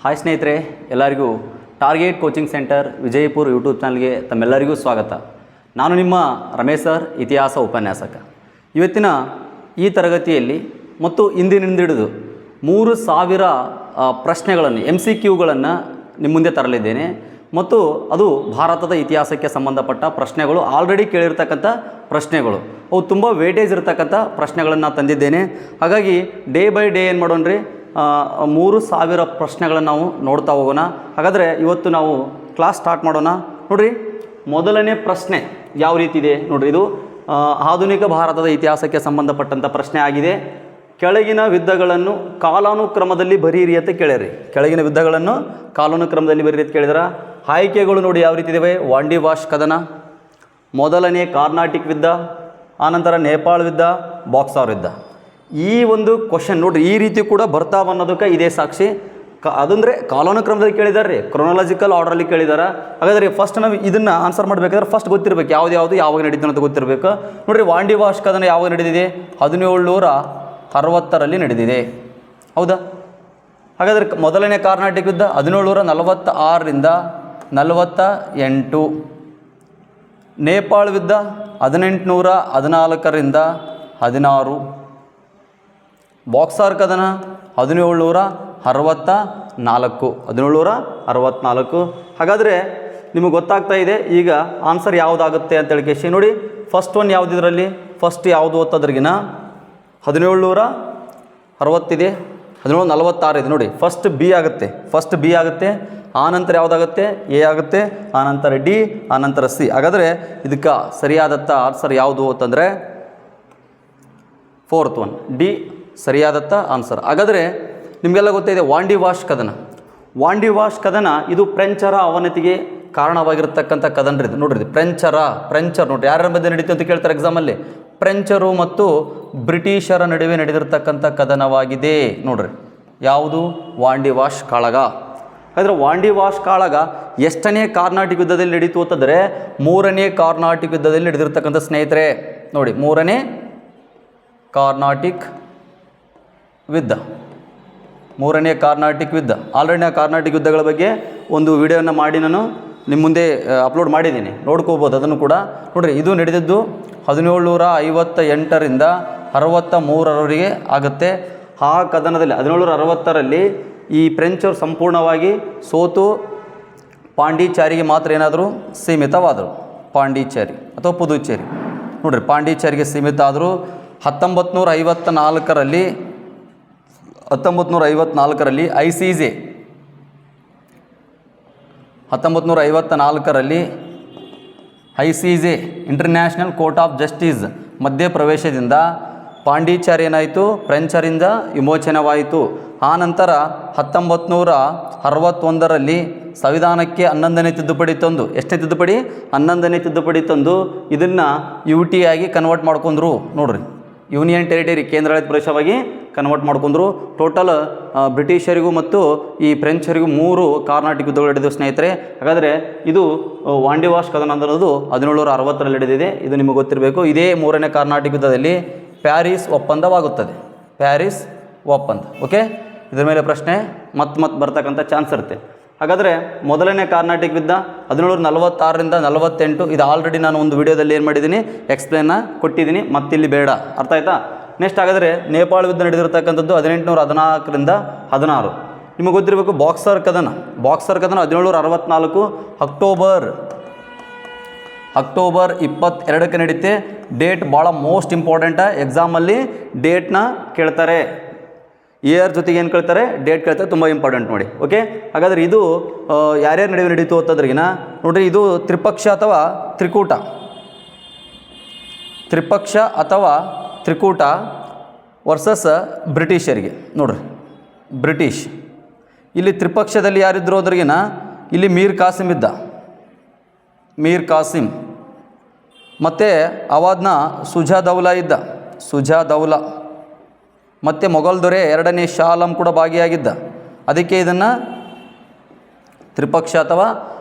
Hi ಸ್ನೇಹಿತರೆ, ಎಲ್ಲರಿಗೂ target coaching centre Vijayapura YouTube ಚಾನಲ್ಗೆ ತಮ್ಮೆಲ್ಲರಿಗೂ ಸ್ವಾಗತ. ನಾನು ನಿಮ್ಮ ರಮೇಶ್ ಸರ್, ಇತಿಹಾಸ ಉಪನ್ಯಾಸಕ. ಇವತ್ತಿನ ಈ ತರಗತಿಯಲ್ಲಿ ಮತ್ತು ಇಂದಿನಿಂದಿಡಿದು 3000 ಪ್ರಶ್ನೆಗಳನ್ನು MCQಗಳನ್ನು ನಿಮ್ಮ ಮುಂದೆ ತರಲಿದ್ದೇನೆ. ಮತ್ತು ಅದು ಭಾರತದ ಇತಿಹಾಸಕ್ಕೆ ಸಂಬಂಧಪಟ್ಟ ಪ್ರಶ್ನೆಗಳು, ಆಲ್ರೆಡಿ ಕೇಳಿರ್ತಕ್ಕಂಥ ಪ್ರಶ್ನೆಗಳು. ಅವು ತುಂಬ ವೇಟೇಜ್ ಇರತಕ್ಕಂಥ ಪ್ರಶ್ನೆಗಳನ್ನು ತಂದಿದ್ದೇನೆ. ಹಾಗಾಗಿ ಡೇ ಬೈ ಡೇ ಏನು ಮಾಡೋಣ್ರಿ, 3000 ಪ್ರಶ್ನೆಗಳನ್ನು ನಾವು ನೋಡ್ತಾ ಹೋಗೋಣ. ಹಾಗಾದರೆ ಇವತ್ತು ನಾವು ಕ್ಲಾಸ್ ಸ್ಟಾರ್ಟ್ ಮಾಡೋಣ. ನೋಡಿರಿ, ಮೊದಲನೇ ಪ್ರಶ್ನೆ ಯಾವ ರೀತಿ ಇದೆ ನೋಡಿರಿ. ಇದು ಆಧುನಿಕ ಭಾರತದ ಇತಿಹಾಸಕ್ಕೆ ಸಂಬಂಧಪಟ್ಟಂಥ ಪ್ರಶ್ನೆ ಆಗಿದೆ. ಕೆಳಗಿನ ಯುದ್ಧಗಳನ್ನು ಕಾಲಾನುಕ್ರಮದಲ್ಲಿ ಬರೀರಿ ಅಂತ ಕೇಳಿರಿ. ಕೆಳಗಿನ ಯುದ್ಧಗಳನ್ನು ಕಾಲಾನುಕ್ರಮದಲ್ಲಿ ಬರೀರಿ ಅಂತ ಕೇಳಿದ್ರೆ ಆಯ್ಕೆಗಳು ನೋಡಿ ಯಾವ ರೀತಿ ಇದ್ದಾವೆ. ವಾಂಡಿ ವಾಶ್ ಕದನ, ಮೊದಲನೇ ಕಾರ್ನಾಟಿಕ್ ಯುದ್ಧ, ಆನಂತರ ನೇಪಾಳ ಯುದ್ಧ, ಬಾಕ್ಸಾರ್ ಯುದ್ಧ. ಈ ಒಂದು ಕ್ವಶನ್ ನೋಡಿರಿ ಈ ರೀತಿ ಕೂಡ ಬರ್ತಾವ ಅನ್ನೋದಕ್ಕೆ ಇದೇ ಸಾಕ್ಷಿ. ಅದಂದರೆ ಕಾಲಾನುಕ್ರಮದಲ್ಲಿ ಕೇಳಿದ್ದಾರೆ ರೀ, ಕ್ರೊನಾಲಜಿಕಲ್ ಆರ್ಡ್ರಲ್ಲಿ ಕೇಳಿದ್ದಾರೆ. ಹಾಗಾದರೆ ಫಸ್ಟ್ ನಾವು ಇದನ್ನು ಆನ್ಸರ್ ಮಾಡಬೇಕಾದ್ರೆ ಫಸ್ಟ್ ಗೊತ್ತಿರಬೇಕು ಯಾವುದು ಯಾವಾಗ ನಡೀತು ಅಂತ ಗೊತ್ತಿರಬೇಕು. ನೋಡಿರಿ, ವಾಂಡಿ ವಾಶ್ ಕದನ ಯಾವಾಗ ನಡೆದಿದೆ? 1760ರಲ್ಲಿ ನಡೆದಿದೆ, ಹೌದಾ? ಹಾಗಾದರೆ ಮೊದಲನೇ ಕಾರ್ನಾಟಿಕ್ ಯುದ್ಧ 1746ರಿಂದ 48. ನೇಪಾಳ ಯುದ್ಧ 1814ರಿಂದ 16. ಬಾಕ್ಸಾರ್ ಕದನ 1764. ಹಾಗಾದರೆ ನಿಮಗೆ ಗೊತ್ತಾಗ್ತಾ ಇದೆ ಈಗ ಆನ್ಸರ್ ಯಾವುದಾಗುತ್ತೆ ಅಂತೇಳಿ ಕೇಳಿ. ನೋಡಿ, ಫಸ್ಟ್ ಒನ್ ಯಾವುದಿದ್ರಲ್ಲಿ, ಫಸ್ಟ್ ಯಾವುದು ಓದ್ತದ್ರಿಗಿನ 1760 ಇದೆ, 1746 ಇದೆ. ನೋಡಿ, ಫಸ್ಟ್ ಬಿ ಆಗುತ್ತೆ. ಆನಂತರ ಯಾವುದಾಗುತ್ತೆ? ಎ ಆಗುತ್ತೆ, ಆನಂತರ ಡಿ, ಆನಂತರ ಸಿ. ಹಾಗಾದರೆ ಇದಕ್ಕೆ ಸರಿಯಾದತ್ತ ಆನ್ಸರ್ ಯಾವುದು ಅಂತಂದರೆ ಫೋರ್ತ್ ಒನ್, ಡಿ ಸರಿಯಾದತ್ತ ಆನ್ಸರ್. ಹಾಗಾದರೆ ನಿಮಗೆಲ್ಲ ಗೊತ್ತಿದೆ ವಾಂಡಿ ವಾಶ್ ಕದನ ಇದು ಫ್ರೆಂಚರ ಅವನತಿಗೆ ಕಾರಣವಾಗಿರ್ತಕ್ಕಂಥ ಕದನ ಇದು. ನೋಡ್ರಿ, ಫ್ರೆಂಚರ್ ನೋಡ್ರಿ ಯಾರ ಮಧ್ಯೆ ನಡೀತು ಅಂತ ಕೇಳ್ತಾರೆ ಎಕ್ಸಾಮಲ್ಲಿ. ಫ್ರೆಂಚರು ಮತ್ತು ಬ್ರಿಟಿಷರ ನಡುವೆ ನಡೆದಿರ್ತಕ್ಕಂಥ ಕದನವಾಗಿದೆ. ನೋಡ್ರಿ, ಯಾವುದು? ವಾಂಡಿ ವಾಶ್ ಕಾಳಗ. ಹಾಗಾದರೆ ವಾಂಡಿ ವಾಶ್ ಕಾಳಗ ಎಷ್ಟನೇ ಕಾರ್ನಾಟಿಕ್ ಯುದ್ಧದಲ್ಲಿ ನಡೀತು ಅಂತಂದರೆ 3ನೇ ಕಾರ್ನಾಟಿಕ್ ಯುದ್ಧದಲ್ಲಿ ನಡೆದಿರ್ತಕ್ಕಂಥ ಸ್ನೇಹಿತರೆ. ನೋಡಿ, 3ನೇ ಕಾರ್ನಾಟಿಕ್ ಯುದ್ಧ. ಆಲ್ರೆಡಿ ಆ ಕಾರ್ನಾಟಿಕ್ ಯುದ್ಧಗಳ ಬಗ್ಗೆ ಒಂದು ವಿಡಿಯೋನ ಮಾಡಿ ನಾನು ನಿಮ್ಮ ಮುಂದೆ ಅಪ್ಲೋಡ್ ಮಾಡಿದ್ದೀನಿ, ನೋಡ್ಕೋಬೋದು ಅದನ್ನು ಕೂಡ. ನೋಡಿರಿ, ಇದು ನಡೆದಿದ್ದು 1758ರಿಂದ 63ರವರೆಗೆ ಆಗುತ್ತೆ. ಆ ಕದನದಲ್ಲಿ 1760ರಲ್ಲಿ ಈ ಫ್ರೆಂಚರು ಸಂಪೂರ್ಣವಾಗಿ ಸೋತು ಪಾಂಡಿಚೇರಿಗೆ ಮಾತ್ರ ಏನಾದರೂ ಸೀಮಿತವಾದರು. ಪಾಂಡಿಚೇರಿ ಅಥವಾ ಪುದುಚೇರಿ, ನೋಡಿರಿ, ಪಾಂಡಿಚೇರಿಗೆ ಸೀಮಿತ ಆದರು. 1954ರಲ್ಲಿ ICJ 1954ರಲ್ಲಿ ICJ International Court of Justice ಮಧ್ಯಪ್ರವೇಶದಿಂದ ಪಾಂಡಿಚೇರಿ ಏನಾಯಿತು? ಫ್ರೆಂಚರಿಂದ ವಿಮೋಚನವಾಯಿತು. ಆನಂತರ 1961ರಲ್ಲಿ ಸಂವಿಧಾನಕ್ಕೆ 11ನೇ ತಿದ್ದುಪಡಿ ತಂದು, ಎಷ್ಟನೇ ತಿದ್ದುಪಡಿ? 11ನೇ ತಿದ್ದುಪಡಿ ತಂದು ಇದನ್ನು UT ಆಗಿ ಕನ್ವರ್ಟ್ ಮಾಡ್ಕೊಂಡ್ರು. ನೋಡ್ರಿ, ಯೂನಿಯನ್ ಟೆರಿಟರಿ, ಕೇಂದ್ರಾಡಳಿತ ಪ್ರದೇಶವಾಗಿ ಕನ್ವರ್ಟ್ ಮಾಡ್ಕೊಂಡ್ರು. ಟೋಟಲ್ ಬ್ರಿಟಿಷರಿಗೂ ಮತ್ತು ಈ ಫ್ರೆಂಚರಿಗೂ 3 ಕಾರ್ನಾಟಿಕ್ ಯುದ್ಧಗಳು ನಡೆದಿವೆ ಸ್ನೇಹಿತರೆ. ಹಾಗಾದರೆ ಇದು ವಾಂಡಿ ವಾಶ್ ಕದನ ಅನ್ನೋದು 1760ರಲ್ಲಿ ನಡೆದಿದೆ. ಇದು ನಿಮಗೆ ಗೊತ್ತಿರಬೇಕು. ಇದೇ 3ನೇ ಕಾರ್ನಾಟಿಕ್ ಯುದ್ಧದಲ್ಲಿ ಪ್ಯಾರಿಸ್ ಒಪ್ಪಂದವಾಗುತ್ತದೆ. ಪ್ಯಾರಿಸ್ ಒಪ್ಪಂದ. ಓಕೆ, ಇದರ ಮೇಲೆ ಪ್ರಶ್ನೆ ಮತ್ತೆ ಬರ್ತಕ್ಕಂಥ ಚಾನ್ಸ್ ಇರುತ್ತೆ. ಹಾಗಾದರೆ ಮೊದಲನೇ ಕಾರ್ನಾಟಿಕ್ ಯುದ್ಧ 1746ರಿಂದ 48. ಇದು ಆಲ್ರೆಡಿ ನಾನು ಒಂದು ವಿಡಿಯೋದಲ್ಲಿ ಏನು ಮಾಡಿದ್ದೀನಿ, ಎಕ್ಸ್ಪ್ಲೇನ್ನ ಕೊಟ್ಟಿದ್ದೀನಿ, ಮತ್ತಿಲ್ಲಿ ಬೇಡ. ಅರ್ಥ ಆಯ್ತಾ? ನೆಕ್ಸ್ಟ್ ಹಾಗಾದರೆ ನೇಪಾಳ ಯುದ್ಧ ನಡೆದಿರ್ತಕ್ಕಂಥದ್ದು 1814ರಿಂದ 16. ನಿಮಗೆ ಗೊತ್ತಿರಬೇಕು ಬಾಕ್ಸರ್ ಕದನ 1764 ಅಕ್ಟೋಬರ್ 22ಕ್ಕೆ ನಡೀತೆ. ಡೇಟ್ ಭಾಳ ಮೋಸ್ಟ್ ಇಂಪಾರ್ಟೆಂಟ. ಎಕ್ಸಾಮಲ್ಲಿ ಡೇಟ್ನ ಕೇಳ್ತಾರೆ, ಇಯರ್ ಜೊತೆಗೆ ಏನು ಕೇಳ್ತಾರೆ? ಡೇಟ್ ಕೇಳ್ತಾರೆ. ತುಂಬ ಇಂಪಾರ್ಟೆಂಟ್ ನೋಡಿ. ಓಕೆ, ಹಾಗಾದರೆ ಇದು ಯಾರ್ಯಾರು ನಡುವೆ ನಡೀತು ಅಂತಂದ್ರಿಗಿನ ನೋಡಿರಿ, ಇದು ತ್ರಿಪಕ್ಷ ಅಥವಾ ತ್ರಿಕೂಟ ವರ್ಸಸ್ ಬ್ರಿಟಿಷರಿಗೆ. ನೋಡ್ರಿ, ಬ್ರಿಟಿಷ್ ಇಲ್ಲಿ ತ್ರಿಪಕ್ಷದಲ್ಲಿ ಯಾರಿದ್ರು ಅದ್ರಿಗಿನ ಇಲ್ಲಿ ಮೀರ್ ಕಾಸಿಮ್ ಮತ್ತು ಅವಾದ್ನ ಸುಜಾ ದೌಲಾ ಮತ್ತು ಮೊಘಲ್ ದೊರೆ 2ನೇ ಶಾ ಆಲಂ ಕೂಡ ಭಾಗಿಯಾಗಿದ್ದ. ಅದಕ್ಕೆ ಇದನ್ನು ತ್ರಿಪಕ್ಷ ಅಥವಾ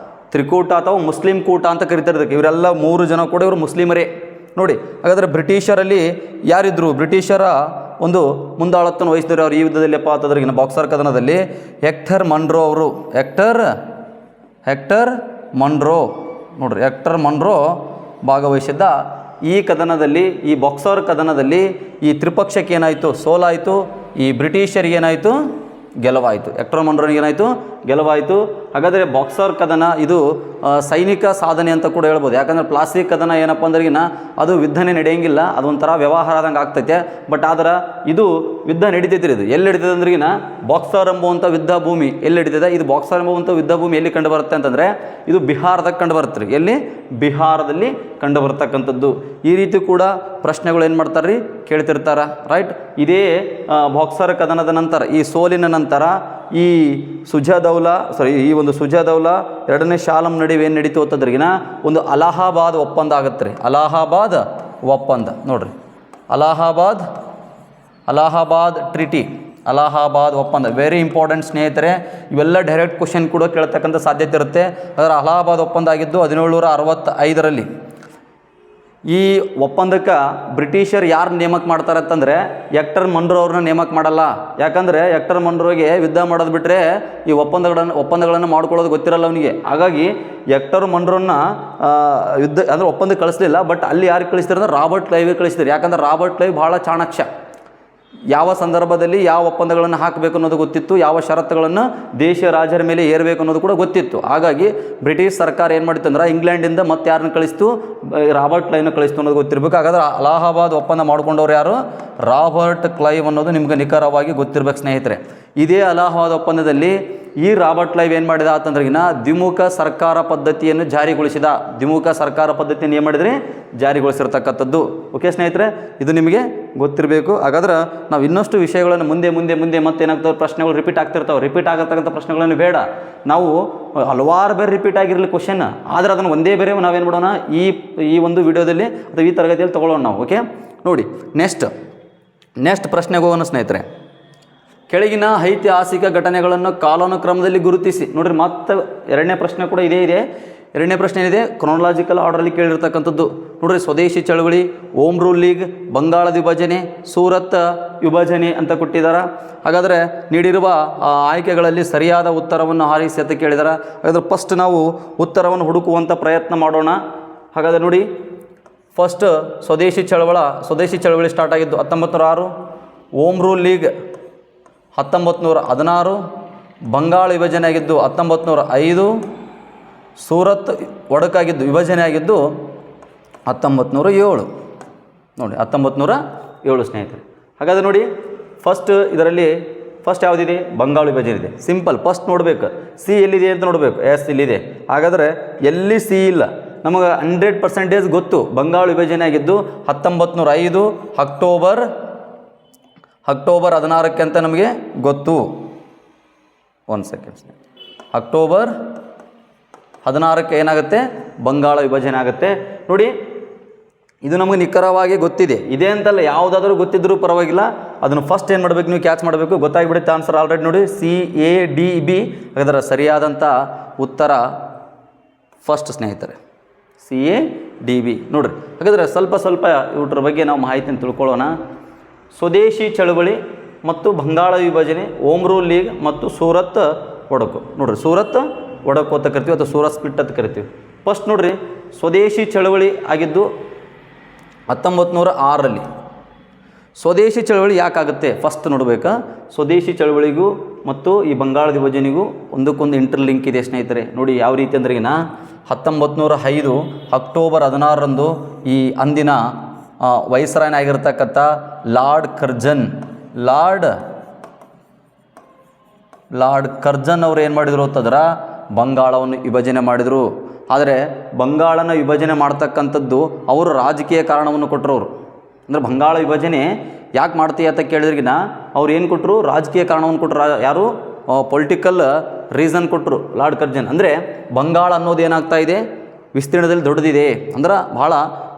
ತ್ರಿಕೂಟ ಅಥವಾ ಮುಸ್ಲಿಂ ಕೂಟ ಅಂತ ಕರೀತಾರೆ. ಇವರೆಲ್ಲ 3 ಜನ ಕೂಡ ಇವರು ಮುಸ್ಲಿಮರೇ. ನೋಡಿ, ಹಾಗಾದರೆ ಬ್ರಿಟಿಷರಲ್ಲಿ ಯಾರಿದ್ರು? ಬ್ರಿಟಿಷರ ಒಂದು ಮುಂದಾಳತ್ವವನ್ನು ವಹಿಸಿದ್ರು ಅವರು ಈ ಯುದ್ಧದಲ್ಲಿಪ್ಪ ಅಂತಂದ್ರಿಗಿನ ಬಾಕ್ಸರ್ ಕದನದಲ್ಲಿ ಹೆಕ್ಟರ್ ಮನ್ರೋ ಅವರು ಹೆಕ್ಟರ್ ಮನ್ರೋ ನೋಡ್ರಿ, ಹೆಕ್ಟರ್ ಮನ್ರೋ ಭಾಗವಹಿಸಿದ್ದ ಈ ಕದನದಲ್ಲಿ, ಈ ಬಾಕ್ಸರ್ ಕದನದಲ್ಲಿ ಈ ತ್ರಿಪಕ್ಷಕ್ಕೆ ಏನಾಯಿತು, ಸೋಲಾಯಿತು. ಈ ಬ್ರಿಟಿಷರಿಗೆ ಏನಾಯಿತು, ಗೆಲುವಾಯಿತು. ಹೆಕ್ಟರ್ ಮನ್ರೋನಿಗೆ ಏನಾಯಿತು, ಗೆಲುವಾಯಿತು. ಹಾಗಾದರೆ ಬಾಕ್ಸರ್ ಕದನ ಇದು ಸೈನಿಕ ಸಾಧನೆ ಅಂತ ಕೂಡ ಹೇಳ್ಬೋದು. ಯಾಕಂದರೆ ಪ್ಲಾಸ್ಟಿಕ್ ಕದನ ಏನಪ್ಪ ಅಂದ್ರಿಗಿನ ಅದು ಯುದ್ಧನೇ ನಡೆಯಂಗಿಲ್ಲ, ಅದೊಂಥರ ವ್ಯವಹಾರ ಆದಂಗೆ ಆಗ್ತೈತೆ. ಬಟ್ ಆದ್ರೆ ಇದು ಯುದ್ಧ ನಡೀತೈತಿ. ಇದು ಎಲ್ಲಿ ನಡೀತದೆ ಅಂದ್ರಿಗಿನ ಬಾಕ್ಸರ್ ಎಂಬುವಂಥ ಯುದ್ಧ ಭೂಮಿ ಎಲ್ಲಿ ನಡೀತದೆ, ಇದು ಬಾಕ್ಸರ್ ಎಂಬುವಂಥ ಯುದ್ಧ ಭೂಮಿ ಎಲ್ಲಿ ಕಂಡು ಬರುತ್ತೆ ಅಂತಂದರೆ ಇದು ಬಿಹಾರದಾಗ ಕಂಡು ಬರುತ್ತೆ ರೀ. ಎಲ್ಲಿ, ಬಿಹಾರದಲ್ಲಿ ಕಂಡು ಬರ್ತಕ್ಕಂಥದ್ದು. ಈ ರೀತಿ ಕೂಡ ಪ್ರಶ್ನೆಗಳು ಏನು ಮಾಡ್ತಾರೆ ರೀ, ಕೇಳ್ತಿರ್ತಾರೆ. ರೈಟ್, ಇದೇ ಬಾಕ್ಸರ್ ಕದನದ ನಂತರ, ಈ ಸೋಲಿನ ನಂತರ ಈ ಈ ಒಂದು ಸುಜಾದೌಲಾ ಎರಡನೇ ಶಾಲಂ ನಡುವೆ ಏನು ನಡೀತು ಅಂತಂದ್ರಿಗಿನ ಒಂದು ಅಲಹಾಬಾದ್ ಒಪ್ಪಂದ ಆಗುತ್ತೆ ರೀ. ಅಲಹಾಬಾದ್ ಒಪ್ಪಂದ ನೋಡ್ರಿ, ಅಲಹಾಬಾದ್ ಟ್ರಿಟಿ, ಅಲಹಾಬಾದ್ ಒಪ್ಪಂದ ವೆರಿ ಇಂಪಾರ್ಟೆಂಟ್ ಸ್ನೇಹಿತರೆ. ಇವೆಲ್ಲ ಡೈರೆಕ್ಟ್ ಕ್ವಶನ್ ಕೂಡ ಕೇಳ್ತಕ್ಕಂಥ ಸಾಧ್ಯತೆ ಇರುತ್ತೆ. ಅದರ ಅಲಹಾಬಾದ್ ಒಪ್ಪಂದ ಆಗಿದ್ದು 1765ರಲ್ಲಿ. ಈ ಒಪ್ಪಂದಕ್ಕೆ ಬ್ರಿಟಿಷರು ಯಾರು ನೇಮಕ ಮಾಡ್ತಾರೆ ಅಂತಂದರೆ ಹೆಕ್ಟರ್ ಮನ್ರೋ ಅವ್ರನ್ನ ನೇಮಕ ಮಾಡಲ್ಲ. ಯಾಕಂದರೆ ಹೆಕ್ಟರ್ ಮನ್ರೋಗೆ ಯುದ್ಧ ಮಾಡೋದು ಬಿಟ್ಟರೆ ಈ ಒಪ್ಪಂದಗಳನ್ನು ಮಾಡ್ಕೊಳ್ಳೋದು ಗೊತ್ತಿರಲ್ಲ ಅವನಿಗೆ. ಹಾಗಾಗಿ ಹೆಕ್ಟರ್ ಮನ್ರೋನ್ನ ಯುದ್ಧ ಅಂದರೆ ಒಪ್ಪಂದಕ್ಕೆ ಕಳಿಸ್ಲಿಲ್ಲ. ಬಟ್ ಅಲ್ಲಿ ಯಾರಿಗೆ ಕಳಿಸ್ತಾರೆ ಅಂದರೆ ರಾಬರ್ಟ್ ಕ್ಲೈವ್ಗೆ ಕಳಿಸ್ತಾರೆ. ಯಾಕಂದರೆ ರಾಬರ್ಟ್ ಕ್ಲೈವ್ ಭಾಳ ಚಾಣಾಕ್ಷ. ಯಾವ ಸಂದರ್ಭದಲ್ಲಿ ಯಾವ ಒಪ್ಪಂದಗಳನ್ನು ಹಾಕಬೇಕು ಅನ್ನೋದು ಗೊತ್ತಿತ್ತು, ಯಾವ ಷರತ್ತುಗಳನ್ನು ದೇಶ ರಾಜರ ಮೇಲೆ ಏರಬೇಕು ಅನ್ನೋದು ಕೂಡ ಗೊತ್ತಿತ್ತು. ಹಾಗಾಗಿ ಬ್ರಿಟಿಷ್ ಸರ್ಕಾರ ಏನು ಮಾಡಿತ್ತು ಅಂದ್ರೆ ಇಂಗ್ಲೆಂಡಿಂದ ಮತ್ತೆ ಯಾರನ್ನ ಕಳಿಸ್ತು, ರಾಬರ್ಟ್ ಕ್ಲೈವ್ನ ಕಳಿಸ್ತು ಅನ್ನೋದು ಗೊತ್ತಿರಬೇಕು. ಹಾಗಾದ್ರೆ ಅಲಹಾಬಾದ್ ಒಪ್ಪಂದ ಮಾಡ್ಕೊಂಡವ್ರು ಯಾರು, ರಾಬರ್ಟ್ ಕ್ಲೈವ್ ಅನ್ನೋದು ನಿಮ್ಗೆ ನಿಖರವಾಗಿ ಗೊತ್ತಿರಬೇಕು ಸ್ನೇಹಿತರೆ. ಇದೇ ಅಲಹಾಬಾದ್ ಒಪ್ಪಂದದಲ್ಲಿ ಈ ರಾಬರ್ಟ್ ಕ್ಲೈವ್ ಏನು ಮಾಡಿದ ಅಂತಂದ್ರಿಗಿನ ದ್ವಿಮುಖ ಸರ್ಕಾರ ಪದ್ಧತಿಯನ್ನು ಜಾರಿಗೊಳಿಸಿದ. ದ್ವಿಮುಖ ಸರ್ಕಾರ ಪದ್ಧತಿಯನ್ನು ಏನು ಮಾಡಿದ್ರಿ, ಜಾರಿಗೊಳಿಸಿರ್ತಕ್ಕಂಥದ್ದು. ಓಕೆ ಸ್ನೇಹಿತರೆ, ಇದು ನಿಮಗೆ ಗೊತ್ತಿರಬೇಕು. ಹಾಗಾದ್ರೆ ನಾವು ಇನ್ನಷ್ಟು ವಿಷಯಗಳನ್ನು ಮುಂದೆ ಮತ್ತೆ ಏನಾಗ್ತವೆ, ಪ್ರಶ್ನೆಗಳು ರಿಪೀಟ್ ಆಗ್ತಿರ್ತಾವೆ. ರಿಪೀಟ್ ಆಗತಕ್ಕಂಥ ಪ್ರಶ್ನೆಗಳನ್ನು ಬೇಡ, ನಾವು ಹಲವಾರು ಬೇರೆ ರಿಪೀಟ್ ಆಗಿರಲಿ ಕ್ವಶನ್, ಆದರೆ ಅದನ್ನು ಒಂದೇ ಬೇರೆ ನಾವೇನು ಮಾಡೋಣ, ಈ ಒಂದು ವಿಡಿಯೋದಲ್ಲಿ ಅಥವಾ ಈ ತರಗತಿಯಲ್ಲಿ ತೊಗೊಳ್ಳೋಣ ನಾವು. ಓಕೆ ನೋಡಿ, ನೆಕ್ಸ್ಟ್ ಪ್ರಶ್ನೆಗೆ ಹೋಗೋಣ ಸ್ನೇಹಿತರೆ. ಕೆಳಗಿನ ಐತಿಹಾಸಿಕ ಘಟನೆಗಳನ್ನು ಕಾಲಾನುಕ್ರಮದಲ್ಲಿ ಗುರುತಿಸಿ. ನೋಡ್ರಿ, ಮತ್ತೆ ಎರಡನೇ ಪ್ರಶ್ನೆ ಕೂಡ ಇದೇ ಇದೆ. ಎರಡನೇ ಪ್ರಶ್ನೆ ಏನಿದೆ, ಕ್ರೊನಾಲಾಜಿಕಲ್ ಆರ್ಡರಲ್ಲಿ ಕೇಳಿರ್ತಕ್ಕಂಥದ್ದು. ನೋಡ್ರಿ, ಸ್ವದೇಶಿ ಚಳವಳಿ, ಓಮ್ ರೂಲ್ ಲೀಗ್, ಬಂಗಾಳದ ವಿಭಜನೆ, ಸೂರತ್ ವಿಭಜನೆ ಅಂತ ಕೊಟ್ಟಿದ್ದಾರೆ. ಹಾಗಾದರೆ ನೀಡಿರುವ ಆಯ್ಕೆಗಳಲ್ಲಿ ಸರಿಯಾದ ಉತ್ತರವನ್ನು ಆರಿಸಿ ಅಂತ ಕೇಳಿದ್ದಾರೆ. ಹಾಗಾದ್ರೆ ಫಸ್ಟ್ ನಾವು ಉತ್ತರವನ್ನು ಹುಡುಕುವಂಥ ಪ್ರಯತ್ನ ಮಾಡೋಣ. ಹಾಗಾದರೆ ನೋಡಿ, ಫಸ್ಟ್ ಸ್ವದೇಶಿ ಚಳವಳಿ ಸ್ಟಾರ್ಟ್ ಆಗಿದ್ದು 1906, ಓಮ್ ರೂಲ್ ಲೀಗ್ 1916, ಬಂಗಾಳ ವಿಭಜನೆ ಆಗಿದ್ದು 1905, ಸೂರತ್ ಒಡಕಾಗಿದ್ದು ವಿಭಜನೆ ಆಗಿದ್ದು 1907. ನೋಡಿ, 1907 ಸ್ನೇಹಿತರೆ. ಹಾಗಾದರೆ ನೋಡಿ, ಇದರಲ್ಲಿ ಫಸ್ಟ್ ಯಾವುದಿದೆ, ಬಂಗಾಳ ವಿಭಜನೆ ಇದೆ. ಸಿಂಪಲ್, ಫಸ್ಟ್ ನೋಡಬೇಕು ಸಿ ಎಲ್ಲಿದೆ ಅಂತ ನೋಡಬೇಕು. ಎಸ್ ಇಲ್ಲಿದೆ. ಹಾಗಾದರೆ ಎಲ್ಲಿ ಸಿ ಇಲ್ಲ, ನಮಗೆ 100% ಗೊತ್ತು. ಬಂಗಾಳ ವಿಭಜನೆ ಆಗಿದ್ದು 1905 ಅಕ್ಟೋಬರ್ 16 ಅಂತ ನಮಗೆ ಗೊತ್ತು. ಅಕ್ಟೋಬರ್ 16 ಏನಾಗುತ್ತೆ, ಬಂಗಾಳ ವಿಭಜನೆ ಆಗುತ್ತೆ. ನೋಡಿ, ಇದು ನಮಗೆ ನಿಖರವಾಗಿ ಗೊತ್ತಿದೆ. ಇದೇ ಅಂತಲ್ಲ, ಯಾವುದಾದ್ರೂ ಗೊತ್ತಿದ್ರೂ ಪರವಾಗಿಲ್ಲ, ಅದನ್ನು ಫಸ್ಟ್ ಏನು ಮಾಡಬೇಕು, ನೀವು ಕ್ಯಾಚ್ ಮಾಡಬೇಕು. ಗೊತ್ತಾಗಿಬಿಡುತ್ತೆ ಆನ್ಸರ್ ಆಲ್ರೆಡಿ. ನೋಡಿ, CADB. ಹಾಗಾದ್ರೆ ಸರಿಯಾದಂಥ ಉತ್ತರ ಫಸ್ಟ್ ಸ್ನೇಹಿತರೆ, CADB. ನೋಡಿರಿ, ಹಾಗಾದರೆ ಸ್ವಲ್ಪ ಇವ್ರ ಬಗ್ಗೆ ನಾವು ಮಾಹಿತಿಯನ್ನು ತಿಳ್ಕೊಳ್ಳೋಣ. ಸ್ವದೇಶಿ ಚಳವಳಿ ಮತ್ತು ಬಂಗಾಳ ವಿಭಜನೆ, ಓಮ್ ರೂಲ್ ಲೀಗ್ ಮತ್ತು ಸೂರತ್ ಒಡಕು. ನೋಡಿರಿ, ಸೂರತ್ ಒಡಕು ಅಂತ ಕರಿತೀವಿ ಅಥವಾ ಸೂರತ್ ಸ್ಪಿಟ್ ಅಂತ ಕರಿತೀವಿ. ಫಸ್ಟ್ ನೋಡಿರಿ, ಸ್ವದೇಶಿ ಚಳವಳಿ ಆಗಿದ್ದು 1906ರಲ್ಲಿ. ಸ್ವದೇಶಿ ಚಳವಳಿ ಯಾಕಾಗುತ್ತೆ ಫಸ್ಟ್ ನೋಡಬೇಕಾ. ಸ್ವದೇಶಿ ಚಳವಳಿಗೂ ಮತ್ತು ಈ ಬಂಗಾಳ ವಿಭಜನೆಗೂ ಒಂದಕ್ಕೊಂದು ಇಂಟರ್ಲಿಂಕ್ ಇದೆ ಸ್ನೇಹಿತರೆ. ನೋಡಿ, ಯಾವ ರೀತಿ ಅಂದ್ರೆಗಿನ 1905 ಅಕ್ಟೋಬರ್ 16ರಂದು ಈ ಅಂದಿನ ವೈಸ್ರಾಯನಾಗಿರ್ತಕ್ಕಂಥ ಲಾರ್ಡ್ ಕರ್ಜನ್ ಅವರು ಏನು ಮಾಡಿದರು ಅಂತಂದ್ರೆ ಬಂಗಾಳವನ್ನು ವಿಭಜನೆ ಮಾಡಿದರು. ಆದರೆ ಬಂಗಾಳನ ವಿಭಜನೆ ಮಾಡ್ತಕ್ಕಂಥದ್ದು ಅವರು ರಾಜಕೀಯ ಕಾರಣವನ್ನು ಕೊಟ್ಟರು. ಅವರು ಅಂದರೆ ಬಂಗಾಳ ವಿಭಜನೆ ಯಾಕೆ ಮಾಡ್ತೀಯ ಅಂತ ಕೇಳಿದ್ರಿಗಿನ ಅವ್ರು ಏನು ಕೊಟ್ಟರು, ರಾಜಕೀಯ ಕಾರಣವನ್ನು ಕೊಟ್ಟರು. ಯಾರು, ಪೊಲಿಟಿಕಲ್ ರೀಸನ್ ಕೊಟ್ಟರು ಲಾರ್ಡ್ ಕರ್ಜನ್. ಅಂದರೆ ಬಂಗಾಳ ಅನ್ನೋದು ಏನಾಗ್ತಾ ಇದೆ, ವಿಸ್ತೀರ್ಣದಲ್ಲಿ ದೊಡ್ಡದಿದೆ, ಅಂದ್ರೆ ಭಾಳ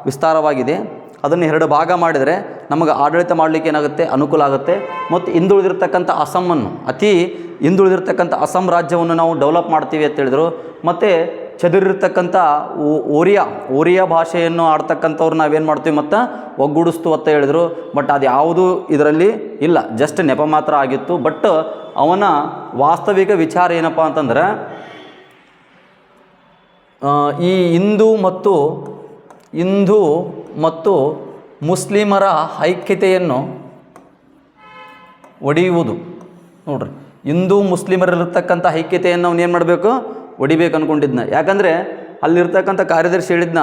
ವಿಸ್ತಾರವಾಗಿದೆ. ಅದನ್ನು 2 ಭಾಗ ಮಾಡಿದರೆ ನಮಗೆ ಆಡಳಿತ ಮಾಡಲಿಕ್ಕೆ ಏನಾಗುತ್ತೆ, ಅನುಕೂಲ ಆಗುತ್ತೆ. ಮತ್ತು ಹಿಂದುಳಿದಿರ್ತಕ್ಕಂಥ ಅಸ್ಸಾಮನ್ನು, ಅತಿ ಹಿಂದುಳಿದಿರ್ತಕ್ಕಂಥ ಅಸ್ಸಾಂ ರಾಜ್ಯವನ್ನು ನಾವು ಡೆವಲಪ್ ಮಾಡ್ತೀವಿ ಅಂತ ಹೇಳಿದರು. ಮತ್ತು ಚದುರಿರ್ತಕ್ಕಂಥ ಓರಿಯಾ ಭಾಷೆಯನ್ನು ಆಡ್ತಕ್ಕಂಥವ್ರು ನಾವೇನು ಮಾಡ್ತೀವಿ ಮತ್ತು ಒಗ್ಗೂಡಿಸ್ತು ಅಂತ ಹೇಳಿದರು. ಬಟ್ ಅದು ಯಾವುದೂ ಇದರಲ್ಲಿ ಇಲ್ಲ, ಜಸ್ಟ್ ನೆಪ ಮಾತ್ರ ಆಗಿತ್ತು. ಬಟ್ ಅವನ ವಾಸ್ತವಿಕ ವಿಚಾರ ಏನಪ್ಪ ಅಂತಂದ್ರೆ ಈ ಹಿಂದೂ ಮತ್ತು ಮುಸ್ಲಿಮರ ಐಕ್ಯತೆಯನ್ನು ಒಡೆಯುವುದು. ನೋಡ್ರಿ, ಹಿಂದೂ ಮುಸ್ಲಿಮರಲ್ಲಿರ್ತಕ್ಕಂಥ ಐಕ್ಯತೆಯನ್ನು ಅವನು ಏನು ಮಾಡಬೇಕು, ಒಡಿಬೇಕು ಅಂದ್ಕೊಂಡಿದ್ನ. ಯಾಕಂದರೆ ಅಲ್ಲಿರ್ತಕ್ಕಂಥ ಕಾರ್ಯದರ್ಶಿ ಹೇಳಿದ್ನ,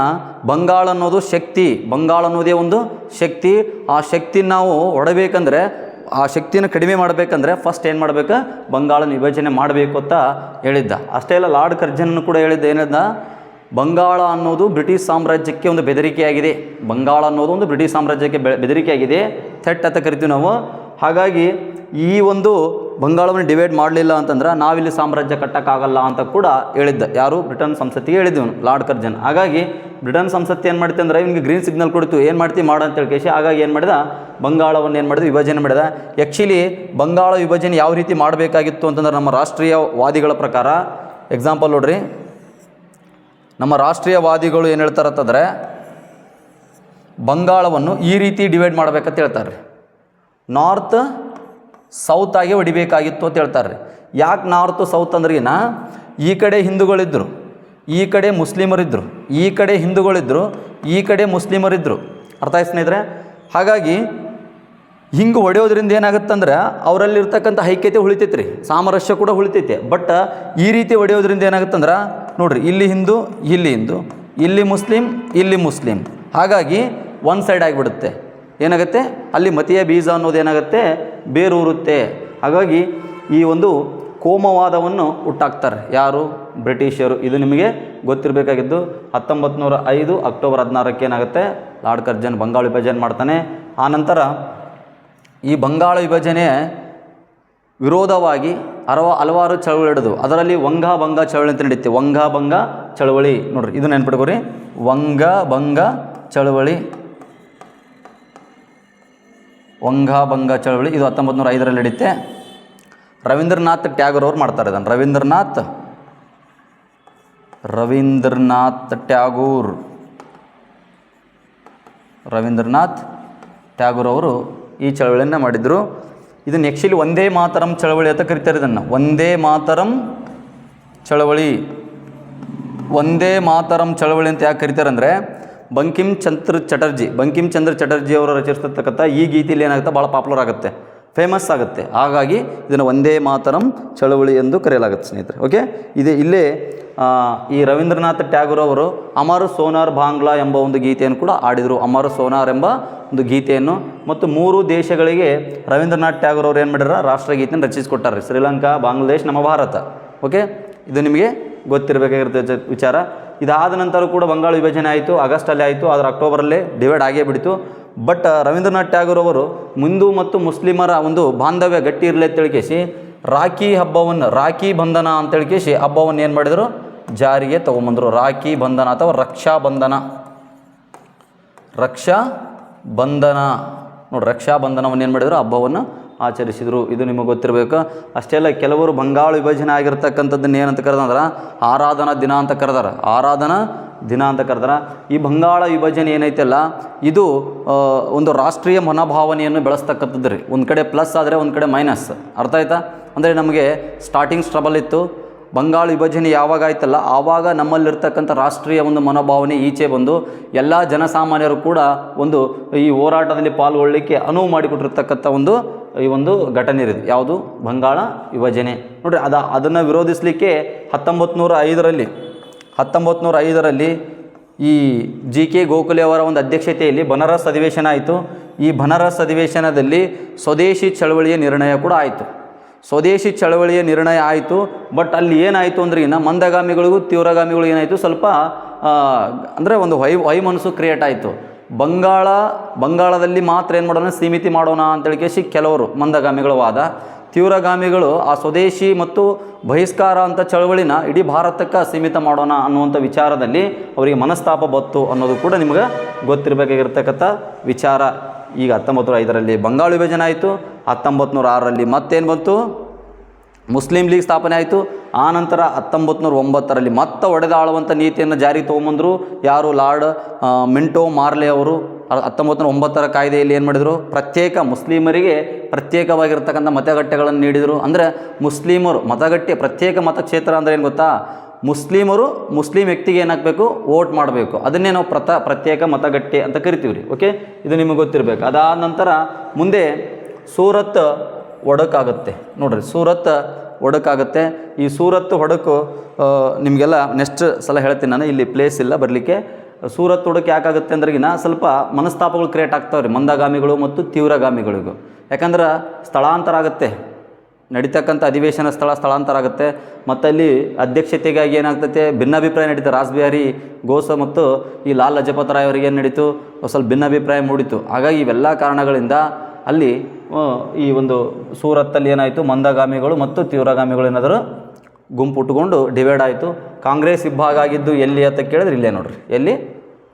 ಬಂಗಾಳ ಅನ್ನೋದು ಶಕ್ತಿ, ಬಂಗಾಳ ಅನ್ನೋದೇ ಒಂದು ಶಕ್ತಿ. ಆ ಶಕ್ತಿನ ನಾವು ಒಡಬೇಕಂದ್ರೆ, ಆ ಶಕ್ತಿನ ಕಡಿಮೆ ಮಾಡಬೇಕಂದ್ರೆ ಫಸ್ಟ್ ಏನು ಮಾಡಬೇಕು, ಬಂಗಾಳನ ವಿಭಜನೆ ಮಾಡಬೇಕು ಅಂತ ಹೇಳಿದ್ದ. ಅಷ್ಟೇ ಅಲ್ಲ, ಲಾರ್ಡ್ ಕರ್ಜನ್ ಕೂಡ ಹೇಳಿದ್ದ, ಏನಿದ್ದ, ಬಂಗಾಳ ಅನ್ನೋದು ಬ್ರಿಟಿಷ್ ಸಾಮ್ರಾಜ್ಯಕ್ಕೆ ಒಂದು ಬೆದರಿಕೆಯಾಗಿದೆ, ಬಂಗಾಳ ಅನ್ನೋದು ಒಂದು ಬ್ರಿಟಿಷ್ ಸಾಮ್ರಾಜ್ಯಕ್ಕೆ ಬೆದರಿಕೆಯಾಗಿದೆ, ಥ್ರೆಟ್ ಅಂತ ಕರಿತೀವಿ ನಾವು. ಹಾಗಾಗಿ ಈ ಒಂದು ಬಂಗಾಳವನ್ನು ಡಿವೈಡ್ ಮಾಡಲಿಲ್ಲ ಅಂತಂದ್ರೆ ನಾವಿಲ್ಲಿ ಸಾಮ್ರಾಜ್ಯ ಕಟ್ಟೋಕ್ಕಾಗಲ್ಲ ಅಂತ ಕೂಡ ಹೇಳಿದ್ದ. ಯಾರು, ಬ್ರಿಟನ್ ಸಂಸತ್ತಿಗೆ ಹೇಳಿದ್ವಿ ಲಾರ್ಡ್ ಕರ್ಜನ್. ಹಾಗಾಗಿ ಬ್ರಿಟನ್ ಸಂಸತ್ತು ಏನು ಮಾಡ್ತಿ ಅಂದ್ರೆ ಇವ್ನಿಗೆ ಗ್ರೀನ್ ಸಿಗ್ನಲ್ ಕೊಡ್ತು, ಏನು ಮಾಡ್ತೀವಿ ಮಾಡು ಅಂತ ಹೇಳ್ಕೇಸಿ. ಹಾಗಾಗಿ ಏನು ಮಾಡಿದ, ಬಂಗಾಳವನ್ನು ಏನು ಮಾಡಿದ, ವಿಭಜನೆ ಮಾಡಿದ. ಆ್ಯಕ್ಚುಲಿ ಬಂಗಾಳ ವಿಭಜನೆ ಯಾವ ರೀತಿ ಮಾಡಬೇಕಾಗಿತ್ತು ಅಂತಂದ್ರೆ ನಮ್ಮ ರಾಷ್ಟ್ರೀಯವಾದಿಗಳ ಪ್ರಕಾರ, ಎಕ್ಸಾಂಪಲ್ ನೋಡ್ರಿ, ನಮ್ಮ ರಾಷ್ಟ್ರೀಯವಾದಿಗಳು ಏನು ಹೇಳ್ತಾರಂತಂದರೆ ಬಂಗಾಳವನ್ನು ಈ ರೀತಿ ಡಿವೈಡ್ ಮಾಡಬೇಕಂತ ಹೇಳ್ತಾರೆ. ನಾರ್ತ್ ಸೌತ್ ಆಗಿ ಹೊಡಿಬೇಕಾಗಿತ್ತು ಅಂತ ಹೇಳ್ತಾರೆ. ಯಾಕೆ ನಾರ್ತು ಸೌತ್ ಅಂದ್ರಿಗಿನ, ಈ ಕಡೆ ಹಿಂದೂಗಳಿದ್ದರು, ಈ ಕಡೆ ಮುಸ್ಲಿಮರಿದ್ದರು, ಈ ಕಡೆ ಹಿಂದೂಗಳಿದ್ದರು, ಈ ಕಡೆ ಮುಸ್ಲಿಮರಿದ್ದರು. ಅರ್ಥ ಆಯ್ತು ಸ್ನೇಹಿತರೆ? ಹಾಗಾಗಿ ಹಿಂಗೆ ಹೊಡೆಯೋದ್ರಿಂದ ಏನಾಗುತ್ತಂದ್ರೆ ಅವರಲ್ಲಿರ್ತಕ್ಕಂಥ ಐಕ್ಯತೆ ಉಳಿತೈತೆ ರೀ, ಸಾಮರಸ್ಯ ಕೂಡ ಉಳಿತೈತೆ. ಬಟ್ ಈ ರೀತಿ ಹೊಡೆಯೋದ್ರಿಂದ ಏನಾಗುತ್ತಂದ್ರೆ ನೋಡಿರಿ, ಇಲ್ಲಿ ಹಿಂದೂ, ಇಲ್ಲಿ ಹಿಂದೂ, ಇಲ್ಲಿ ಮುಸ್ಲಿಂ, ಹಾಗಾಗಿ ಒನ್ ಸೈಡ್ ಆಗಿಬಿಡುತ್ತೆ. ಏನಾಗುತ್ತೆ, ಅಲ್ಲಿ ಮತೀಯ ಬೀಜ ಅನ್ನೋದು ಏನಾಗುತ್ತೆ, ಬೇರೂರುತ್ತೆ. ಹಾಗಾಗಿ ಈ ಒಂದು ಕೋಮವಾದವನ್ನು ಹುಟ್ಟಾಕ್ತಾರೆ ಯಾರು, ಬ್ರಿಟಿಷರು. ಇದು ನಿಮಗೆ ಗೊತ್ತಿರಬೇಕಾಗಿದ್ದು. 1905 ಅಕ್ಟೋಬರ್ 16 ಏನಾಗುತ್ತೆ, ಲಾರ್ಡ್ ಕರ್ಜನ್ ಬಂಗಾಳ ವಿಭಜನೆ ಮಾಡ್ತಾನೆ. ಆನಂತರ ಈ ಬಂಗಾಳ ವಿಭಜನೆ ವಿರೋಧವಾಗಿ ಹಲವಾರು ಚಳವಳಿ ಹಿಡಿದು, ಅದರಲ್ಲಿ ವಂಗಭಂಗ ಚಳವಳಿ ಅಂತ ನಡೀತೆ. ವಂಗಭಂಗ ಚಳವಳಿ ನೋಡ್ರಿ, ಇದು ನೆನ್ಪಿಟ್ಕೋರಿ, ವಂಗಭಂಗ ಚಳವಳಿ ಇದು 1905 ನಡೆಯುತ್ತೆ. ರವೀಂದ್ರನಾಥ್ ಟ್ಯಾಗೋರ್ ಅವ್ರು ಮಾಡ್ತಾರೆ ಇದನ್ನು. ರವೀಂದ್ರನಾಥ್ ಟ್ಯಾಗೋರ್ ಅವರು ಈ ಚಳವಳಿಯನ್ನು ಮಾಡಿದರು. ಇದನ್ನು ಆ್ಯಕ್ಚುಲಿ ಒಂದೇ ಮಾತರಂ ಚಳವಳಿ ಅಂತ ಕರೀತಾರೆ. ಇದನ್ನು ಒಂದೇ ಮಾತರಂ ಚಳವಳಿ ಅಂತ ಯಾಕೆ ಕರೀತಾರೆ ಅಂದರೆ, ಬಂಕಿಮ್ ಚಂದ್ರ ಚಟರ್ಜಿ ಅವರು ರಚಿಸಿರ್ತಕ್ಕಂಥ ಈ ಗೀತೆಯಲ್ಲಿ ಏನಾಗುತ್ತೆ, ಭಾಳ ಪಾಪ್ಯುಲರ್ ಆಗುತ್ತೆ, ಫೇಮಸ್ ಆಗುತ್ತೆ. ಹಾಗಾಗಿ ಇದನ್ನು ಒಂದೇ ಮಾತರಂ ಚಳವಳಿ ಎಂದು ಕರೆಯಲಾಗುತ್ತೆ ಸ್ನೇಹಿತರೆ. ಓಕೆ, ಇಲ್ಲೇ ಈ ರವೀಂದ್ರನಾಥ್ ಟ್ಯಾಗೋರ್ ಅವರು ಅಮರ್ ಸೋನಾರ್ ಬಾಂಗ್ಲಾ ಎಂಬ ಒಂದು ಗೀತೆಯನ್ನು ಕೂಡ ಆಡಿದರು. ಅಮರ್ ಸೋನಾರ್ ಎಂಬ ಒಂದು ಗೀತೆಯನ್ನು. ಮತ್ತು 3 ದೇಶಗಳಿಗೆ ರವೀಂದ್ರನಾಥ್ ಟ್ಯಾಗೋರ್ ಅವರು ಏನು ಮಾಡಿದಾರೆ, ರಾಷ್ಟ್ರಗೀತೆಯನ್ನು ರಚಿಸಿಕೊಟ್ಟಾರೆ. ಶ್ರೀಲಂಕಾ, ಬಾಂಗ್ಲಾದೇಶ್, ನಮ್ಮ ಭಾರತ. ಓಕೆ, ಇದು ನಿಮಗೆ ಗೊತ್ತಿರಬೇಕಾಗಿರುತ್ತೆ ವಿಚಾರ. ಇದಾದ ನಂತರ ಕೂಡ ಬಂಗಾಳ ವಿಭಜನೆ ಆಯಿತು, ಆಗಸ್ಟಲ್ಲಿ ಆಯಿತು, ಆದರೆ ಅಕ್ಟೋಬರಲ್ಲೇ ಡಿವೈಡ್ ಆಗೇ ಬಿಡ್ತು. ಬಟ್ ರವೀಂದ್ರನಾಥ್ ಟ್ಯಾಗೋರ್ ಅವರು ಹಿಂದೂ ಮತ್ತು ಮುಸ್ಲಿಮರ ಒಂದು ಬಾಂಧವ್ಯ ಗಟ್ಟಿ ಇರಲಿ ಅಂತ ಹೇಳ್ಕೇಸಿ ರಾಖಿ ಬಂಧನ ಅಂತ ಹೇಳ್ಕೇಸಿ ಹಬ್ಬವನ್ನು ಏನು ಮಾಡಿದರು, ಜಾರಿಗೆ ತೊಗೊಂಬಂದರು. ರಾಖಿ ಬಂಧನ ಅಥವಾ ರಕ್ಷಾ ಬಂಧನ ನೋಡಿ, ರಕ್ಷಾ ಬಂಧನವನ್ನು ಏನು ಮಾಡಿದರು, ಹಬ್ಬವನ್ನು ಆಚರಿಸಿದರು. ಇದು ನಿಮಗೆ ಗೊತ್ತಿರಬೇಕು. ಅಷ್ಟೇ ಅಲ್ಲ, ಕೆಲವರು ಬಂಗಾಳ ವಿಭಜನೆ ಆಗಿರ್ತಕ್ಕಂಥದ್ದನ್ನು ಏನಂತ ಕರೆದಂದ್ರೆ ಆರಾಧನಾ ದಿನ ಅಂತ ಕರೆದಾರ. ಈ ಬಂಗಾಳ ವಿಭಜನೆ ಏನೈತಲ್ಲ, ಇದು ಒಂದು ರಾಷ್ಟ್ರೀಯ ಮನೋಭಾವನೆಯನ್ನು ಬೆಳೆಸ್ತಕ್ಕಂಥದ್ದು ರೀ. ಒಂದು ಕಡೆ ಪ್ಲಸ್ ಆದರೆ ಒಂದು ಕಡೆ ಮೈನಸ್. ಅರ್ಥ ಆಯ್ತಾ? ಅಂದರೆ ನಮಗೆ ಸ್ಟಾರ್ಟಿಂಗ್ ಟ್ರಬಲ್ ಇತ್ತು. ಬಂಗಾಳ ವಿಭಜನೆ ಯಾವಾಗ ಆಯ್ತಲ್ಲ, ಆವಾಗ ನಮ್ಮಲ್ಲಿರ್ತಕ್ಕಂಥ ರಾಷ್ಟ್ರೀಯ ಒಂದು ಮನೋಭಾವನೆ ಈಚೆ ಬಂದು ಎಲ್ಲ ಜನಸಾಮಾನ್ಯರು ಕೂಡ ಒಂದು ಈ ಹೋರಾಟದಲ್ಲಿ ಪಾಲ್ಗೊಳ್ಳಲಿಕ್ಕೆ ಅನುವು ಮಾಡಿಕೊಟ್ಟಿರ್ತಕ್ಕಂಥ ಈ ಒಂದು ಘಟನೆ ಇದೆ. ಯಾವುದು, ಬಂಗಾಳ ವಿಭಜನೆ. ನೋಡಿರಿ, ಅದನ್ನು ವಿರೋಧಿಸಲಿಕ್ಕೆ 1905ರಲ್ಲಿ ಈ GK ಗೋಖಲೆ ಅವರ ಒಂದು ಅಧ್ಯಕ್ಷತೆಯಲ್ಲಿ ಬನಾರಸ್ ಅಧಿವೇಶನ ಆಯಿತು. ಈ ಬನಾರಸ್ ಅಧಿವೇಶನದಲ್ಲಿ ಸ್ವದೇಶಿ ಚಳವಳಿಯ ನಿರ್ಣಯ ಕೂಡ ಆಯಿತು. ಬಟ್ ಅಲ್ಲಿ ಏನಾಯಿತು ಅಂದ್ರೆ, ಇನ್ನು ಮಂದಗಾಮಿಗಳಿಗೂ ತೀವ್ರಗಾಮಿಗಳು ಏನಾಯಿತು, ಸ್ವಲ್ಪ ಅಂದರೆ ಒಂದು ವೈಮನಸ್ಸು ಕ್ರಿಯೇಟ್ ಆಯಿತು. ಬಂಗಾಳದಲ್ಲಿ ಮಾತ್ರ ಏನು ಮಾಡೋಣ, ಸೀಮಿತಿ ಮಾಡೋಣ ಅಂತೇಳಿಕೇಸಿ ಕೆಲವರು ಮಂದಗಾಮಿಗಳ ವಾದ. ತೀವ್ರಗಾಮಿಗಳು ಆ ಸ್ವದೇಶಿ ಮತ್ತು ಬಹಿಷ್ಕಾರ ಅಂತ ಚಳವಳಿನ ಇಡೀ ಭಾರತಕ್ಕೆ ಸೀಮಿತ ಮಾಡೋಣ ಅನ್ನುವಂಥ ವಿಚಾರದಲ್ಲಿ ಅವರಿಗೆ ಮನಸ್ತಾಪ ಬತ್ತು ಅನ್ನೋದು ಕೂಡ ನಿಮಗೆ ಗೊತ್ತಿರಬೇಕಾಗಿರ್ತಕ್ಕಂಥ ವಿಚಾರ. ಈಗ 1905ರಲ್ಲಿ ಬಂಗಾಳ ವಿಭಜನೆ ಆಯಿತು. 1906ರಲ್ಲಿ ಮತ್ತೇನು ಬಂತು, ಮುಸ್ಲಿಂ ಲೀಗ್ ಸ್ಥಾಪನೆ ಆಯಿತು. ಆನಂತರ 1909ರಲ್ಲಿ ಮತ್ತೆ ಒಡೆದಾಳುವಂಥ ನೀತಿಯನ್ನು ಜಾರಿಗೆ ತೊಗೊಂಬಂದರು. ಯಾರು? ಲಾರ್ಡ್ ಮಿಂಟೋ ಮಾರ್ಲೆ ಅವರು 1909ರ ಕಾಯ್ದೆಯಲ್ಲಿ ಏನು ಮಾಡಿದರು? ಪ್ರತ್ಯೇಕ ಮುಸ್ಲಿಮರಿಗೆ ಪ್ರತ್ಯೇಕವಾಗಿರ್ತಕ್ಕಂಥ ಮತಗಟ್ಟೆಗಳನ್ನು ನೀಡಿದರು. ಅಂದರೆ ಮುಸ್ಲಿಮರು ಮತಗಟ್ಟೆ ಪ್ರತ್ಯೇಕ ಮತಕ್ಷೇತ್ರ ಅಂದರೆ ಏನು ಗೊತ್ತಾ? ಮುಸ್ಲಿಮರು ಮುಸ್ಲಿಂ ವ್ಯಕ್ತಿಗೆ ಏನಾಗಬೇಕು? ವೋಟ್ ಮಾಡಬೇಕು. ಅದನ್ನೇ ನಾವು ಪ್ರತ್ಯೇಕ ಮತಗಟ್ಟೆ ಅಂತ ಕರಿತೀವಿ ರೀ. ಓಕೆ, ಇದು ನಿಮಗೆ ಗೊತ್ತಿರಬೇಕು. ಅದಾದ ನಂತರ ಮುಂದೆ ಸೂರತ್ ಒಡಕಾಗುತ್ತೆ ನೋಡ್ರಿ. ಸೂರತ್ ಒಡಕಾಗುತ್ತೆ. ಈ ಸೂರತ್ ಒಡಕು ನಿಮಗೆಲ್ಲ ನೆಕ್ಸ್ಟ್ ಸಲ ಹೇಳ್ತೀನಿ ನಾನು, ಇಲ್ಲಿ ಪ್ಲೇಸ್ ಇಲ್ಲ ಬರಲಿಕ್ಕೆ. ಸೂರತ್ ಒಡಕು ಯಾಕಾಗುತ್ತೆ ಅಂದ್ರೆಗಿನ ಸ್ವಲ್ಪ ಮನಸ್ತಾಪಗಳು ಕ್ರಿಯೇಟ್ ಆಗ್ತಾವೆ ರೀ ಮಂದಗಾಮಿಗಳು ಮತ್ತು ತೀವ್ರಗಾಮಿಗಳಿಗೂ. ಯಾಕಂದ್ರೆ ಸ್ಥಳಾಂತರ ಆಗುತ್ತೆ, ನಡೀತಕ್ಕಂಥ ಅಧಿವೇಶನ ಸ್ಥಳಾಂತರ ಆಗುತ್ತೆ. ಮತ್ತು ಅಲ್ಲಿ ಅಧ್ಯಕ್ಷತೆಗಾಗಿ ಏನಾಗ್ತೈತೆ? ಭಿನ್ನಾಭಿಪ್ರಾಯ ನಡೀತು. ರಾಸ್ಬಿಹಾರಿ ಘೋಷ ಮತ್ತು ಈ ಲಾಲ್ ಲಜಪತ್ ರಾಯ್ ಅವರಿಗೆ ಏನು ನಡೀತು? ಸ್ವಲ್ಪ ಭಿನ್ನಾಭಿಪ್ರಾಯ ಮೂಡಿತು. ಹಾಗಾಗಿ ಇವೆಲ್ಲ ಕಾರಣಗಳಿಂದ ಅಲ್ಲಿ ಈ ಒಂದು ಸೂರತ್ತಲ್ಲಿ ಏನಾಯಿತು? ಮಂದಗಾಮಿಗಳು ಮತ್ತು ತೀವ್ರಗಾಮಿಗಳು ಏನಾದರೂ ಗುಂಪು ಉಟ್ಕೊಂಡು ಡಿವೈಡ್ ಆಯಿತು. ಕಾಂಗ್ರೆಸ್ ಇಬ್ಬಾಗ ಆಗಿದ್ದು ಎಲ್ಲಿ ಅಂತ ಕೇಳಿದ್ರೆ ಇಲ್ಲೇ ನೋಡ್ರಿ. ಎಲ್ಲಿ?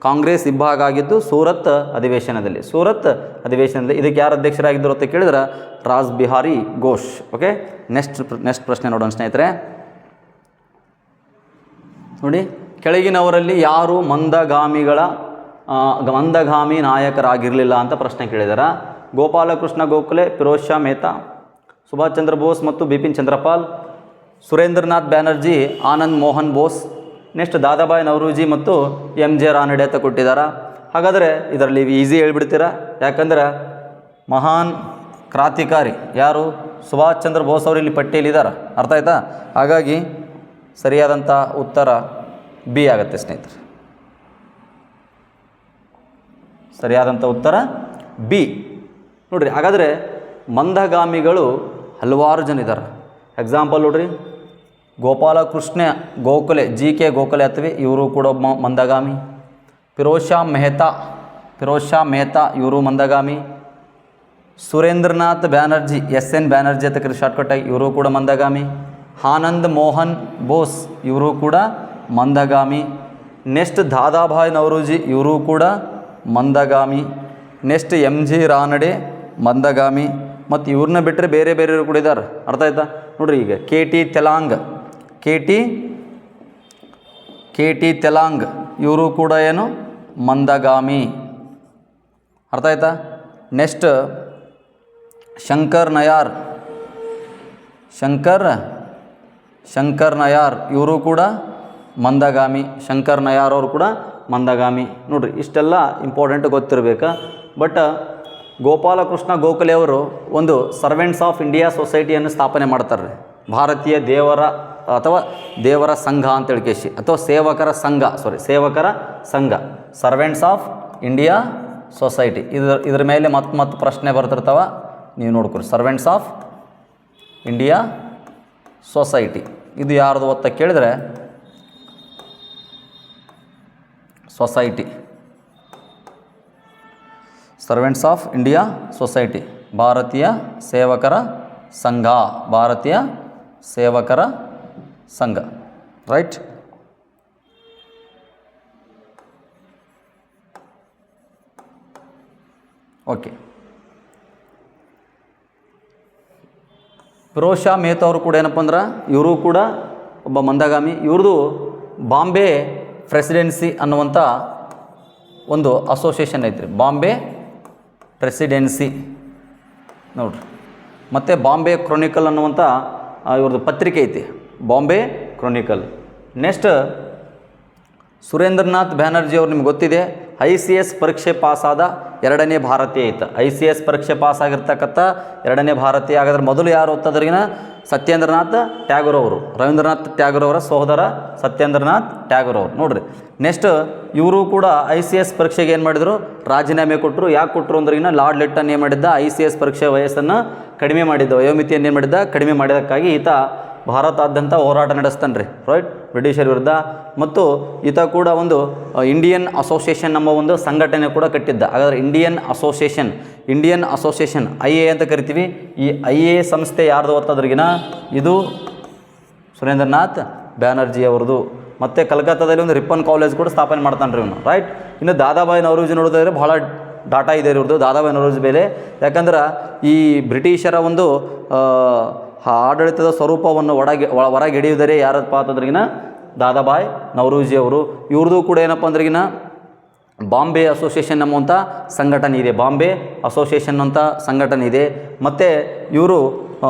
ಕಾಂಗ್ರೆಸ್ ಇಬ್ಬಾಗ ಆಗಿದ್ದು ಸೂರತ್ ಅಧಿವೇಶನದಲ್ಲಿ. ಸೂರತ್ ಅಧಿವೇಶನದಲ್ಲಿ ಇದಕ್ಕೆ ಯಾರು ಅಧ್ಯಕ್ಷರಾಗಿದ್ದರು ಅಂತ ಕೇಳಿದ್ರೆ ರಾಸ್ ಬಿಹಾರಿ ಘೋಷ್. ಓಕೆ, ನೆಕ್ಸ್ಟ್ ಪ್ರಶ್ನೆ ನೋಡೋಣ ಸ್ನೇಹಿತರೆ. ನೋಡಿ, ಕೆಳಗಿನವರಲ್ಲಿ ಯಾರು ಮಂದಗಾಮಿ ನಾಯಕರಾಗಿರಲಿಲ್ಲ ಅಂತ ಪ್ರಶ್ನೆ ಕೇಳಿದಾರ. ಗೋಪಾಲಕೃಷ್ಣ ಗೋಖಲೆ, ಫಿರೋಜ್ ಶಾ ಮೆಹ್ತಾ, ಸುಭಾಷ್ ಚಂದ್ರ ಬೋಸ್ ಮತ್ತು ಬಿಪಿನ್ ಚಂದ್ರಪಾಲ್, ಸುರೇಂದ್ರನಾಥ್ ಬ್ಯಾನರ್ಜಿ, ಆನಂದ್ ಮೋಹನ್ ಬೋಸ್, ನೆಕ್ಸ್ಟ್ ದಾದಾಬಾಯಿ ನವರೋಜಿ ಮತ್ತು MJ ರಾನಡೆ ಅಂತ ಕೊಟ್ಟಿದ್ದಾರೆ. ಹಾಗಾದರೆ ಇದರಲ್ಲಿ ಈಸಿ ಹೇಳ್ಬಿಡ್ತೀರಾ, ಯಾಕಂದ್ರೆ ಮಹಾನ್ ಕ್ರಾಂತಿಕಾರಿ ಯಾರು? ಸುಭಾಷ್ ಚಂದ್ರ ಬೋಸ್ ಅವರು ಇಲ್ಲಿ ಪಟ್ಟಿಯಲ್ಲಿದ್ದಾರೆ. ಅರ್ಥ ಆಯ್ತಾ? ಹಾಗಾಗಿ ಸರಿಯಾದಂಥ ಉತ್ತರ ಬಿ ಆಗುತ್ತೆ ಸ್ನೇಹಿತರೆ. ಸರಿಯಾದಂಥ ಉತ್ತರ ಬಿ ನೋಡ್ರಿ. ಹಾಗಾದರೆ ಮಂದಗಾಮಿಗಳು ಹಲವಾರು ಜನ ಇದ್ದಾರೆ. ಎಕ್ಸಾಂಪಲ್ ನೋಡ್ರಿ, ಗೋಪಾಲಕೃಷ್ಣ ಗೋಖಲೆ, GK ಗೋಖಲೆ ಅಥವಾ ಇವರು ಕೂಡ ಮಂದಗಾಮಿ. ಫಿರೋಜ್ ಶಾ ಮೆಹ್ತಾ ಇವರು ಮಂದಗಾಮಿ. ಸುರೇಂದ್ರನಾಥ್ ಬ್ಯಾನರ್ಜಿ, SN ಬ್ಯಾನರ್ಜಿ ಅಂತ ಕರಿ ಶಾರ್ಟ್ಕಟ್ಟಾಗಿ, ಇವರು ಕೂಡ ಮಂದಗಾಮಿ. ಆನಂದ್ ಮೋಹನ್ ಬೋಸ್ ಇವರು ಕೂಡ ಮಂದಗಾಮಿ. ನೆಕ್ಸ್ಟ್ ದಾದಾಭಾಯ್ ನವರೋಜಿ ಇವರು ಕೂಡ ಮಂದಗಾಮಿ. ನೆಕ್ಸ್ಟ್ MG ರಾನಡೆ ಮಂದಗಾಮಿ. ಮತ್ತು ಇವ್ರನ್ನ ಬಿಟ್ಟರೆ ಬೇರೆ ಬೇರೆಯವರು ಕೂಡ ಇದ್ದಾರೆ. ಅರ್ಥ ಆಯ್ತಾ? ನೋಡ್ರಿ, ಈಗ KT ತೆಲಾಂಗ್ ಇವರು ಕೂಡ ಏನು? ಮಂದಗಾಮಿ. ಅರ್ಥ ಆಯ್ತಾ? ನೆಕ್ಸ್ಟ್ ಶಂಕರ್ ನಯಾರ್ ಇವರು ಕೂಡ ಮಂದಗಾಮಿ. ಶಂಕರ್ ನಯಾರ್ ಅವರು ಕೂಡ ಮಂದಗಾಮಿ. ನೋಡ್ರಿ, ಇಷ್ಟೆಲ್ಲ ಇಂಪಾರ್ಟೆಂಟ್ ಗೊತ್ತಿರಬೇಕಾ. ಬಟ್ ಗೋಪಾಲಕೃಷ್ಣ ಗೋಖಲೆ ಅವರು ಒಂದು ಸರ್ವೆಂಟ್ಸ್ ಆಫ್ ಇಂಡಿಯಾ ಸೊಸೈಟಿಯನ್ನು ಸ್ಥಾಪನೆ ಮಾಡ್ತಾರೆ. ಭಾರತೀಯ ದೇವರ ಸಂಘ ಅಂತೇಳಿ ಕೇಶಿ, ಅಥವಾ ಸೇವಕರ ಸಂಘ ಸರ್ವೆಂಟ್ಸ್ ಆಫ್ ಇಂಡಿಯಾ ಸೊಸೈಟಿ. ಇದ್ರ ಮೇಲೆ ಮತ್ತೆ ಪ್ರಶ್ನೆ ಬರ್ತಿರ್ತಾವ, ನೀವು ನೋಡ್ಕೊರಿ. ಸರ್ವೆಂಟ್ಸ್ ಆಫ್ ಇಂಡಿಯಾ ಸೊಸೈಟಿ ಇದು ಯಾರ್ದು ಅಂತ ಕೇಳಿದರೆ society, servants of India society, ಭಾರತೀಯ ಸೇವಕರ ಸಂಘ. ರೈಟ್? ಓಕೆ. ಫಿರೋಜ್ ಶಾ ಮೆಹ್ತಾ ಅವರು ಕೂಡ ಏನಪ್ಪ ಅಂದ್ರೆ ಇವರು ಕೂಡ ಒಬ್ಬ ಮಂದಗಾಮಿ. ಇವ್ರದ್ದು ಬಾಂಬೆ ಪ್ರೆಸಿಡೆನ್ಸಿ ಅನ್ನುವಂಥ ಒಂದು ಅಸೋಸಿಯೇಷನ್ ಐತ್ರಿ, ಬಾಂಬೆ ಪ್ರೆಸಿಡೆನ್ಸಿ ನೋಡ್ರಿ. ಮತ್ತು ಬಾಂಬೆ ಕ್ರಾನಿಕಲ್ ಅನ್ನುವಂಥ ಇವ್ರದ್ದು ಪತ್ರಿಕೆ ಐತಿ, ಬಾಂಬೆ ಕ್ರಾನಿಕಲ್. ನೆಕ್ಸ್ಟ್ ಸುರೇಂದ್ರನಾಥ್ ಬ್ಯಾನರ್ಜಿ ಅವ್ರು ನಿಮ್ಗೆ ಗೊತ್ತಿದೆ, ICS ಪರೀಕ್ಷೆ ಪಾಸಾದ ಎರಡನೇ ಭಾರತೀಯ ಐತೆ. ICS ಪರೀಕ್ಷೆ ಪಾಸಾಗಿರ್ತಕ್ಕಂಥ ಎರಡನೇ ಭಾರತೀಯ. ಹಾಗಾದ್ರೆ ಮೊದಲು ಯಾರು ಓದ್ತದ್ರಿಗಿನ? ಸತ್ಯೇಂದ್ರನಾಥ್ ಟ್ಯಾಗೋರ್ ಅವರು, ರವೀಂದ್ರನಾಥ್ ಟ್ಯಾಗೋರ್ ಅವರ ಸಹೋದರ ಸತ್ಯೇಂದ್ರನಾಥ್ ಟ್ಯಾಗೋರ್ ಅವರು. ನೋಡ್ರಿ, ನೆಕ್ಸ್ಟ್ ಇವರು ಕೂಡ ICS ಪರೀಕ್ಷೆಗೆ ಏನು ಮಾಡಿದರು? ರಾಜೀನಾಮೆ ಕೊಟ್ಟರು. ಯಾಕೆ ಕೊಟ್ಟರು ಅಂದ್ರಿಗಿನ ಲಾರ್ಡ್ ಲಿಟ್ಟನ್ ಏನು ಮಾಡಿದ್ದ? ICS ಪರೀಕ್ಷೆ ವಯಸ್ಸನ್ನು ಕಡಿಮೆ ಮಾಡಿದ್ದ, ವಯೋಮಿತಿಯನ್ನು ಏನು ಮಾಡಿದ್ದ? ಕಡಿಮೆ ಮಾಡಿದ್ದಕ್ಕಾಗಿ ಈತ ಭಾರತಾದ್ಯಂತ ಹೋರಾಟ ನಡೆಸ್ತಾನೆ ರೀ, ರೈಟ್, ಬ್ರಿಟಿಷರ ವಿರುದ್ಧ. ಮತ್ತು ಈತ ಕೂಡ ಒಂದು ಇಂಡಿಯನ್ ಅಸೋಸಿಯೇಷನ್ ಎಂಬ ಒಂದು ಸಂಘಟನೆ ಕೂಡ ಕಟ್ಟಿದ್ದ. ಹಾಗಾದರೆ ಇಂಡಿಯನ್ ಅಸೋಸಿಯೇಷನ್ IA ಅಂತ ಕರಿತೀವಿ. ಈ IA ಸಂಸ್ಥೆ ಯಾರ್ದು ಓದ್ತದ್ರಿಗಿನ? ಇದು ಸುರೇಂದ್ರನಾಥ್ ಬ್ಯಾನರ್ಜಿ ಅವ್ರದ್ದು. ಮತ್ತು ಕಲ್ಕತ್ತಾದಲ್ಲಿ ಒಂದು ರಿಪ್ಪನ್ ಕಾಲೇಜ್ ಕೂಡ ಸ್ಥಾಪನೆ ಮಾಡ್ತಾನೆ ರೀ ಇವನು, ರೈಟ್. ಇನ್ನು ದಾದಾಬಾಯಿ ನವರೋಜಿ ನೋಡಿದ್ರೆ ಭಾಳ ಡಾಟಾ ಇದೆ ಇವ್ರದ್ದು ದಾದಾಬಾಯಿ ನವರೋಜಿ ಮೇಲೆ. ಯಾಕಂದ್ರೆ ಈ ಬ್ರಿಟಿಷರ ಒಂದು ಆ ಆಡಳಿತದ ಸ್ವರೂಪವನ್ನು ಹೊರಗೆಳೆಯುವುದರೆ ಯಾರಪ್ಪ ಅಂತಂದ್ರಿಗಿನ ದಾದಾಬಾಯ್ ನವರೋಜಿ ಅವರು. ಇವ್ರದ್ದು ಕೂಡ ಏನಪ್ಪ ಅಂದ್ರಿಗಿನ ಬಾಂಬೆ ಅಸೋಸಿಯೇಷನ್ ಎಂಬುವಂಥ ಸಂಘಟನೆ ಇದೆ. ಬಾಂಬೆ ಅಸೋಸಿಯೇಷನ್ ಅಂತ ಸಂಘಟನೆ ಇದೆ. ಮತ್ತು ಇವರು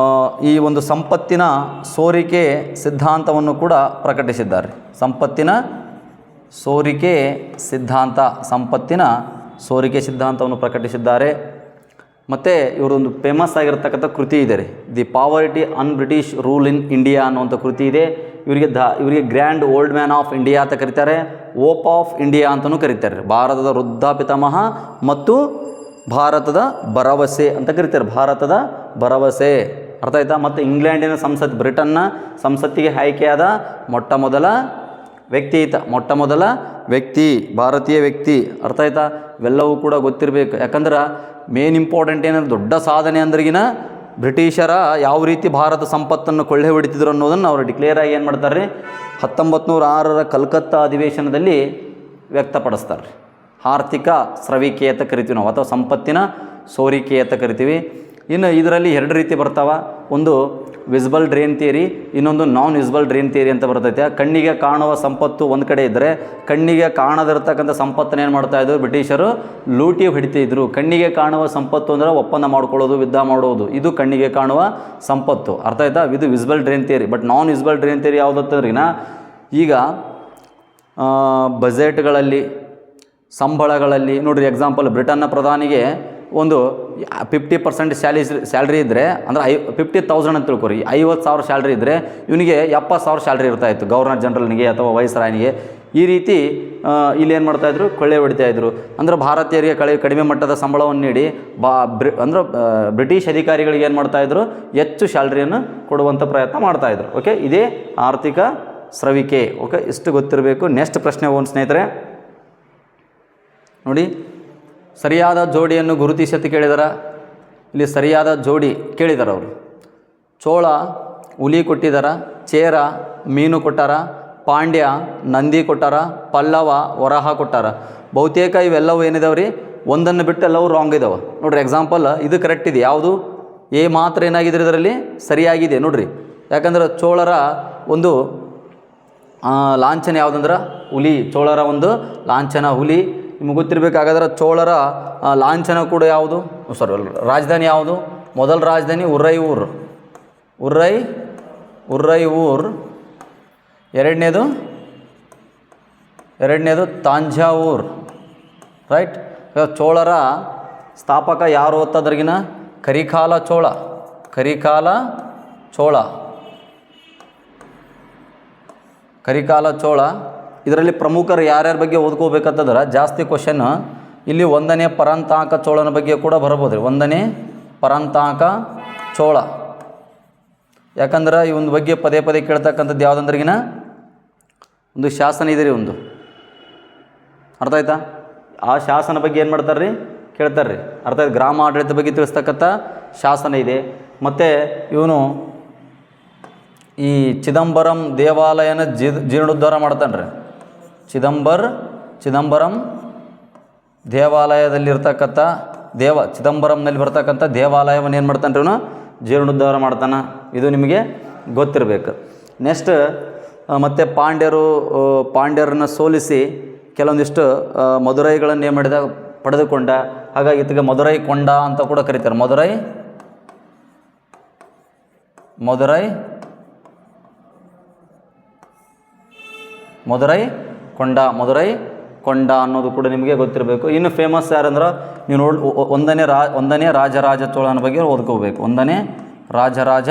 ಈ ಒಂದು ಸಂಪತ್ತಿನ ಸೋರಿಕೆ ಸಿದ್ಧಾಂತವನ್ನು ಕೂಡ ಪ್ರಕಟಿಸಿದ್ದಾರೆ. ಸಂಪತ್ತಿನ ಸೋರಿಕೆ ಸಿದ್ಧಾಂತ, ಸಂಪತ್ತಿನ ಸೋರಿಕೆ ಸಿದ್ಧಾಂತವನ್ನು ಪ್ರಕಟಿಸಿದ್ದಾರೆ. ಮತ್ತು ಇವರೊಂದು ಫೇಮಸ್ ಆಗಿರತಕ್ಕಂಥ ಕೃತಿ ಇದೆ ರೀ, the poverty an British rule in India ಅನ್ನುವಂಥ ಕೃತಿ ಇದೆ. ಇವರಿಗೆ grand old man of India ಅಂತ ಕರೀತಾರೆ, ಓಪ್ ಆಫ್ ಇಂಡಿಯಾ ಅಂತಲೂ ಕರೀತಾರೆ. ಭಾರತದ ವೃದ್ಧ ಪಿತಾಮಹ ಮತ್ತು ಭಾರತದ ಭರವಸೆ ಅಂತ ಕರೀತಾರೆ, ಭಾರತದ ಭರವಸೆ. ಅರ್ಥ ಆಯ್ತಾ? ಮತ್ತು ಇಂಗ್ಲೆಂಡಿನ ಸಂಸತ್, ಬ್ರಿಟನ್ನ ಸಂಸತ್ತಿಗೆ ಆಯ್ಕೆಯಾದ ಮೊಟ್ಟ ಮೊದಲ ವ್ಯಕ್ತಿ, ಭಾರತೀಯ ವ್ಯಕ್ತಿ. ಅರ್ಥ ಆಯ್ತಾ? ಇವೆಲ್ಲವೂ ಕೂಡ ಗೊತ್ತಿರಬೇಕು. ಯಾಕಂದ್ರೆ ಮೇನ್ ಇಂಪಾರ್ಟೆಂಟ್ ಏನಾದ್ರು ದೊಡ್ಡ ಸಾಧನೆ ಅಂದ್ರಿಗಿನ ಬ್ರಿಟಿಷರ ಯಾವ ರೀತಿ ಭಾರತ ಸಂಪತ್ತನ್ನು ಕೊಳ್ಳೆ ಹೊಡಿತಿದ್ರು ಅನ್ನೋದನ್ನು ಅವರು ಡಿಕ್ಲೇರ್ ಆಗಿ ಏನು ಮಾಡ್ತಾರೆ ರೀ, 1906ರ ಕಲ್ಕತ್ತಾ ಅಧಿವೇಶನದಲ್ಲಿ ವ್ಯಕ್ತಪಡಿಸ್ತಾರೆ. ಆರ್ಥಿಕ ಸ್ರವಿಕೆ ಅಂತ ಕರಿತೀವಿ ನಾವು, ಅಥವಾ ಸಂಪತ್ತಿನ ಸೋರಿಕೆ ಅಂತ ಕರಿತೀವಿ. ಇನ್ನು ಇದರಲ್ಲಿ 2 ರೀತಿ ಬರ್ತಾವ. ಒಂದು ವಿಸಿಬಲ್ ಡ್ರೇನ್ ಥಿಯರಿ, ಇನ್ನೊಂದು ನಾನ್ ವಿಸಿಬಲ್ ಡ್ರೇನ್ ಥಿಯರಿ ಅಂತ ಬರ್ತೈತೆ. ಕಣ್ಣಿಗೆ ಕಾಣುವ ಸಂಪತ್ತು ಒಂದು ಕಡೆ ಇದ್ದರೆ, ಕಣ್ಣಿಗೆ ಕಾಣದಿರ್ತಕ್ಕಂಥ ಸಂಪತ್ತನ್ನು ಏನು ಮಾಡ್ತಾಯಿದ್ರು ಬ್ರಿಟಿಷರು ಲೂಟಿ ಹೊಡಿತಿದ್ರು. ಕಣ್ಣಿಗೆ ಕಾಣುವ ಸಂಪತ್ತು ಅಂದರೆ ಒಪ್ಪಂದ ಮಾಡ್ಕೊಳ್ಳೋದು, ಯುದ್ಧ ಮಾಡೋದು, ಇದು ಕಣ್ಣಿಗೆ ಕಾಣುವ ಸಂಪತ್ತು. ಅರ್ಥ ಆಯ್ತಾ? ಇದು visible drain theory. But non visible drain theory ಯಾವುದಂತಂದ್ರಿನ, ಈಗ ಬಜೆಟ್ಗಳಲ್ಲಿ, ಸಂಬಳಗಳಲ್ಲಿ ನೋಡಿರಿ. ಎಕ್ಸಾಂಪಲ್, ಬ್ರಿಟನ್ನ ಪ್ರಧಾನಿಗೆ ಒಂದು 50% ಸ್ಯಾಲ್ರಿ ಇದ್ದರೆ, ಅಂದರೆ 50,000 ಅಂತ ತಿಳ್ಕೊರಿ, 50,000 ಸ್ಯಾಲ್ರಿ ಇದ್ದರೆ ಇವನಿಗೆ 70,000 ಸ್ಯಾಲ್ರಿ ಇರ್ತಾಯಿತ್ತು ಗವರ್ನರ್ ಜನರಲ್ನಿಗೆ ಅಥವಾ ವೈಸ್ರಾಯ್ನಿಗೆ. ಈ ರೀತಿ ಇಲ್ಲಿ ಏನು ಮಾಡ್ತಾಯಿದ್ರು, ಕೊಳ್ಳೆ ಹೊಡಿತಾಯಿದ್ರು. ಅಂದರೆ ಭಾರತೀಯರಿಗೆ ಕಡಿಮೆ ಮಟ್ಟದ ಸಂಬಳವನ್ನು ನೀಡಿ ಬ್ರಿಟಿಷ್ ಅಧಿಕಾರಿಗಳಿಗೆ ಏನು ಮಾಡ್ತಾಯಿದ್ರು, ಹೆಚ್ಚು ಸ್ಯಾಲ್ರಿಯನ್ನು ಕೊಡುವಂಥ ಪ್ರಯತ್ನ ಮಾಡ್ತಾಯಿದ್ರು. ಓಕೆ, ಇದೇ ಆರ್ಥಿಕ ಸ್ರವಿಕೆ. ಓಕೆ, ಇಷ್ಟು ಗೊತ್ತಿರಬೇಕು. ನೆಕ್ಸ್ಟ್ ಪ್ರಶ್ನೆ ಒಂದು ಸ್ನೇಹಿತರೆ ನೋಡಿ, ಸರಿಯಾದ ಜೋಡಿಯನ್ನು ಗುರುತಿಸಿ ಅಂತ ಕೇಳಿದಾರ. ಇಲ್ಲಿ ಸರಿಯಾದ ಜೋಡಿ ಕೇಳಿದಾರೆ ಅವರು. ಚೋಳ ಹುಲಿ ಕೊಟ್ಟಿದ್ದಾರ, ಚೇರ ಮೀನು ಕೊಟ್ಟಾರ, ಪಾಂಡ್ಯ ನಂದಿ ಕೊಟ್ಟಾರ, ಪಲ್ಲವ ವರಹ ಕೊಟ್ಟಾರ. ಬಹುತೇಕ ಇವೆಲ್ಲವೂ ಏನಿದಾವೆ ರೀ, ಒಂದನ್ನು ಬಿಟ್ಟು ಎಲ್ಲವೂ ರಾಂಗ್ ಇದಾವೆ ನೋಡಿರಿ. ಎಕ್ಸಾಂಪಲ್ ಇದು ಕರೆಕ್ಟ್ ಇದೆ, ಯಾವುದು ಎ ಮಾತ್ರ ಏನಾಗಿದೆ ಇದರಲ್ಲಿ ಸರಿಯಾಗಿದೆ ನೋಡಿರಿ. ಯಾಕಂದ್ರೆ ಚೋಳರ ಒಂದು ಲಾಂಛನ ಯಾವುದಂದ್ರೆ ಹುಲಿ, ಚೋಳರ ಒಂದು ಲಾಂಛನ ಹುಲಿ. ನಿಮಗೆ ಗೊತ್ತಿರಬೇಕಾಗಾದ್ರೆ ಚೋಳರ ಲಾಂಛನ ಕೂಡ ಯಾವುದು, ರಾಜಧಾನಿ ಯಾವುದು? ಮೊದಲ ರಾಜಧಾನಿ ಉರ್ರೈಯೂರ್. ಎರಡನೇದು ತಾಂಜಾವೂರ್. ರೈಟ್. ಚೋಳರ ಸ್ಥಾಪಕ ಯಾರು ಅಂತದ್ರಿಗಿನ ಕರಿಕಾಲ ಚೋಳ. ಇದರಲ್ಲಿ ಪ್ರಮುಖರು ಯಾರ್ಯಾರ ಬಗ್ಗೆ ಓದ್ಕೋಬೇಕಂತಂದ್ರೆ ಜಾಸ್ತಿ ಕ್ವಶನ್ ಇಲ್ಲಿ 1ನೇ ಪರಂತಾಕ ಚೋಳನ ಬಗ್ಗೆ ಕೂಡ ಬರಬಹುದು. 1ನೇ ಪರಂತಾಕ ಚೋಳ. ಯಾಕಂದ್ರೆ ಈ ಒಂದು ಬಗ್ಗೆ ಪದೇ ಪದೇ ಕೇಳ್ತಕ್ಕಂಥದ್ದು ಯಾವುದಂದ್ರಿಗಿನ ಒಂದು ಶಾಸನ ಇದೆ ರೀ ಒಂದು. ಅರ್ಥ ಆಯ್ತಾ? ಆ ಶಾಸನ ಬಗ್ಗೆ ಏನು ಮಾಡ್ತಾರೆ ರೀ, ಕೇಳ್ತಾರೆ ರೀ. ಅರ್ಥ ಆಯ್ತು? ಗ್ರಾಮ ಆಡಳಿತ ಬಗ್ಗೆ ತಿಳಿಸ್ತಕ್ಕಂಥ ಶಾಸನ ಇದೆ. ಮತ್ತು ಇವನು ಈ ಚಿದಂಬರಂ ದೇವಾಲಯನ ಜೀರ್ಣೋದ್ಧಾರ ಮಾಡ್ತಾನೆ ರೀ. ಚಿದಂಬರಂ ದೇವಾಲಯದಲ್ಲಿರ್ತಕ್ಕಂಥ ಚಿದಂಬರಂನಲ್ಲಿ ಬರ್ತಕ್ಕಂಥ ದೇವಾಲಯವನ್ನು ಏನು ಮಾಡ್ತಾನೆ ರೀ ಇವನು, ಜೀರ್ಣೋದ್ಧಾರ ಮಾಡ್ತಾನೆ. ಇದು ನಿಮಗೆ ಗೊತ್ತಿರಬೇಕು. ನೆಕ್ಸ್ಟ್ ಮತ್ತು ಪಾಂಡ್ಯರನ್ನು ಸೋಲಿಸಿ ಕೆಲವೊಂದಿಷ್ಟು ಮದುರೈಗಳನ್ನು ಏನು ಮಾಡಿದ, ಪಡೆದುಕೊಂಡ. ಹಾಗಾಗಿ ಇದಕ್ಕೆ ಮದುರೈ ಕೊಂಡ ಅಂತ ಕೂಡ ಕರೀತಾರೆ. ಮದುರೈ ಕೊಂಡ ಅನ್ನೋದು ಕೂಡ ನಿಮಗೆ ಗೊತ್ತಿರಬೇಕು. ಇನ್ನು ಫೇಮಸ್ ಯಾರಂದ್ರೆ ನೀವು ನೋಡಿ, ಒಂದನೇ ರಾಜರಾಜ ಚೋಳನ ಬಗ್ಗೆ ಓದ್ಕೋಬೇಕು. 1ನೇ ರಾಜರಾಜ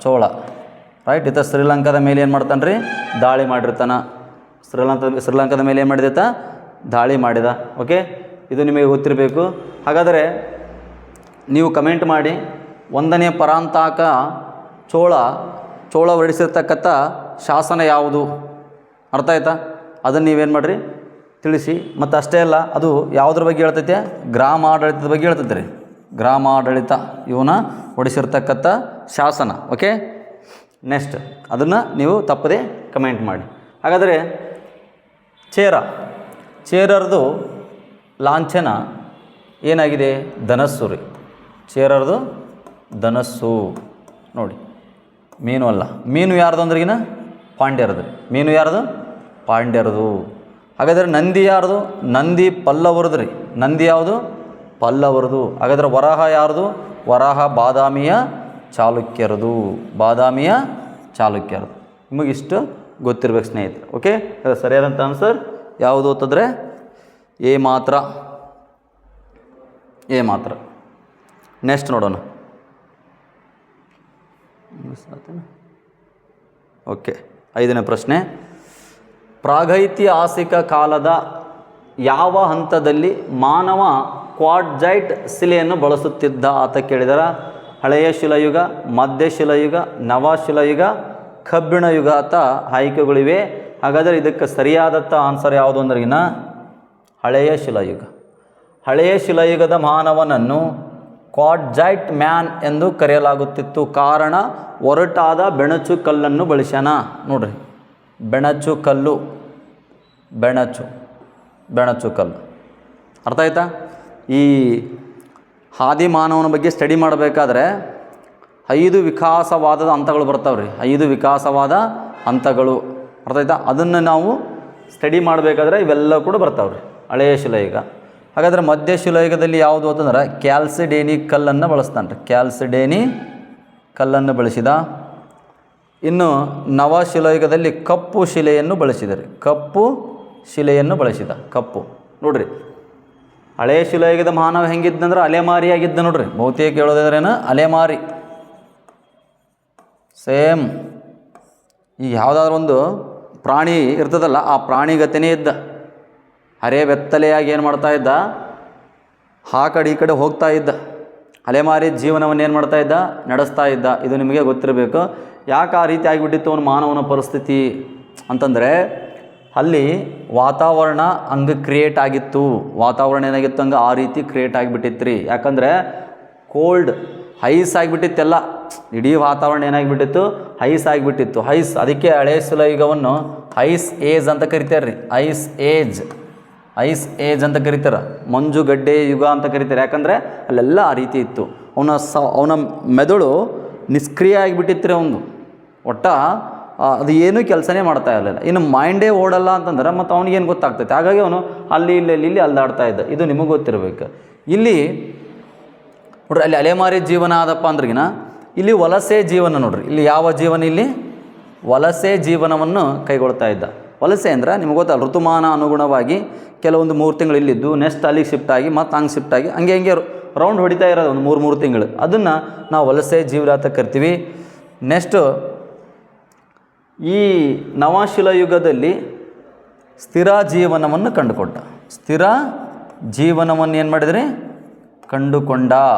ಚೋಳ. ರೈಟ್. ಈತ ಶ್ರೀಲಂಕಾದ ಮೇಲೆ ಏನು ಮಾಡ್ತಾನೆ ರೀ, ದಾಳಿ ಮಾಡಿರ್ತಾನೆ. ಶ್ರೀಲಂಕಾದ ಮೇಲೆ ಏನು ಮಾಡಿದ, ದಾಳಿ ಮಾಡಿದ. ಓಕೆ, ಇದು ನಿಮಗೆ ಗೊತ್ತಿರಬೇಕು. ಹಾಗಾದರೆ ನೀವು ಕಮೆಂಟ್ ಮಾಡಿ, 1ನೇ ಪರಾಂತಾಕ ಚೋಳ ಹೊರಡಿಸಿರ್ತಕ್ಕಂಥ ಶಾಸನ ಯಾವುದು? ಅರ್ಥ ಆಯ್ತಾ? ಅದನ್ನು ನೀವೇನು ಮಾಡಿರಿ, ತಿಳಿಸಿ. ಮತ್ತು ಅಷ್ಟೇ ಅಲ್ಲ, ಅದು ಯಾವುದ್ರ ಬಗ್ಗೆ ಹೇಳ್ತೈತೆ, ಗ್ರಾಮ ಆಡಳಿತದ ಬಗ್ಗೆ ಹೇಳ್ತೈತೆ ರೀ. ಗ್ರಾಮಾಡಳಿತ ಇವನ ಹೊಡಿಸಿರ್ತಕ್ಕಂಥ ಶಾಸನ. ಓಕೆ, ನೆಕ್ಸ್ಟ್ ಅದನ್ನು ನೀವು ತಪ್ಪದೆ ಕಮೆಂಟ್ ಮಾಡಿ. ಹಾಗಾದರೆ ಚೇರರದು ಲಾಂಛನ ಏನಾಗಿದೆ, ಧನಸ್ಸು ರೀ. ಚೇರರದು ಧನಸ್ಸು ನೋಡಿ. ಮೀನು ಅಲ್ಲ. ಮೀನು ಯಾರ್ದು ಅಂದ್ರಿಗಿನ ಪಾಂಡ್ಯರದು. ಮೀನು ಯಾರ್ದು? ಪಾಂಡ್ಯರದು. ಹಾಗಾದರೆ ನಂದಿ ಯಾರ್ದು? ನಂದಿ ಪಲ್ಲವರದು ರೀ. ನಂದಿ ಯಾವುದು? ಪಲ್ಲವರದು. ಹಾಗಾದರೆ ವರಾಹ ಯಾರ್ದು? ವರಾಹ ಬಾದಾಮಿಯ ಚಾಲುಕ್ಯರದು. ಬಾದಾಮಿಯ ಚಾಲುಕ್ಯರದು. ನಿಮಗಿಷ್ಟು ಗೊತ್ತಿರ್ಬೇಕು ಸ್ನೇಹಿತರೆ. ಓಕೆ, ಅದು ಸರಿಯಾದಂಥ ಆನ್ಸರ್ ಯಾವುದು ಅಂತಂದರೆ ಎ ಮಾತ್ರ. ಎ ಮಾತ್ರ. ನೆಕ್ಸ್ಟ್ ನೋಡೋಣ. ಓಕೆ, 5ನೇ ಪ್ರಶ್ನೆ. ಪ್ರಾಗೈತಿಹಾಸಿಕ ಕಾಲದ ಯಾವ ಹಂತದಲ್ಲಿ ಮಾನವ ಕ್ವಾರ್ಟ್ಜೈಟ್ ಶಿಲೆಯನ್ನು ಬಳಸುತ್ತಿದ್ದ ಅಂತ ಕೇಳಿದರ ಹಳೆಯ ಶಿಲಾಯುಗ, ಮಧ್ಯಶಿಲಾಯುಗ, ನವಶಿಲಾಯುಗ, ಕಬ್ಬಿಣ ಯುಗ ಅಂತ ಆಯ್ಕೆಗಳಿವೆ. ಹಾಗಾದರೆ ಇದಕ್ಕೆ ಸರಿಯಾದಂಥ ಆನ್ಸರ್ ಯಾವುದು ಅಂದ್ರಿಗಿನ ಹಳೆಯ ಶಿಲಾಯುಗ. ಹಳೆಯ ಶಿಲಾಯುಗದ ಮಾನವನನ್ನು ಕ್ವಾರ್ಟ್ಜೈಟ್ ಮ್ಯಾನ್ ಎಂದು ಕರೆಯಲಾಗುತ್ತಿತ್ತು. ಕಾರಣ ಒರಟಾದ ಬೆಣಚು ಕಲ್ಲನ್ನು ಬಳಸ್ಯಾನ. ನೋಡ್ರಿ, ಬೆಣಚು ಕಲ್ಲು, ಬೆಣಚು ಕಲ್ಲು. ಅರ್ಥ ಆಯ್ತಾ? ಈ ಆದಿಮಾನವನ ಬಗ್ಗೆ ಸ್ಟಡಿ ಮಾಡಬೇಕಾದ್ರೆ 5 ವಿಕಾಸವಾದದ ಹಂತಗಳು ಬರ್ತಾವೆ ರೀ. 5 ವಿಕಾಸವಾದ ಹಂತಗಳು. ಅರ್ಥ ಆಯ್ತಾ? ಅದನ್ನು ನಾವು ಸ್ಟಡಿ ಮಾಡಬೇಕಾದ್ರೆ ಇವೆಲ್ಲ ಕೂಡ ಬರ್ತಾವೆ ರೀ ಹಳೆಯ ಶಿಲಾಯುಗ. ಹಾಗಾದರೆ ಮಧ್ಯಶಿಲಾಯುಗದಲ್ಲಿ ಯಾವುದು ಅಂತಂದ್ರೆ ಕ್ಯಾಲ್ಸಿಡೇನಿ ಕಲ್ಲನ್ನು ಬಳಸ್ತಾನೆ ರೀ. ಕ್ಯಾಲ್ಸಿಡೇನಿ ಕಲ್ಲನ್ನು ಬಳಸಿದ. ಇನ್ನು ನವಶಿಲಾಯುಗದಲ್ಲಿ ಕಪ್ಪು ಶಿಲೆಯನ್ನು ಬಳಸಿದರು. ಕಪ್ಪು ಶಿಲೆಯನ್ನು ಬಳಸಿದ. ಕಪ್ಪು ನೋಡ್ರಿ, ಹಳೆಯ ಶಿಲಾಯುಗದ ಮಾನವ ಹೆಂಗಿದ್ದಂದ್ರೆ ಅಲೆಮಾರಿಯಾಗಿದ್ದ ನೋಡ್ರಿ. ಬಹುತೇಕ ಹೇಳೋದಾದ್ರೇನು ಅಲೆಮಾರಿ. ಸೇಮ್ ಈಗ ಯಾವುದಾದ್ರೂ ಒಂದು ಪ್ರಾಣಿ ಇರ್ತದಲ್ಲ, ಆ ಪ್ರಾಣಿಗತೆನೇ ಇದ್ದ. ಹರೇ ಬೆತ್ತಲೆಯಾಗಿ ಏನು ಮಾಡ್ತಾ ಇದ್ದ? ಆ ಕಡೆ ಈ ಕಡೆ ಹೋಗ್ತಾ ಇದ್ದ. ಅಲೆಮಾರಿ ಜೀವನವನ್ನು ಏನು ಮಾಡ್ತಾ ಇದ್ದ? ನಡೆಸ್ತಾ ಇದ್ದ. ಇದು ನಿಮಗೆ ಗೊತ್ತಿರಬೇಕು. ಯಾಕೆ ಆ ರೀತಿ ಆಗಿಬಿಟ್ಟಿತ್ತು ಅವನು ಮಾನವನ ಪರಿಸ್ಥಿತಿ ಅಂತಂದರೆ, ಅಲ್ಲಿ ವಾತಾವರಣ ಹಂಗೆ ಕ್ರಿಯೇಟ್ ಆಗಿತ್ತು. ವಾತಾವರಣ ಏನಾಗಿತ್ತು ಹಂಗೆ ಆ ರೀತಿ ಕ್ರಿಯೇಟ್ ಆಗಿಬಿಟ್ಟಿತ್ತು ರೀ. ಯಾಕಂದರೆ ಕೋಲ್ಡ್ ಐಸ್ ಆಗಿಬಿಟ್ಟಿತ್ತೆಲ್ಲ. ಇಡೀ ವಾತಾವರಣ ಏನಾಗಿಬಿಟ್ಟಿತ್ತು? ಐಸ್ ಆಗಿಬಿಟ್ಟಿತ್ತು. ಐಸ್, ಅದಕ್ಕೆ ಹಳೆಯ ಶಿಲಾಯುಗವನ್ನು ಐಸ್ ಏಜ್ ಅಂತ ಕರಿತಾರೆ ರೀ. ಐಸ್ ಏಜ್ ಅಂತ ಕರೀತಾರೆ. ಮಂಜುಗಡ್ಡೆ ಯುಗ ಅಂತ ಕರೀತಾರೆ. ಯಾಕಂದರೆ ಅಲ್ಲೆಲ್ಲ ಆ ರೀತಿ ಇತ್ತು. ಅವನ ಮೆದುಳು ನಿಷ್ಕ್ರಿಯ ಆಗಿಬಿಟ್ಟಿತ್ತು ರೀ. ಅವನು ಅದು ಏನೂ ಕೆಲಸನೇ ಮಾಡ್ತಾ ಇರಲಿಲ್ಲ. ಇನ್ನು ಮೈಂಡೇ ಓಡಲ್ಲ ಅಂತಂದ್ರೆ ಮತ್ತು ಅವ್ನಿಗೇನು ಗೊತ್ತಾಗ್ತೈತೆ? ಹಾಗಾಗಿ ಅವನು ಅಲ್ಲಿ ಇಲ್ಲಿ ಅಲ್ದಾಡ್ತಾ ಇದ್ದ. ಇದು ನಿಮಗೆ ಗೊತ್ತಿರಬೇಕು. ಇಲ್ಲಿ ನೋಡ್ರಿ, ಅಲ್ಲಿ ಅಲೆಮಾರಿ ಜೀವನ ಆದಪ್ಪ ಅಂದ್ರಿಗಿನ ಇಲ್ಲಿ ವಲಸೆ ಜೀವನ ನೋಡ್ರಿ. ಇಲ್ಲಿ ಯಾವ ಜೀವನ? ಇಲ್ಲಿ ವಲಸೆ ಜೀವನವನ್ನು ಕೈಗೊಳ್ತಾ ಇದ್ದ. ವಲಸೆ ಅಂದ್ರೆ ನಿಮಗೆ ಗೊತ್ತಲ್ಲ, ಋತುಮಾನ ಅನುಗುಣವಾಗಿ ಕೆಲವೊಂದು 3 ತಿಂಗಳು ಇಲ್ಲಿದ್ದು ನೆಕ್ಸ್ಟ್ ಅಲ್ಲಿಗೆ ಶಿಫ್ಟ್ ಆಗಿ ಮತ್ತು ಹಂಗೆ ಶಿಫ್ಟ್ ಆಗಿ ಹಂಗೆ ರೌಂಡ್ ಹೊಡಿತಾ ಇರೋದು ಒಂದು 3 ತಿಂಗಳು. ಅದನ್ನು ನಾವು ವಲಸೆ ಜೀವನ ಅಂತ ಕರಿತೀವಿ. ನೆಕ್ಸ್ಟು ಈ ನವಶಿಲಾಯುಗದಲ್ಲಿ ಸ್ಥಿರ ಜೀವನವನ್ನು ಕಂಡುಕೊಂಡ. ಸ್ಥಿರ ಜೀವನವನ್ನು ಏನು ಮಾಡಿದ್ರಿ? ಕಂಡುಕೊಂಡ.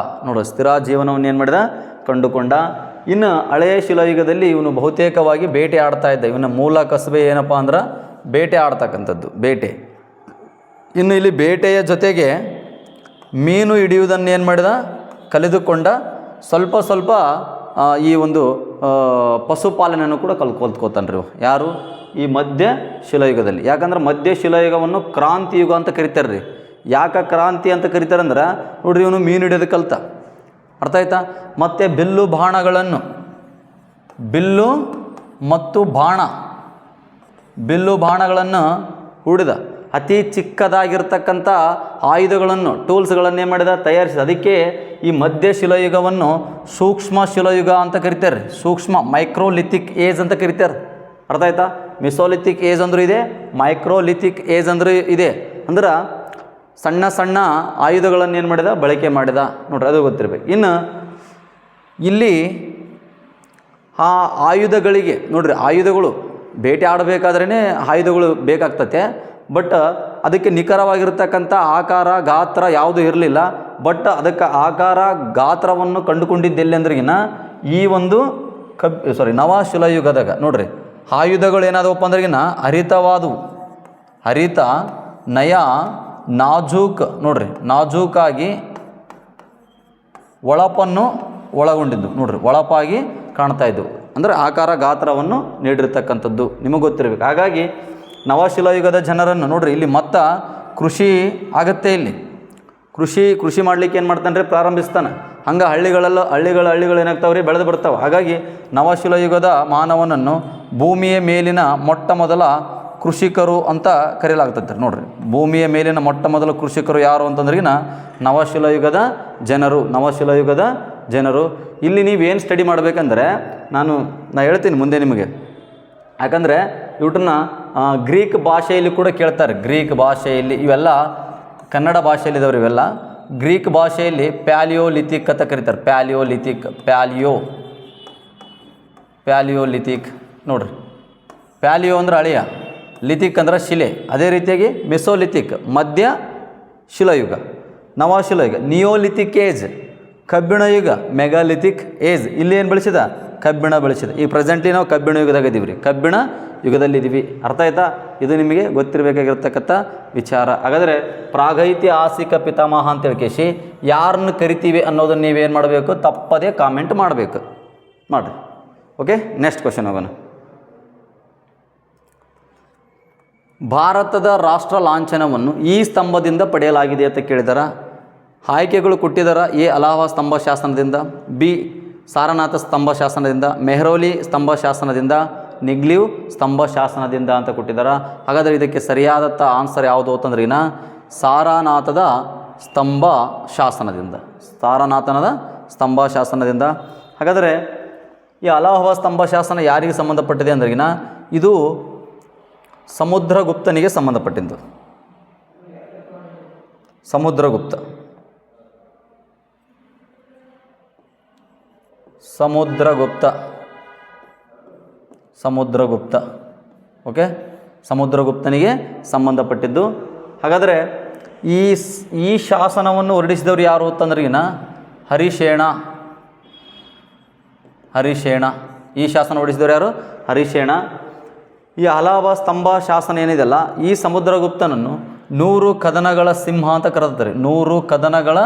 ನೋಡು, ಸ್ಥಿರ ಜೀವನವನ್ನು ಏನು ಮಾಡಿದ? ಕಂಡುಕೊಂಡ. ಇನ್ನು ಹಳೆಯ ಶಿಲಾಯುಗದಲ್ಲಿ ಇವನು ಬಹುತೇಕವಾಗಿ ಬೇಟೆ ಆಡ್ತಾ ಇದ್ದ. ಇವನ ಮೂಲ ಕಸಬೆ ಏನಪ್ಪ ಅಂದ್ರೆ ಬೇಟೆ ಆಡ್ತಕ್ಕಂಥದ್ದು, ಬೇಟೆ. ಇನ್ನು ಇಲ್ಲಿ ಬೇಟೆಯ ಜೊತೆಗೆ ಮೀನು ಹಿಡಿಯುವುದನ್ನು ಏನು ಮಾಡಿದ? ಕಲಿದುಕೊಂಡ. ಸ್ವಲ್ಪ ಈ ಒಂದು ಪಶುಪಾಲನೆಯನ್ನು ಕೂಡ ಕಲ್ತ್ಕೋತಾನೆ ರೀ. ಯಾರು? ಈ ಮಧ್ಯ ಶಿಲಾಯುಗದಲ್ಲಿ. ಯಾಕಂದ್ರೆ ಮಧ್ಯ ಶಿಲಾಯುಗವನ್ನು ಕ್ರಾಂತಿ ಯುಗ ಅಂತ ಕರಿತಾರೆ ರೀ. ಯಾಕೆ ಕ್ರಾಂತಿ ಅಂತ ಕರಿತಾರಂದ್ರೆ ನೋಡ್ರಿ, ಇವನು ಮೀನು ಹಿಡಿಯೋದು ಕಲ್ತ. ಅರ್ಥ ಆಯ್ತಾ? ಮತ್ತು ಬಿಲ್ಲು ಮತ್ತು ಬಾಣಗಳನ್ನು ಹೂಡಿದ. ಅತಿ ಚಿಕ್ಕದಾಗಿರ್ತಕ್ಕಂಥ ಆಯುಧಗಳನ್ನು, ಟೂಲ್ಸ್ಗಳನ್ನು ಏನು ಮಾಡಿದ? ತಯಾರಿಸಿದ. ಅದಕ್ಕೆ ಈ ಮಧ್ಯ ಶಿಲಾಯುಗವನ್ನು ಸೂಕ್ಷ್ಮ ಶಿಲಾಯುಗ ಅಂತ ಕರಿತಾರೆ. ಸೂಕ್ಷ್ಮ ಮೈಕ್ರೋಲಿಥಿಕ್ ಏಜ್ ಅಂತ ಕರಿತಾರೆ. ಅರ್ಥ ಆಯ್ತಾ? ಮಿಸೋಲಿಥಿಕ್ ಏಜ್ ಅಂದರೂ ಇದೆ, ಮೈಕ್ರೋಲಿಥಿಕ್ ಏಜ್ ಅಂದರೂ ಇದೆ. ಅಂದ್ರೆ ಸಣ್ಣ ಆಯುಧಗಳನ್ನು ಏನು ಮಾಡಿದ? ಬಳಕೆ ಮಾಡಿದ. ನೋಡ್ರಿ, ಅದು ಗೊತ್ತಿರಬೇಕು. ಇನ್ನು ಇಲ್ಲಿ ಆ ಆಯುಧಗಳಿಗೆ ನೋಡ್ರಿ, ಆಯುಧಗಳು ಬೇಟೆ ಆಡಬೇಕಾದ್ರೇ ಆಯುಧಗಳು ಬೇಕಾಗ್ತತೆ. ಬಟ್ ಅದಕ್ಕೆ ನಿಖರವಾಗಿರ್ತಕ್ಕಂಥ ಆಕಾರ ಗಾತ್ರ ಯಾವುದೂ ಇರಲಿಲ್ಲ. ಬಟ್ ಅದಕ್ಕೆ ಆಕಾರ ಗಾತ್ರವನ್ನು ಕಂಡುಕೊಂಡಿದ್ದೆಲ್ಲಿ ಅಂದ್ರಿಗಿನ ಈ ಒಂದು ನವಶಿಲಾಯುಗದಾಗ ನೋಡ್ರಿ, ಆಯುಧಗಳು ಏನಾದವಪ್ಪ ಅಂದ್ರಿಗಿನ ಹರಿತವಾದವು. ಹರಿತ, ನಯ, ನಾಜೂಕ್. ನೋಡ್ರಿ, ನಾಜೂಕಾಗಿ ಒಳಪನ್ನು ಒಳಗೊಂಡಿದ್ದು. ನೋಡ್ರಿ, ಒಳಪಾಗಿ ಕಾಣ್ತಾ ಇದ್ದವು. ಅಂದರೆ ಆಕಾರ ಗಾತ್ರವನ್ನು ನೀಡಿರ್ತಕ್ಕಂಥದ್ದು ನಿಮಗೆ ಗೊತ್ತಿರಬೇಕು. ಹಾಗಾಗಿ ನವಶಿಲಾಯುಗದ ಜನರನ್ನು ನೋಡ್ರಿ, ಇಲ್ಲಿ ಕೃಷಿ ಆಗತ್ತೆ. ಇಲ್ಲಿ ಕೃಷಿ ಮಾಡಲಿಕ್ಕೆ ಏನು ಮಾಡ್ತಾನೆ ರೀ, ಪ್ರಾರಂಭಿಸ್ತಾನೆ. ಹಂಗೆ ಹಳ್ಳಿಗಳು ಏನಾಗ್ತಾವೆ ರೀ, ಬೆಳೆದು ಬರ್ತಾವೆ. ಹಾಗಾಗಿ ನವಶಿಲಾಯುಗದ ಮಾನವನನ್ನು ಭೂಮಿಯ ಮೇಲಿನ ಮೊಟ್ಟ ಮೊದಲ ಕೃಷಿಕರು ಅಂತ ಕರೆಯಲಾಗ್ತದೆ ನೋಡ್ರಿ. ಭೂಮಿಯ ಮೇಲಿನ ಮೊಟ್ಟ ಮೊದಲ ಕೃಷಿಕರು ಯಾರು ಅಂತಂದ್ರಿಗಿನ ನವಶಿಲಾಯುಗದ ಜನರು. ಇಲ್ಲಿ ನೀವೇನು ಸ್ಟಡಿ ಮಾಡಬೇಕಂದ್ರೆ ನಾನು ಹೇಳ್ತೀನಿ ಮುಂದೆ ನಿಮಗೆ. ಯಾಕಂದರೆ ಇವ್ರನ್ನ ಗ್ರೀಕ್ ಭಾಷೆಯಲ್ಲಿ ಕೂಡ ಕೇಳ್ತಾರೆ. ಗ್ರೀಕ್ ಭಾಷೆಯಲ್ಲಿ ಇವೆಲ್ಲ ಕನ್ನಡ ಭಾಷೆಯಲ್ಲಿದ್ದವ್ರು ಇವೆಲ್ಲ. ಗ್ರೀಕ್ ಭಾಷೆಯಲ್ಲಿ ಪ್ಯಾಲಿಯೋಲಿಥಿಕ್ ಅಂತ ಕರೀತಾರೆ. ಪ್ಯಾಲಿಯೋಲಿಥಿಕ್ ನೋಡ್ರಿ. ಪ್ಯಾಲಿಯೋ ಅಂದ್ರೆ ಹಳೆಯ, ಲಿಥಿಕ್ ಅಂದ್ರೆ ಶಿಲೆ. ಅದೇ ರೀತಿಯಾಗಿ ಮೆಸೋಲಿಥಿಕ್ ಮಧ್ಯ ಶಿಲಾಯುಗ, ನವಶಿಲಾಯುಗ, ನಿಯೋಲಿಥಿಕ್ ಏಜ್ ಕಬ್ಬಿಣ ಯುಗ, ಮೆಗಾಲಿಥಿಕ್ ಏಜ್ ಇಲ್ಲಿ ಏನು ಬೆಳೆಸಿದ, ಕಬ್ಬಿಣ ಬೆಳೆಸಿದ. ಈ ಪ್ರೆಸೆಂಟ್ಲಿ ನಾವು ಕಬ್ಬಿಣ ಯುಗದಾಗ ಇದ್ದೀವಿ ರೀ, ಕಬ್ಬಿಣ ಯುಗದಲ್ಲಿದ್ದೀವಿ. ಅರ್ಥ ಆಯ್ತಾ? ಇದು ನಿಮಗೆ ಗೊತ್ತಿರಬೇಕಾಗಿರ್ತಕ್ಕಂಥ ವಿಚಾರ. ಹಾಗಾದರೆ ಪ್ರಾಗೈತಿಹಾಸಿಕ ಪಿತಾಮಹ ಅಂತೇಳಿ ಕೇಶಿ ಯಾರನ್ನು ಕರಿತೀವಿ ಅನ್ನೋದನ್ನು ನೀವೇನು ಮಾಡಬೇಕು, ತಪ್ಪದೇ ಕಾಮೆಂಟ್ ಮಾಡಬೇಕು. ಮಾಡಿರಿ. ಓಕೆ, ನೆಕ್ಸ್ಟ್ ಕ್ವಶನ್ ಹೋಗೋಣ. ಭಾರತದ ರಾಷ್ಟ್ರ ಲಾಂಛನವನ್ನು ಈ ಸ್ತಂಭದಿಂದ ಪಡೆಯಲಾಗಿದೆ ಅಂತ ಕೇಳಿದಾರ. ಆಯ್ಕೆಗಳು ಕೊಟ್ಟಿದ್ದಾರ. ಎ ಅಲಹಾಬಾದ್ ಸ್ತಂಭ ಶಾಸನದಿಂದ, ಬಿ ಸಾರನಾಥ ಸ್ತಂಭ ಶಾಸನದಿಂದ, ಮೆಹ್ರೌಲಿ ಸ್ತಂಭ ಶಾಸನದಿಂದ, ನಿಗ್ಲೀವ್ ಸ್ತಂಭ ಶಾಸನದಿಂದ ಅಂತ ಕೊಟ್ಟಿದ್ದಾರೆ. ಹಾಗಾದರೆ ಇದಕ್ಕೆ ಸರಿಯಾದಂಥ ಆನ್ಸರ್ ಯಾವುದು ಅಂತಂದ್ರೆ ಸಾರನಾಥದ ಸ್ತಂಭ ಶಾಸನದಿಂದ. ಹಾಗಾದರೆ ಈ ಅಲಹಾಬಾದ್ ಸ್ತಂಭ ಶಾಸನ ಯಾರಿಗೆ ಸಂಬಂಧಪಟ್ಟಿದೆ ಅಂದ್ರಿಗಿನ ಇದು ಸಮುದ್ರಗುಪ್ತನಿಗೆ ಸಂಬಂಧಪಟ್ಟಿದ್ದು. ಸಮುದ್ರಗುಪ್ತ ಓಕೆ, ಸಮುದ್ರಗುಪ್ತನಿಗೆ ಸಂಬಂಧಪಟ್ಟಿದ್ದು. ಹಾಗಾದರೆ ಈ ಶಾಸನವನ್ನು ಹೊರಡಿಸಿದವರು ಯಾರು ಅಂತಂದ್ರಿಗಿನ ಹರಿಶೇಣ. ಈ ಶಾಸನ ಹೊರಡಿಸಿದವರು ಯಾರು? ಹರಿಶೇಣ. ಈ ಅಲಹಾಬಾದ್ ಸ್ತಂಭ ಶಾಸನ ಏನಿದೆಯಲ್ಲ, ಈ ಸಮುದ್ರಗುಪ್ತನನ್ನು 100 ಕದನಗಳ ಸಿಂಹ ಅಂತ ಕರೆದಿದ್ದಾರೆ. 100 ಕದನಗಳ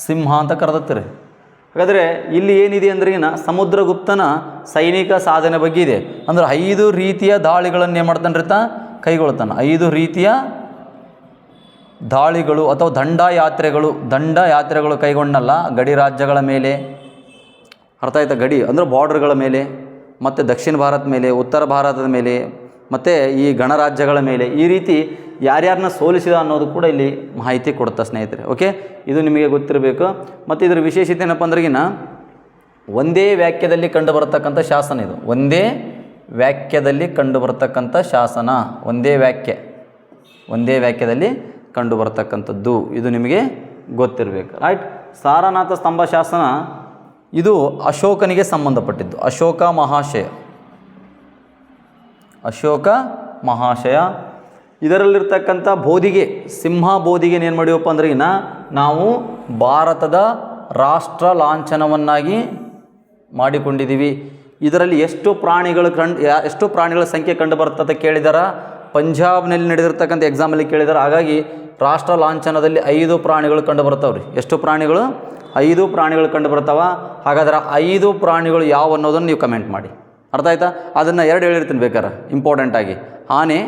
ಸಿಂಹ ಅಂತ ಕರೆದತ್ತಾರೆ. ಹಾಗಾದರೆ ಇಲ್ಲಿ ಏನಿದೆ ಅಂದ್ರೆ ಸಮುದ್ರಗುಪ್ತನ ಸೈನಿಕ ಸಾಧನೆ ಬಗ್ಗೆ ಇದೆ. ಅಂದ್ರೆ 5 ರೀತಿಯ ದಾಳಿಗಳನ್ನು ಏನು ಮಾಡ್ತಾನೆ ರೀ, ಕೈಗೊಳ್ತಾನೆ. 5 ರೀತಿಯ ದಾಳಿಗಳು ಅಥವಾ ದಂಡಯಾತ್ರೆಗಳು ಕೈಗೊಂಡಲ್ಲ. ಗಡಿ ರಾಜ್ಯಗಳ ಮೇಲೆ, ಅರ್ಥ ಆಯ್ತಾ? ಗಡಿ ಅಂದರೆ ಬಾರ್ಡರ್ಗಳ ಮೇಲೆ, ಮತ್ತು ದಕ್ಷಿಣ ಭಾರತ ಮೇಲೆ, ಉತ್ತರ ಭಾರತದ ಮೇಲೆ, ಮತ್ತು ಈ ಗಣರಾಜ್ಯಗಳ ಮೇಲೆ, ಈ ರೀತಿ ಯಾರ್ಯಾರನ್ನ ಸೋಲಿಸಿದ ಅನ್ನೋದು ಕೂಡ ಇಲ್ಲಿ ಮಾಹಿತಿ ಕೊಡುತ್ತಾ ಸ್ನೇಹಿತರೆ. ಓಕೆ, ಇದು ನಿಮಗೆ ಗೊತ್ತಿರಬೇಕು. ಮತ್ತು ಇದರ ವಿಶೇಷತೆ ಏನಪ್ಪ ಅಂದ್ರಿಗಿನ ಒಂದೇ ವಾಕ್ಯದಲ್ಲಿ ಕಂಡು ಬರತಕ್ಕಂಥ ಶಾಸನ ಇದು. ಒಂದೇ ವಾಕ್ಯದಲ್ಲಿ ಕಂಡು ಬರತಕ್ಕಂಥದ್ದು. ಇದು ನಿಮಗೆ ಗೊತ್ತಿರಬೇಕು. ರೈಟ್. ಸಾರನಾಥ ಸ್ತಂಭ ಶಾಸನ ಇದು ಅಶೋಕನಿಗೆ ಸಂಬಂಧಪಟ್ಟಿದ್ದು. ಅಶೋಕ ಮಹಾಶಯ ಇದರಲ್ಲಿರ್ತಕ್ಕಂಥ ಬೋಧಿಗೆ, ಸಿಂಹ ಬೋಧಿಗೆ ಏನು ಮಾಡಿವಪ್ಪ ಅಂದ್ರೆ ನಾವು ಭಾರತದ ರಾಷ್ಟ್ರ ಲಾಂಛನವನ್ನಾಗಿ ಮಾಡಿಕೊಂಡಿದ್ದೀವಿ. ಇದರಲ್ಲಿ ಎಷ್ಟು ಪ್ರಾಣಿಗಳ ಸಂಖ್ಯೆ ಕಂಡು ಬರ್ತದೆ ಕೇಳಿದಾರ. ಪಂಜಾಬ್ನಲ್ಲಿ ನಡೆದಿರ್ತಕ್ಕಂಥ ಎಕ್ಸಾಮಲ್ಲಿ ಕೇಳಿದಾರೆ. ಹಾಗಾಗಿ ರಾಷ್ಟ್ರ ಲಾಂಛನದಲ್ಲಿ 5 ಪ್ರಾಣಿಗಳು ಕಂಡು ಬರ್ತಾವ್ರಿ. ಎಷ್ಟು ಪ್ರಾಣಿಗಳು? 5 ಪ್ರಾಣಿಗಳು ಕಂಡು ಬರ್ತಾವ. ಹಾಗಾದ್ರೆ 5 ಪ್ರಾಣಿಗಳು ಯಾವ ಅನ್ನೋದನ್ನು ನೀವು ಕಮೆಂಟ್ ಮಾಡಿ. ಅರ್ಥ ಆಯ್ತಾ? ಅದನ್ನು 2 ಹೇಳಿರ್ತೀನಿ ಬೇಕಾರೆ ಇಂಪಾರ್ಟೆಂಟಾಗಿ. ಆನೆ,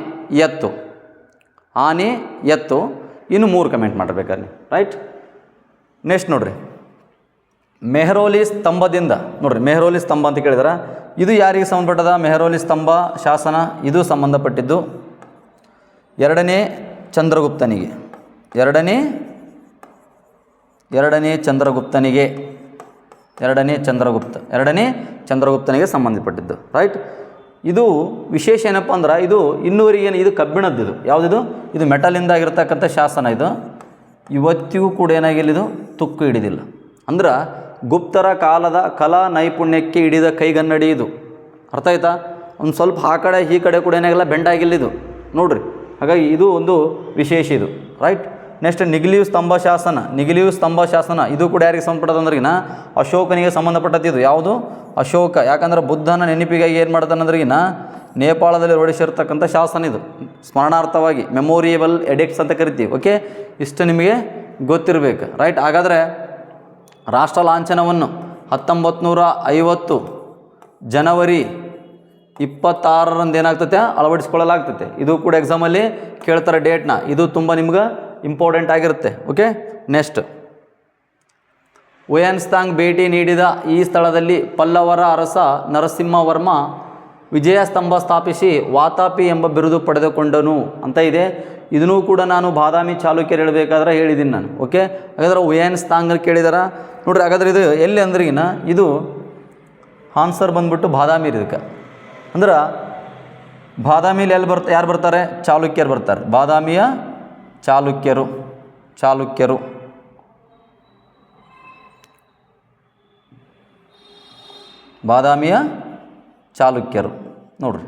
ಎತ್ತು, ಇನ್ನು 3 ಕಮೆಂಟ್ ಮಾಡಿರ್ಬೇಕಾದ್ರೆ. ರೈಟ್. ನೆಕ್ಸ್ಟ್ ನೋಡ್ರಿ, ಮೆಹ್ರೌಲಿ ಸ್ತಂಭದಿಂದ ನೋಡ್ರಿ. ಮೆಹ್ರೌಲಿ ಸ್ತಂಭ ಅಂತ ಕೇಳಿದಾರೆ. ಇದು ಯಾರಿಗೆ ಸಂಬಂಧಪಟ್ಟದ? ಮೆಹ್ರೌಲಿ ಸ್ತಂಭ ಶಾಸನ ಇದು ಸಂಬಂಧಪಟ್ಟಿದ್ದು 2ನೇ ಚಂದ್ರಗುಪ್ತನಿಗೆ. ಎರಡನೇ ಚಂದ್ರಗುಪ್ತನಿಗೆ ಸಂಬಂಧಪಟ್ಟಿದ್ದು. ರೈಟ್. ಇದು ವಿಶೇಷ ಏನಪ್ಪ ಅಂದ್ರೆ ಇನ್ನೂವರೆಗೆ ಇದು ಕಬ್ಬಿಣದ್ದು. ಇದು ಯಾವುದಿದು? ಇದು ಮೆಟಲಿಂದ ಆಗಿರ್ತಕ್ಕಂಥ ಶಾಸನ. ಇದು ಇವತ್ತಿಗೂ ಕೂಡ ಏನಾಗಿಲ್ಲ, ಇದು ತುಕ್ಕು ಹಿಡಿದಿಲ್ಲ. ಅಂದ್ರೆ ಗುಪ್ತರ ಕಾಲದ ಕಲಾ ನೈಪುಣ್ಯಕ್ಕೆ ಹಿಡಿದ ಕೈಗನ್ನಡಿ ಇದು. ಅರ್ಥ ಆಯ್ತಾ? ಒಂದು ಸ್ವಲ್ಪ ಆ ಕಡೆ ಈ ಕಡೆ ಕೂಡ ಏನಾಗಿಲ್ಲ, ಬೆಂಡಾಗಿಲ್ಲ ಇದು ನೋಡ್ರಿ. ಹಾಗಾಗಿ ಇದು ಒಂದು ವಿಶೇಷ ಇದು. ರೈಟ್. ನೆಕ್ಸ್ಟ್ ನಿಗ್ಲೀವ್ ಸ್ತಂಭ ಶಾಸನ ಇದು ಕೂಡ ಯಾರಿಗೆ ಸಂಬಂಧಪಟ್ಟದ್ದು ಅಂದ್ರೆ ಅಶೋಕನಿಗೆ ಸಂಬಂಧಪಟ್ಟದ್ದು. ಯಾವುದು? ಅಶೋಕ. ಯಾಕಂದ್ರೆ ಬುದ್ಧನ ನೆನಪಿಗಾಗಿ ಏನು ಮಾಡ್ತಾನೆ ಅಂದ್ರೆ ನೇಪಾಳದಲ್ಲಿ ಹೊರಡಿಸಿರ್ತಕ್ಕಂಥ ಶಾಸನ ಇದು. ಸ್ಮರಣಾರ್ಥವಾಗಿ ಮೆಮೋರಿಯಬಲ್ ಎಡಿಕ್ಟ್ಸ್ ಅಂತ ಕರಿತೀವಿ. ಓಕೆ, ಇಷ್ಟು ನಿಮಗೆ ಗೊತ್ತಿರಬೇಕು. ರೈಟ್. ಹಾಗಾದರೆ ರಾಷ್ಟ್ರ ಲಾಂಛನವನ್ನು 1950 ಜನವರಿ 26ರಂದು ಏನಾಗ್ತತೆ ಅಳವಡಿಸ್ಕೊಳ್ಳಲಾಗ್ತತೆ. ಇದು ಕೂಡ ಎಕ್ಸಾಮಲ್ಲಿ ಕೇಳ್ತಾರೆ ಡೇಟ್ನ. ಇದು ತುಂಬ ನಿಮ್ಗೆ ಇಂಪಾರ್ಟೆಂಟ್ ಆಗಿರುತ್ತೆ. ಓಕೆ, ನೆಕ್ಸ್ಟ್ ಹುಯೆನ್ಸಾಂಗ್ ಭೇಟಿ ನೀಡಿದ ಈ ಸ್ಥಳದಲ್ಲಿ ಪಲ್ಲವರ ಅರಸ ನರಸಿಂಹವರ್ಮ ವಿಜಯಸ್ತಂಭ ಸ್ಥಾಪಿಸಿ ವಾತಾಪಿ ಎಂಬ ಬಿರುದು ಪಡೆದುಕೊಂಡನು ಅಂತ ಇದೆ. ಇದನ್ನೂ ಕೂಡ ನಾನು ಬಾದಾಮಿ ಚಾಲುಕ್ಯರು ಹೇಳಬೇಕಾದ್ರೆ ಹೇಳಿದ್ದೀನಿ ನಾನು. ಓಕೆ, ಹಾಗಾದ್ರೆ ಹುಯೆನ್ಸಾಂಗ್ ಕೇಳಿದಾರ ನೋಡ್ರಿ. ಹಾಗಾದ್ರೆ ಇದು ಎಲ್ಲಿ ಅಂದ್ರಿಗಿನ ಇದು ಆನ್ಸರ್ ಬಂದ್ಬಿಟ್ಟು ಬಾದಾಮಿ ಇದಕ್ಕೆ. ಅಂದ್ರೆ ಬಾದಾಮಿಲಿ ಎಲ್ಲಿ ಯಾರು ಬರ್ತಾರೆ? ಚಾಲುಕ್ಯರು ಬರ್ತಾರೆ. ಬಾದಾಮಿಯ ಚಾಲುಕ್ಯರು ಬಾದಾಮಿಯ ಚಾಲುಕ್ಯರು ನೋಡ್ರಿ,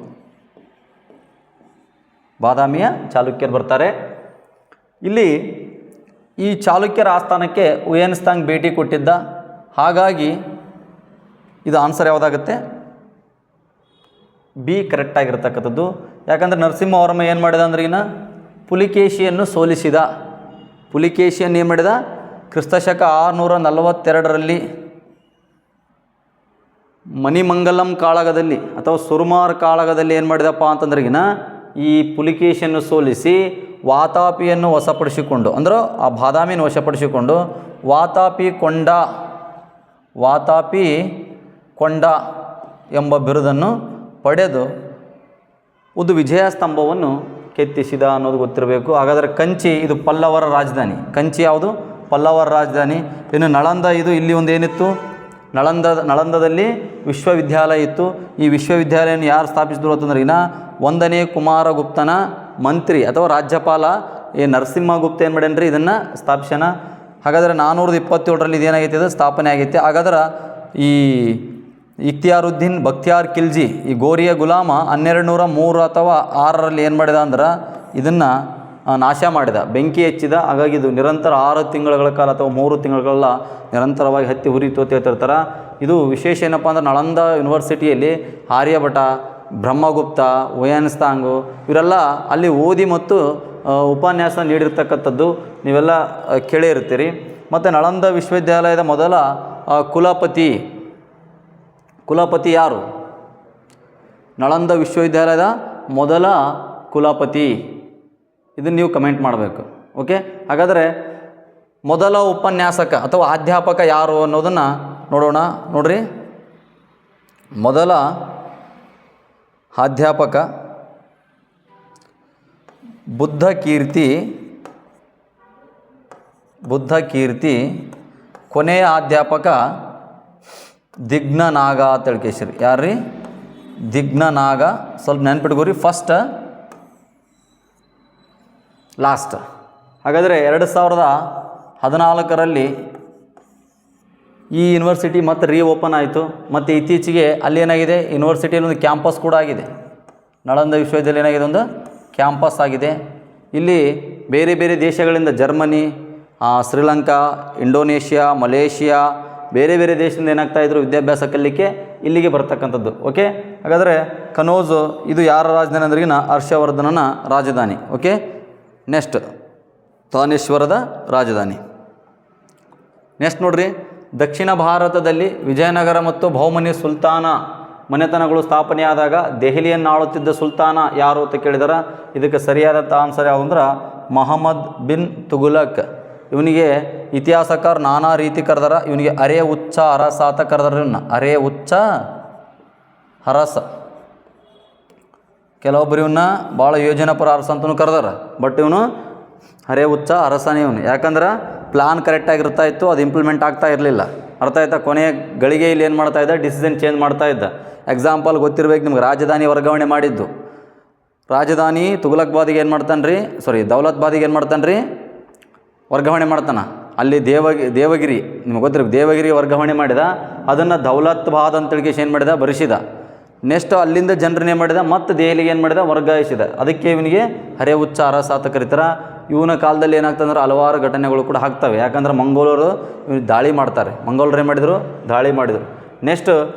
ಬಾದಾಮಿಯ ಚಾಲುಕ್ಯರು ಬರ್ತಾರೆ. ಇಲ್ಲಿ ಈ ಚಾಲುಕ್ಯರ ಆಸ್ಥಾನಕ್ಕೆ ಹುಯೆನ್ಸಾಂಗ್ ಭೇಟಿ ಕೊಟ್ಟಿದ್ದ. ಹಾಗಾಗಿ ಇದು ಆನ್ಸರ್ ಯಾವುದಾಗುತ್ತೆ? ಬಿ ಕರೆಕ್ಟಾಗಿರ್ತಕ್ಕಂಥದ್ದು. ಯಾಕಂದರೆ ನರಸಿಂಹವರ್ಮ ಏನು ಮಾಡಿದ ಅಂದ್ರೆ ಇನ್ನು ಪುಲಿಕೇಶಿಯನ್ನು ಸೋಲಿಸಿದ. ಪುಲಿಕೇಶಿಯನ್ನು ಏನು ಮಾಡಿದ? ಕ್ರಿಸ್ತಶಕ 642ರಲ್ಲಿ ಮಣಿಮಂಗಲಂ ಕಾಳಗದಲ್ಲಿ ಅಥವಾ ಸುರುಮಾರ್ ಕಾಳಗದಲ್ಲಿ ಏನು ಮಾಡಿದಪ್ಪ ಅಂತಂದ್ರಿಗಿನ ಈ ಪುಲಿಕೇಶಿಯನ್ನು ಸೋಲಿಸಿ ವಾತಾಪಿಯನ್ನು ವಶಪಡಿಸಿಕೊಂಡು, ಅಂದ್ರೆ ಆ ಬಾದಾಮಿನ ವಶಪಡಿಸಿಕೊಂಡು ವಾತಾಪಿ ಕೊಂಡ ಎಂಬ ಬಿರುದನ್ನು ಪಡೆದು ಒಂದು ವಿಜಯ ಸ್ತಂಭವನ್ನು ಕೆತ್ತಿಸಿದ ಅನ್ನೋದು ಗೊತ್ತಿರಬೇಕು. ಹಾಗಾದರೆ ಕಂಚಿ ಇದು ಪಲ್ಲವರ ರಾಜಧಾನಿ. ಕಂಚಿ ಯಾವುದು? ಪಲ್ಲವರ ರಾಜಧಾನಿ. ಇನ್ನು ನಳಂದ, ಇದು ಇಲ್ಲಿ ಒಂದು ಏನಿತ್ತು? ನಳಂದದಲ್ಲಿ ವಿಶ್ವವಿದ್ಯಾಲಯ ಇತ್ತು. ಈ ವಿಶ್ವವಿದ್ಯಾಲಯವನ್ನು ಯಾರು ಸ್ಥಾಪಿಸಿದ್ರು ಅಂತಂದ್ರೆ ಇನ್ನು 1ನೇ ಕುಮಾರಗುಪ್ತನ ಮಂತ್ರಿ ಅಥವಾ ರಾಜ್ಯಪಾಲ ನರಸಿಂಹಗುಪ್ತ ಏನು ಮಾಡ್ಯಾನ್ರಿ ಇದನ್ನು ಸ್ಥಾಪಿಸ್ಯಾನ. ಹಾಗಾದರೆ 427ರಲ್ಲಿ ಇದೇನಾಗೈತೆ? ಇದು ಸ್ಥಾಪನೆ ಆಗೈತೆ. ಹಾಗಾದ್ರೆ ಈ ಇಖ್ತಿಯಾರುದ್ದೀನ್ ಬಖ್ತಿಯಾರ್ ಖಿಲ್ಜಿ ಈ ಗೋರಿಯ ಗುಲಾಮ 1203 ಅಥವಾ 6ರಲ್ಲಿ ಏನು ಮಾಡಿದ ಅಂದ್ರೆ ಇದನ್ನು ನಾಶ ಮಾಡಿದ, ಬೆಂಕಿ ಹಚ್ಚಿದ. ಹಾಗಾಗಿ ಇದು ನಿರಂತರ 6 ತಿಂಗಳ ಕಾಲ ಅಥವಾ 3 ತಿಂಗಳುಗಳ ನಿರಂತರವಾಗಿ ಹತ್ತಿ ಉರಿತು ಅಂತ ಹೇಳ್ತಿರ್ತಾರೆ. ಇದು ವಿಶೇಷ ಏನಪ್ಪ ಅಂದ್ರೆ ನಳಂದ ಯೂನಿವರ್ಸಿಟಿಯಲ್ಲಿ ಆರ್ಯಭಟ, ಬ್ರಹ್ಮಗುಪ್ತ, ಹುಯೆನ್ಸಾಂಗು ಇವರೆಲ್ಲ ಅಲ್ಲಿ ಓದಿ ಮತ್ತು ಉಪನ್ಯಾಸ ನೀಡಿರ್ತಕ್ಕಂಥದ್ದು ನೀವೆಲ್ಲ ಕೇಳೇ ಇರ್ತೀರಿ. ಮತ್ತು ನಳಂದ ವಿಶ್ವವಿದ್ಯಾಲಯದ ಮೊದಲ ಕುಲಪತಿ ಯಾರು? ನಳಂದ ವಿಶ್ವವಿದ್ಯಾಲಯದ ಮೊದಲ ಕುಲಪತಿ. ಇದನ್ನು ನೀವು ಕಮೆಂಟ್ ಮಾಡಬೇಕು. ಓಕೆ, ಹಾಗಾದರೆ ಮೊದಲ ಉಪನ್ಯಾಸಕ ಅಥವಾ ಅಧ್ಯಾಪಕ ಯಾರು ಅನ್ನೋದನ್ನು ನೋಡೋಣ. ನೋಡ್ರಿ, ಮೊದಲ ಅಧ್ಯಾಪಕ ಬುದ್ಧ ಕೀರ್ತಿ, ಕೊನೆಯ ಅಧ್ಯಾಪಕ ದಿಗ್ನನಾಗ ಅಂತ ಹೇಳ್ಕೇಶ್ರಿ. ಯಾರ್ರೀ? ದಿಗ್ನನಾಗ. ಸ್ವಲ್ಪ ನೆನ್ಪಿಟ್ಕೋರಿ, ಫಸ್ಟ್ ಲಾಸ್ಟ್. ಹಾಗಾದರೆ 2014ರಲ್ಲಿ ಈ ಯೂನಿವರ್ಸಿಟಿ ಮತ್ತೆ ರೀಓಪನ್ ಆಯಿತು. ಮತ್ತು ಇತ್ತೀಚೆಗೆ ಅಲ್ಲೇನಾಗಿದೆ, ಯೂನಿವರ್ಸಿಟಿಯಲ್ಲಿ ಒಂದು ಕ್ಯಾಂಪಸ್ ಕೂಡ ಆಗಿದೆ. ನಳಂದ ವಿಶ್ವವಿದ್ಯಾಲಯ ಏನಾಗಿದೆ? ಒಂದು ಕ್ಯಾಂಪಸ್ ಆಗಿದೆ. ಇಲ್ಲಿ ಬೇರೆ ಬೇರೆ ದೇಶಗಳಿಂದ ಜರ್ಮನಿ, ಶ್ರೀಲಂಕಾ, ಇಂಡೋನೇಷ್ಯಾ, ಮಲೇಷಿಯಾ, ಬೇರೆ ಬೇರೆ ದೇಶದಿಂದ ಏನಾಗ್ತಾಯಿದ್ರು ವಿದ್ಯಾಭ್ಯಾಸ ಕಲಿಕ್ಕೆ ಇಲ್ಲಿಗೆ ಬರ್ತಕ್ಕಂಥದ್ದು. ಓಕೆ, ಹಾಗಾದರೆ ಕನೋಜ್ ಇದು ಯಾರ ರಾಜಧಾನಿ ಅಂದ್ರಿಗಿನ ಹರ್ಷವರ್ಧನನ ರಾಜಧಾನಿ. ಓಕೆ, ನೆಕ್ಸ್ಟ್ ತಾನೇಶ್ವರದ ರಾಜಧಾನಿ. ನೆಕ್ಸ್ಟ್ ನೋಡ್ರಿ, ದಕ್ಷಿಣ ಭಾರತದಲ್ಲಿ ವಿಜಯನಗರ ಮತ್ತು ಬಹುಮನಿ ಸುಲ್ತಾನ ಮನೆತನಗಳು ಸ್ಥಾಪನೆಯಾದಾಗ ದೆಹಲಿಯನ್ನು ಆಳುತ್ತಿದ್ದ ಸುಲ್ತಾನ ಯಾರು ಅಂತ ಕೇಳಿದಾರ. ಇದಕ್ಕೆ ಸರಿಯಾದಂಥ ಆನ್ಸರ್ ಯಾವುದು ಅಂದ್ರೆ ಮೊಹಮ್ಮದ್ ಬಿನ್ ತುಘಲಕ್. ಇವನಿಗೆ ಇತಿಹಾಸಕಾರ ನಾನಾ ರೀತಿ ಕರೆದಾರ. ಇವನಿಗೆ ಅರೆ ಉಚ್ಚ ಅರಸ ಅಂತ ಕರೆದಾರ. ಇವನ್ನ ಅರೆ ಉಚ್ಚ ಅರಸ. ಕೆಲವೊಬ್ಬರು ಇವನ್ನ ಭಾಳ ಯೋಜನಾಪರ ಅರಸ ಅಂತಲೂ ಕರೆದಾರ. ಬಟ್ ಇವನು ಅರೆ ಉಚ್ಚ ಅರಸನೇ ಇವನು. ಯಾಕಂದ್ರೆ ಪ್ಲಾನ್ ಕರೆಕ್ಟಾಗಿರ್ತಾ ಇತ್ತು, ಅದು ಇಂಪ್ಲಿಮೆಂಟ್ ಆಗ್ತಾ ಇರಲಿಲ್ಲ. ಅರ್ಥ ಆಯ್ತಾ? ಕೊನೆಯ ಗಳಿಗೆಯಲ್ಲಿ ಏನು ಮಾಡ್ತಾ ಇದ್ದ? ಡಿಸಿಷನ್ ಚೇಂಜ್ ಮಾಡ್ತಾ ಇದ್ದ. ಎಕ್ಸಾಂಪಲ್ ಗೊತ್ತಿರಬೇಕು ನಿಮ್ಗೆ, ರಾಜಧಾನಿ ವರ್ಗಾವಣೆ ಮಾಡಿದ್ದು. ರಾಜಧಾನಿ ತುಘಲಕ್ಬಾದಿಗೆ ಏನು ಮಾಡ್ತಾನೆ ರೀ, ದೌಲತ್ಬಾದಿಗೆ ಏನು ಮಾಡ್ತಾನೆ ರೀ? ವರ್ಗಾವಣೆ ಮಾಡ್ತಾನೆ. ಅಲ್ಲಿ ದೇವಗಿರಿ ನಿಮ್ಗೆ ಗೊತ್ತಿರಬೇಕು, ದೇವಗಿರಿ ವರ್ಗಾವಣೆ ಮಾಡಿದ. ಅದನ್ನು ದೌಲತ್ಬಾದ್ ಅಂತೇಳಿ ಏನು ಮಾಡಿದ? ಬರೆಸಿದ. ನೆಕ್ಸ್ಟ್ ಅಲ್ಲಿಂದ ಜನರನ್ನೇ ಮಾಡಿದ, ಮತ್ತು ದೆಹಲಿಗೆ ಏನು ಮಾಡಿದ? ವರ್ಗಾಯಿಸಿದ. ಅದಕ್ಕೆ ಇವನಿಗೆ ಅರೆ ಉಚ್ಚ ಅರಸ ಅಂತ ಕರೀತಾರೆ. ಇವನ ಕಾಲದಲ್ಲಿ ಏನಾಗ್ತಂದ್ರೆ ಹಲವಾರು ಘಟನೆಗಳು ಕೂಡ ಆಗ್ತವೆ. ಯಾಕಂದ್ರೆ ಮಂಗೋಲರು ಇವನು ದಾಳಿ ಮಾಡ್ತಾರೆ. ಮಂಗೋಲರು ಏನು ಮಾಡಿದರು? ದಾಳಿ ಮಾಡಿದರು. ನೆಕ್ಸ್ಟ್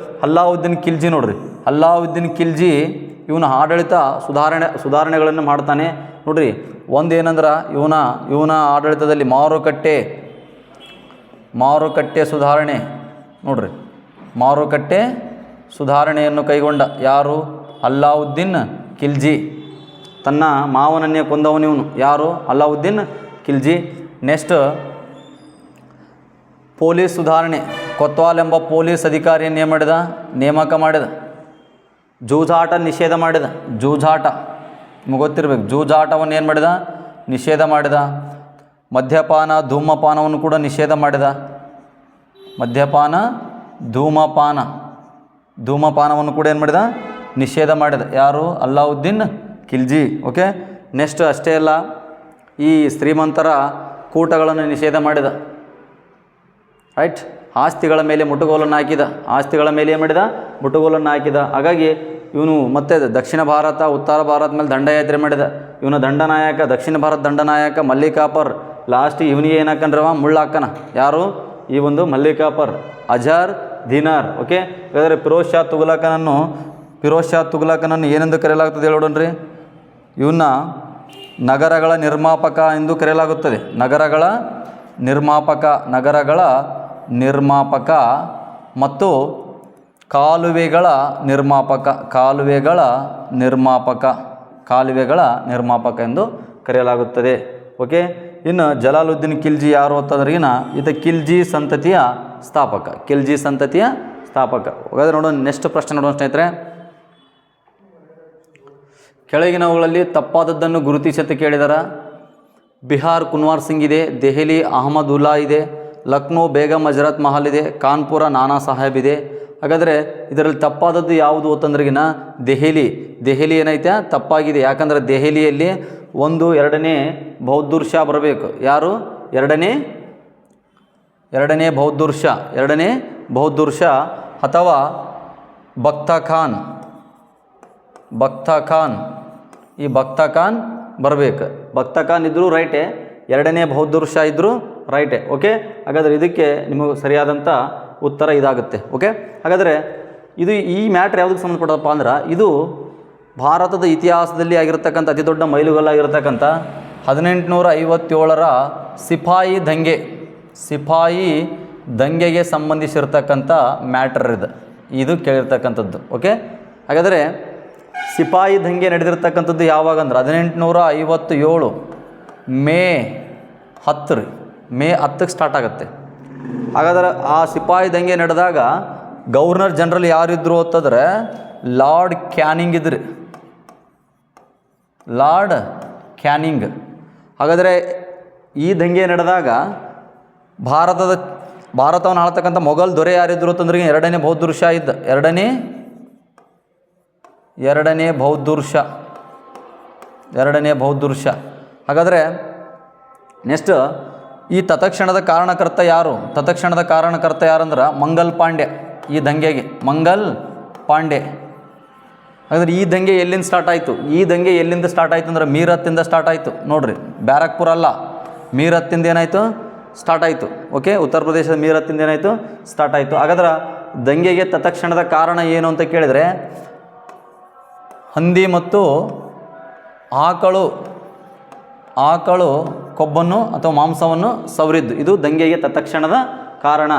ಅಲ್ಲಾವುದ್ದೀನ್ ಖಿಲ್ಜಿ ನೋಡ್ರಿ. ಅಲ್ಲಾವುದ್ದೀನ್ ಖಿಲ್ಜಿ ಇವನ ಆಡಳಿತ ಸುಧಾರಣೆಗಳನ್ನು ಮಾಡ್ತಾನೆ ನೋಡ್ರಿ. ಒಂದೇನಂದ್ರೆ ಇವನ ಆಡಳಿತದಲ್ಲಿ ಮಾರುಕಟ್ಟೆ ಸುಧಾರಣೆ ನೋಡ್ರಿ. ಮಾರುಕಟ್ಟೆ ಸುಧಾರಣೆಯನ್ನು ಕೈಗೊಂಡ ಯಾರು? ಅಲ್ಲಾವುದ್ದೀನ್ ಖಿಲ್ಜಿ. ತನ್ನ ಮಾವನನ್ನೇ ಕೊಂದವನಿವನು ಯಾರು? ಅಲ್ಲಾವುದ್ದೀನ್ ಖಿಲ್ಜಿ. ನೆಕ್ಸ್ಟ್ ಪೊಲೀಸ್ ಸುಧಾರಣೆ. ಕೊತ್ವಾಲ್ ಎಂಬ ಪೊಲೀಸ್ ಅಧಿಕಾರಿಯನ್ನು ಏನು ಮಾಡಿದ? ನೇಮಕ ಮಾಡಿದ. ಜೂಜಾಟ ನಿಷೇಧ ಮಾಡಿದ. ಜೂಜಾಟ ನಿಮಗೆ ಗೊತ್ತಿರಬೇಕು. ಜೂಜಾಟವನ್ನು ಏನು ಮಾಡಿದ? ನಿಷೇಧ ಮಾಡಿದ. ಮದ್ಯಪಾನ ಧೂಮಪಾನವನ್ನು ಕೂಡ ನಿಷೇಧ ಮಾಡಿದ. ಮದ್ಯಪಾನ ಧೂಮಪಾನವನ್ನು ಕೂಡ ಏನು ಮಾಡಿದ? ನಿಷೇಧ ಮಾಡಿದ. ಯಾರು? ಅಲ್ಲಾವುದ್ದೀನ್ ಖಿಲ್ಜಿ. ಓಕೆ. ನೆಕ್ಸ್ಟ್ ಅಷ್ಟೇ ಅಲ್ಲ, ಈ ಶ್ರೀಮಂತರ ಕೂಟಗಳನ್ನು ನಿಷೇಧ ಮಾಡಿದ. ರೈಟ್. ಆಸ್ತಿಗಳ ಮೇಲೆ ಮುಟ್ಟುಗೋಲನ್ನು ಹಾಕಿದ. ಆಸ್ತಿಗಳ ಮೇಲೆ ಏನು ಮಾಡಿದ? ಮುಟ್ಟುಗೋಲನ್ನು ಹಾಕಿದ. ಹಾಗಾಗಿ ಇವನು ಮತ್ತೆ ದಕ್ಷಿಣ ಭಾರತ ಉತ್ತರ ಭಾರತ ಮೇಲೆ ದಂಡಯಾತ್ರೆ ಮಾಡಿದ. ಇವನ ದಂಡನಾಯಕ, ದಕ್ಷಿಣ ಭಾರತ ದಂಡನಾಯಕ ಮಲ್ಲಿಕಾಪರ್. ಲಾಸ್ಟ್ ಇವನಿಗೆ ಏನು ಹಾಕಂಡ್ರವ? ಮುಳ್ಳು ಹಾಕನ. ಯಾರು? ಈ ಒಂದು ಮಲ್ಲಿಕಾಪರ್, ಅಜಾರ್ ದಿನಾರ್. ಓಕೆ. ಹಾಗಾದರೆ ಫಿರೋಜ್ ಶಾ ತುಘಲಕನನ್ನು ಏನೆಂದು ಕರೆಯಲಾಗುತ್ತದೆ ಹೇಳೋಣ್ರಿ? ಇವನ್ನ ನಗರಗಳ ನಿರ್ಮಾಪಕ ಎಂದು ಕರೆಯಲಾಗುತ್ತದೆ. ನಗರಗಳ ನಿರ್ಮಾಪಕ ಮತ್ತು ಕಾಲುವೆಗಳ ನಿರ್ಮಾಪಕ ಎಂದು ಕರೆಯಲಾಗುತ್ತದೆ. ಓಕೆ. ಇನ್ನು ಜಲಾಲುದ್ದೀನ್ ಖಿಲ್ಜಿ ಯಾರು ಅಂತಂದ್ರೆ ಈತ ಖಿಲ್ಜಿ ಸಂತತಿಯ ಸ್ಥಾಪಕ. ಹಾಗಾದರೆ ನೋಡೋಣ, ನೆಕ್ಸ್ಟ್ ಪ್ರಶ್ನೆ ನೋಡೋಣ ಸ್ನೇಹಿತರೆ. ಕೆಳಗಿನವುಗಳಲ್ಲಿ ತಪ್ಪಾದದ್ದನ್ನು ಗುರುತಿಸಿ ಅಂತ ಕೇಳಿದಾರ. ಬಿಹಾರ್ ಕುನ್ವಾರ್ ಸಿಂಗ್ ಇದೆ, ದೆಹಲಿ ಅಹಮದುಲ್ಲಾ ಇದೆ, ಲಕ್ನೋ ಬೇಗಂ ಹಜರತ್ ಮಹಲ್ ಇದೆ, ಕಾನ್ಪುರ ನಾನಾ ಸಾಹೇಬ್ ಇದೆ. ಹಾಗಾದರೆ ಇದರಲ್ಲಿ ತಪ್ಪಾದದ್ದು ಯಾವುದು ಅಂತಂದ್ರಿಗಿನ ದೆಹಲಿ ಏನೈತೆ? ತಪ್ಪಾಗಿದೆ. ಯಾಕಂದರೆ ದೆಹಲಿಯಲ್ಲಿ ಎರಡನೇ ಬಹದ್ದೂರ್ ಶಾ ಬರಬೇಕು. ಯಾರು? ಎರಡನೇ ಬಹದ್ದೂರ್ ಶಾ ಅಥವಾ ಬಕ್ತಾ ಖಾನ್. ಈ ಬಕ್ತಾ ಖಾನ್ ಬರಬೇಕು. ಬಕ್ತಾ ಖಾನ್ ಇದ್ದರೂ ರೈಟೇ, ಎರಡನೇ ಬಹದ್ದೂರ್ ಶಾ ಇದ್ದರೂ ರೈಟೇ. ಓಕೆ. ಹಾಗಾದರೆ ಇದಕ್ಕೆ ನಿಮಗೆ ಸರಿಯಾದಂಥ ಉತ್ತರ ಇದಾಗುತ್ತೆ. ಓಕೆ. ಹಾಗಾದರೆ ಈ ಮ್ಯಾಟ್ರ್ ಯಾವುದಕ್ಕೆ ಸಂಬಂಧಪಟ್ಟದಪ್ಪ ಅಂದ್ರೆ, ಇದು ಭಾರತದ ಇತಿಹಾಸದಲ್ಲಿ ಆಗಿರತಕ್ಕಂಥ ಅತಿ ದೊಡ್ಡ ಮೈಲುಗಲ್ಲಾಗಿರ್ತಕ್ಕಂಥ 1857ರ ಸಿಪಾಯಿ ದಂಗೆಗೆ ಸಂಬಂಧಿಸಿರ್ತಕ್ಕಂಥ ಮ್ಯಾಟರ್ ಇದು ಕೇಳಿರ್ತಕ್ಕಂಥದ್ದು. ಓಕೆ. ಹಾಗಾದರೆ ಸಿಪಾಯಿ ದಂಗೆ ನಡೆದಿರ್ತಕ್ಕಂಥದ್ದು ಯಾವಾಗ ಅಂದ್ರೆ 1857 ಮೇ 10ಕ್ಕೆ ಸ್ಟಾರ್ಟ್ ಆಗುತ್ತೆ. ಹಾಗಾದ್ರೆ ಆ ಸಿಪಾಯಿ ದಂಗೆ ನಡೆದಾಗ ಗವರ್ನರ್ ಜನರಲ್ ಯಾರಿದ್ರು ಅಂತಂದರೆ ಲಾರ್ಡ್ ಕ್ಯಾನಿಂಗ್. ಹಾಗಾದರೆ ಈ ದಂಗೆ ನಡೆದಾಗ ಭಾರತವನ್ನು ಆಳ್ತಕ್ಕಂಥ ಮೊಘಲ್ ದೊರೆ ಯಾರಿದ್ರು ಅಂತಂದ್ರೆ ಎರಡನೇ ಬಹದ್ದೂರ್ ಶಾ ಇದ್ದ. ಎರಡನೇ ಬಹದ್ದೂರ್ ಶಾ. ಹಾಗಾದರೆ ನೆಕ್ಸ್ಟ್ ಈ ತತ್ಕ್ಷಣದ ಕಾರಣಕರ್ತ ಯಾರಂದ್ರೆ ಮಂಗಲ್ ಪಾಂಡೆ. ಈ ದಂಗೆಗೆ ಮಂಗಲ್ ಪಾಂಡೆ. ಹಾಗಾದರೆ ಈ ದಂಗೆ ಎಲ್ಲಿಂದ ಸ್ಟಾರ್ಟ್ ಆಯಿತು? ಅಂದ್ರೆ ಮೀರತ್ತಿಂದ ಸ್ಟಾರ್ಟ್ ಆಯಿತು. ನೋಡ್ರಿ, ಬ್ಯಾರಕ್ಪುರ ಅಲ್ಲ, ಮೀರತ್ತಿಂದ ಏನಾಯಿತು? ಸ್ಟಾರ್ಟ್ ಆಯಿತು. ಓಕೆ. ಉತ್ತರ ಪ್ರದೇಶದ ಮೀರತ್ತಿಂದ ಏನಾಯಿತು? ಸ್ಟಾರ್ಟ್ ಆಯಿತು. ಹಾಗಾದ್ರೆ ದಂಗೆಗೆ ತತ್ಕ್ಷಣದ ಕಾರಣ ಏನು ಅಂತ ಕೇಳಿದರೆ, ಹಂದಿ ಮತ್ತು ಆಕಳು ಕೊಬ್ಬನ್ನು ಅಥವಾ ಮಾಂಸವನ್ನು ಸವರಿದ್ದು ಇದು ದಂಗೆಗೆ ತತ್ಕ್ಷಣದ ಕಾರಣ.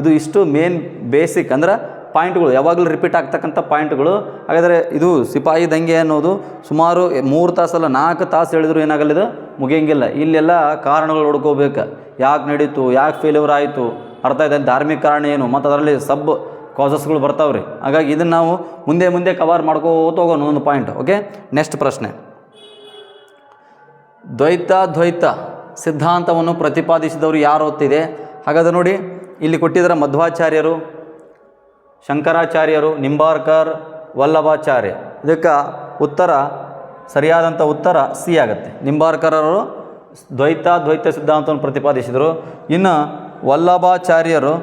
ಇದು ಇಷ್ಟು ಮೇನ್ ಬೇಸಿಕ್ ಅಂದ್ರೆ ಪಾಯಿಂಟ್ಗಳು, ಯಾವಾಗಲೂ ರಿಪೀಟ್ ಆಗ್ತಕ್ಕಂಥ ಪಾಯಿಂಟ್ಗಳು. ಹಾಗಾದರೆ ಇದು ಸಿಪಾಯಿ ದಂಗೆ ಅನ್ನೋದು ಸುಮಾರು 3 ತಾಸಲ್ಲ 4 ತಾಸು ಹೇಳಿದ್ರು ಏನಾಗಲ್ಲಿದು ಮುಗಿಯಂಗಿಲ್ಲ. ಇಲ್ಲೆಲ್ಲ ಕಾರಣಗಳು ಹುಡ್ಕೋಬೇಕು. ಯಾಕೆ ನಡೀತು, ಯಾಕೆ ಫೇಲ್ಯೂರ್ ಆಯಿತು, ಅರ್ಥ ಇದೆ, ಧಾರ್ಮಿಕ ಕಾರಣ ಏನು, ಮತ್ತು ಅದರಲ್ಲಿ ಕಾಸಸ್ಗಳು ಬರ್ತಾವ್ರಿ. ಹಾಗಾಗಿ ಇದನ್ನು ನಾವು ಮುಂದೆ ಕವರ್ ಮಾಡ್ಕೋತ ಹೋಗೋಣ ಒಂದು ಪಾಯಿಂಟ್. ಓಕೆ. ನೆಕ್ಸ್ಟ್ ಪ್ರಶ್ನೆ. ದ್ವೈತ ಸಿದ್ಧಾಂತವನ್ನು ಪ್ರತಿಪಾದಿಸಿದವರು ಯಾರು ಹೊತ್ತಿದೆ? ಹಾಗಾದ್ರೆ ನೋಡಿ, ಇಲ್ಲಿ ಕೊಟ್ಟಿದ್ದಾರೆ ಮಧ್ವಾಚಾರ್ಯರು, ಶಂಕರಾಚಾರ್ಯರು, ನಿಂಬಾರ್ಕರ್, ವಲ್ಲಭಾಚಾರ್ಯ. ಇದಕ್ಕೆ ಸರಿಯಾದಂಥ ಉತ್ತರ ಸಿ ಆಗುತ್ತೆ. ನಿಂಬಾರ್ಕರವರು ದ್ವೈತ ಸಿದ್ಧಾಂತವನ್ನು ಪ್ರತಿಪಾದಿಸಿದರು. ಇನ್ನು ವಲ್ಲಭಾಚಾರ್ಯರು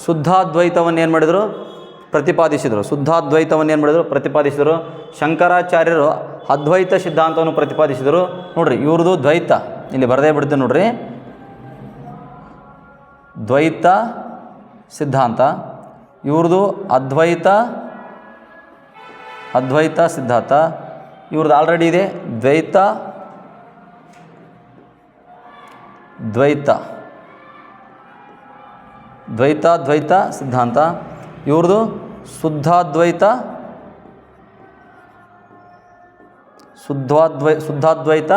ಶುದ್ಧಾದ್ವೈತವನ್ನು ಏನು ಮಾಡಿದರು? ಪ್ರತಿಪಾದಿಸಿದರು. ಶಂಕರಾಚಾರ್ಯರು ಅದ್ವೈತ ಸಿದ್ಧಾಂತವನ್ನು ಪ್ರತಿಪಾದಿಸಿದರು. ನೋಡ್ರಿ, ಇವ್ರದ್ದು ದ್ವೈತ ಇಲ್ಲಿ ಬರದೇ ಬಿಡ್ತೀನಿ ನೋಡ್ರಿ, ದ್ವೈತ ಸಿದ್ಧಾಂತ. ಇವ್ರದ್ದು ಅದ್ವೈತ ಸಿದ್ಧಾಂತ. ಇವ್ರದ್ದು ಆಲ್ರೆಡಿ ಇದೆ ದ್ವೈತ ಸಿದ್ಧಾಂತ. ಇವ್ರದ್ದು ಶುದ್ಧಾದ್ವೈತ ಶುದ್ಧಾದ್ವೈತ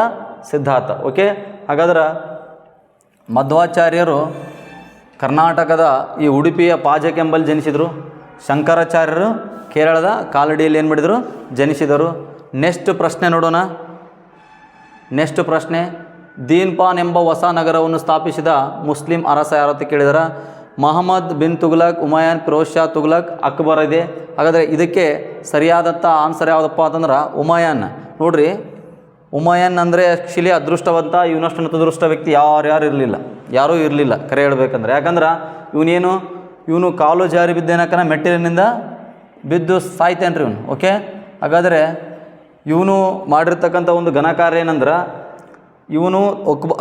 ಸಿದ್ಧಾಂತ. ಓಕೆ, ಹಾಗಾದ್ರೆ ಮಧ್ವಾಚಾರ್ಯರು ಕರ್ನಾಟಕದ ಈ ಉಡುಪಿಯ ಪಾಜಕೆಂಬಲ್ಲಿ ಜನಿಸಿದರು. ಶಂಕರಾಚಾರ್ಯರು ಕೇರಳದ ಕಾಲಡಿಯಲ್ಲಿ ಏನು ಮಾಡಿದರು, ಜನಿಸಿದರು. ನೆಕ್ಸ್ಟ್ ಪ್ರಶ್ನೆ ನೋಡೋಣ. ನೆಕ್ಸ್ಟ್ ಪ್ರಶ್ನೆ, ದೀನ್ಪಾನ್ ಎಂಬ ಹೊಸ ನಗರವನ್ನು ಸ್ಥಾಪಿಸಿದ ಮುಸ್ಲಿಂ ಅರಸ ಯಾರತ್ತ ಕೇಳಿದಾರ? ಮೊಹಮ್ಮದ್ ಬಿನ್ ತುಘಲಕ್, ಹುಮಾಯೂನ್, ಫಿರೋಜ್ ಶಾ ತುಘಲಕ್, ಅಕ್ಬರ್ ಇದೆ. ಹಾಗಾದರೆ ಇದಕ್ಕೆ ಸರಿಯಾದಂಥ ಆನ್ಸರ್ ಯಾವುದಪ್ಪ ಅಂತಂದ್ರೆ ಹುಮಾಯೂನ್. ನೋಡ್ರಿ, ಹುಮಾಯೂನ್ ಅಂದರೆ ಆ್ಯಕ್ಚುಲಿ ಅದೃಷ್ಟವಂತ. ಇವನಷ್ಟು ಅದೃಷ್ಟ ವ್ಯಕ್ತಿ ಯಾರೂ ಇರಲಿಲ್ಲ ಕರೆ ಹೇಳ್ಬೇಕಂದ್ರೆ. ಯಾಕಂದ್ರೆ ಇವನು ಕಾಲು ಜಾರಿ ಬಿದ್ದೇನಕನ ಮೆಟ್ಟಿಲಿನಿಂದ ಬಿದ್ದು ಸಾಯ್ತೇನ್ರಿ ಇವನು. ಓಕೆ, ಹಾಗಾದರೆ ಇವನು ಮಾಡಿರ್ತಕ್ಕಂಥ ಒಂದು ಘನಕಾರ್ಯ ಏನಂದ್ರೆ, ಇವನು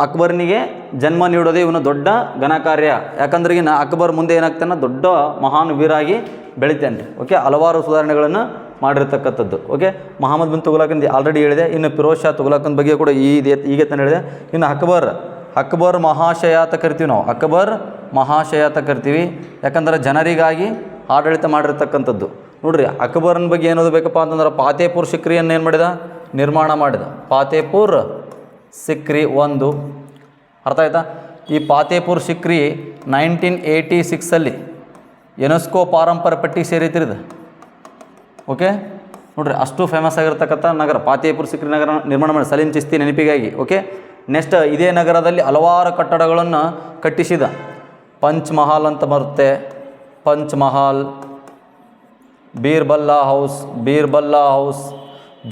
ಅಕ್ಬರ್ನಿಗೆ ಜನ್ಮ ನೀಡೋದೇ ಇವನು ದೊಡ್ಡ ಘನಕಾರ್ಯ. ಯಾಕಂದ್ರೆ ಈಗಿನ ಅಕ್ಬರ್ ಮುಂದೆ ಏನಾಗ್ತಾನೆ, ದೊಡ್ಡ ಮಹಾನ್ ವೀರಾಗಿ ಬೆಳಿತಾನೆ ರೀ. ಓಕೆ, ಹಲವಾರು ಸುಧಾರಣೆಗಳನ್ನು ಮಾಡಿರ್ತಕ್ಕಂಥದ್ದು. ಓಕೆ, ಮೊಹಮ್ಮದ್ ಬಿನ್ ತುಘಲಕ್ ಆಲ್ರೆಡಿ ಹೇಳಿದೆ. ಇನ್ನು ಫಿರೋಜ್ ಶಾ ತುಘಲಕನ ಬಗ್ಗೆ ಕೂಡ ಈಗ ತಾನು ಹೇಳಿದೆ. ಇನ್ನು ಅಕ್ಬರ್ ಮಹಾಶಯ ಅಂತ ಕರಿತೀವಿ ನಾವು. ಅಕ್ಬರ್ ಮಹಾಶಯ ಅಂತ ಕರಿತೀವಿ, ಯಾಕಂದ್ರೆ ಜನರಿಗಾಗಿ ಆಡಳಿತ ಮಾಡಿರ್ತಕ್ಕಂಥದ್ದು. ನೋಡ್ರಿ, ಅಕ್ಬರ್ನ ಬಗ್ಗೆ ಏನು ಓದಬೇಕಪ್ಪ ಅಂತಂದ್ರೆ, ಫಾತೇಪುರ್ ಸಿಕ್ರಿಯನ್ನು ಏನು ಮಾಡಿದ, ನಿರ್ಮಾಣ ಮಾಡಿದ. ಫಾತೇಪುರ್ ಸಿಕ್ರಿ 1, ಅರ್ಥ ಆಯ್ತಾ? ಈ ಫಾತೇಪುರ್ ಸಿಕ್ರಿ 1986 ಯುನೆಸ್ಕೋ ಪಾರಂಪರ್ಯ ಪಟ್ಟಿಗೆ ಸೇರಿತಿರಿದು. ಓಕೆ, ನೋಡ್ರಿ, ಅಷ್ಟು ಫೇಮಸ್ ಆಗಿರ್ತಕ್ಕಂಥ ನಗರ ಫಾತೇಪುರ್ ಸಿಕ್ರಿ ನಗರ ನಿರ್ಮಾಣ ಮಾಡಿ ಸಲೀಂ ಚಿಸ್ತಿ ನೆನಪಿಗಾಗಿ. ಓಕೆ, ನೆಕ್ಸ್ಟ್ ಇದೇ ನಗರದಲ್ಲಿ ಹಲವಾರು ಕಟ್ಟಡಗಳನ್ನು ಕಟ್ಟಿಸಿದ. ಪಂಚ್ಮಹಲ್ ಅಂತ ಬರುತ್ತೆ, ಪಂಚ್ಮಹಲ್, ಬೀರ್ಬಲ್ಲಾ ಹೌಸ್,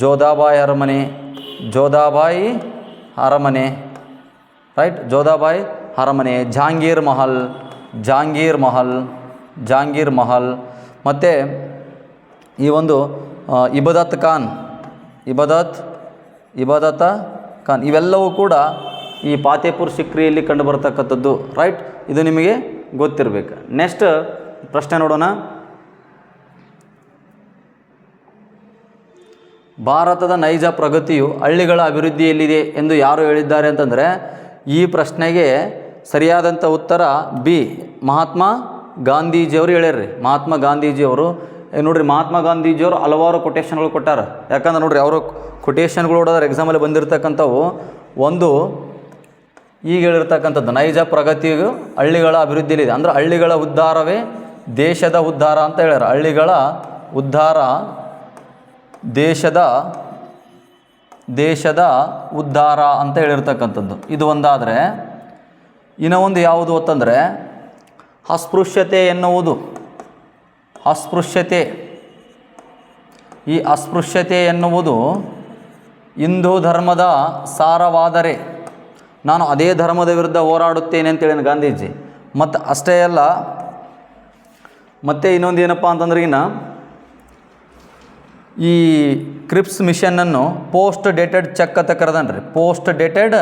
ಜೋಧಾಬಾಯಿ ಅರಮನೆ, ರೈಟ್, ಜೋಧಾಬಾಯಿ ಅರಮನೆ, ಜಹಾಂಗೀರ್ ಮಹಲ್, ಮತ್ತು ಈ ಒಂದು ಇಬಾದತ್ ಖಾನ್, ಇವೆಲ್ಲವೂ ಕೂಡ ಈ ಫಾತೇಪುರ್ ಸಿಕ್ರಿಯಲ್ಲಿ ಕಂಡು ಬರತಕ್ಕಂಥದ್ದು. ರೈಟ್, ಇದು ನಿಮಗೆ ಗೊತ್ತಿರಬೇಕು. ನೆಕ್ಸ್ಟ್ ಪ್ರಶ್ನೆ ನೋಡೋಣ. ಭಾರತದ ನೈಜ ಪ್ರಗತಿಯು ಹಳ್ಳಿಗಳ ಅಭಿವೃದ್ಧಿಯಲ್ಲಿದೆ ಎಂದು ಯಾರು ಹೇಳಿದ್ದಾರೆ ಅಂತಂದರೆ, ಈ ಪ್ರಶ್ನೆಗೆ ಸರಿಯಾದಂಥ ಉತ್ತರ ಬಿ, ಮಹಾತ್ಮ ಗಾಂಧೀಜಿಯವರು ಹೇಳ್ಯಾರ್ರಿ. ಮಹಾತ್ಮ ಗಾಂಧೀಜಿಯವರು ನೋಡ್ರಿ, ಮಹಾತ್ಮ ಗಾಂಧೀಜಿಯವರು ಹಲವಾರು ಕೊಟೇಶನ್ಗಳು ಕೊಟ್ಟಾರ. ಯಾಕಂದ್ರೆ ನೋಡ್ರಿ, ಅವರು ಕೊಟೇಶನ್ಗಳು ನೋಡೋದ್ರೆ ಎಕ್ಸಾಮಲ್ಲಿ ಬಂದಿರತಕ್ಕಂಥವು ಒಂದು ಈಗ ಹೇಳಿರ್ತಕ್ಕಂಥದ್ದು, ನೈಜ ಪ್ರಗತಿಯು ಹಳ್ಳಿಗಳ ಅಭಿವೃದ್ಧಿಯಲ್ಲಿದೆ. ಅಂದರೆ ಹಳ್ಳಿಗಳ ಉದ್ಧಾರವೇ ದೇಶದ ಉದ್ಧಾರ ಅಂತ ಹೇಳ್ಯಾರ. ಹಳ್ಳಿಗಳ ಉದ್ಧಾರ ದೇಶದ ಉದ್ಧಾರ ಅಂತ ಹೇಳಿರ್ತಕ್ಕಂಥದ್ದು. ಇದು ಒಂದಾದರೆ, ಇನ್ನೂ ಒಂದು ಯಾವುದು ಅಂತಂದರೆ ಅಸ್ಪೃಶ್ಯತೆ ಎನ್ನುವುದು. ಈ ಅಸ್ಪೃಶ್ಯತೆ ಎನ್ನುವುದು ಹಿಂದೂ ಧರ್ಮದ ಸಾರವಾದರೆ ನಾನು ಅದೇ ಧರ್ಮದ ವಿರುದ್ಧ ಹೋರಾಡುತ್ತೇನೆ ಅಂತೇಳಿ ಗಾಂಧೀಜಿ. ಮತ್ತು ಅಷ್ಟೇ ಅಲ್ಲ, ಮತ್ತು ಇನ್ನೊಂದು ಏನಪ್ಪ ಅಂತಂದ್ರೆ, ಈ ಕ್ರಿಪ್ಸ್ ಮಿಷನನ್ನು ಪೋಸ್ಟ್ ಡೇಟೆಡ್ ಚೆಕ್ ಅಂತ ಕರೆದನ್ರಿ. ಪೋಸ್ಟ್ ಡೇಟೆಡ್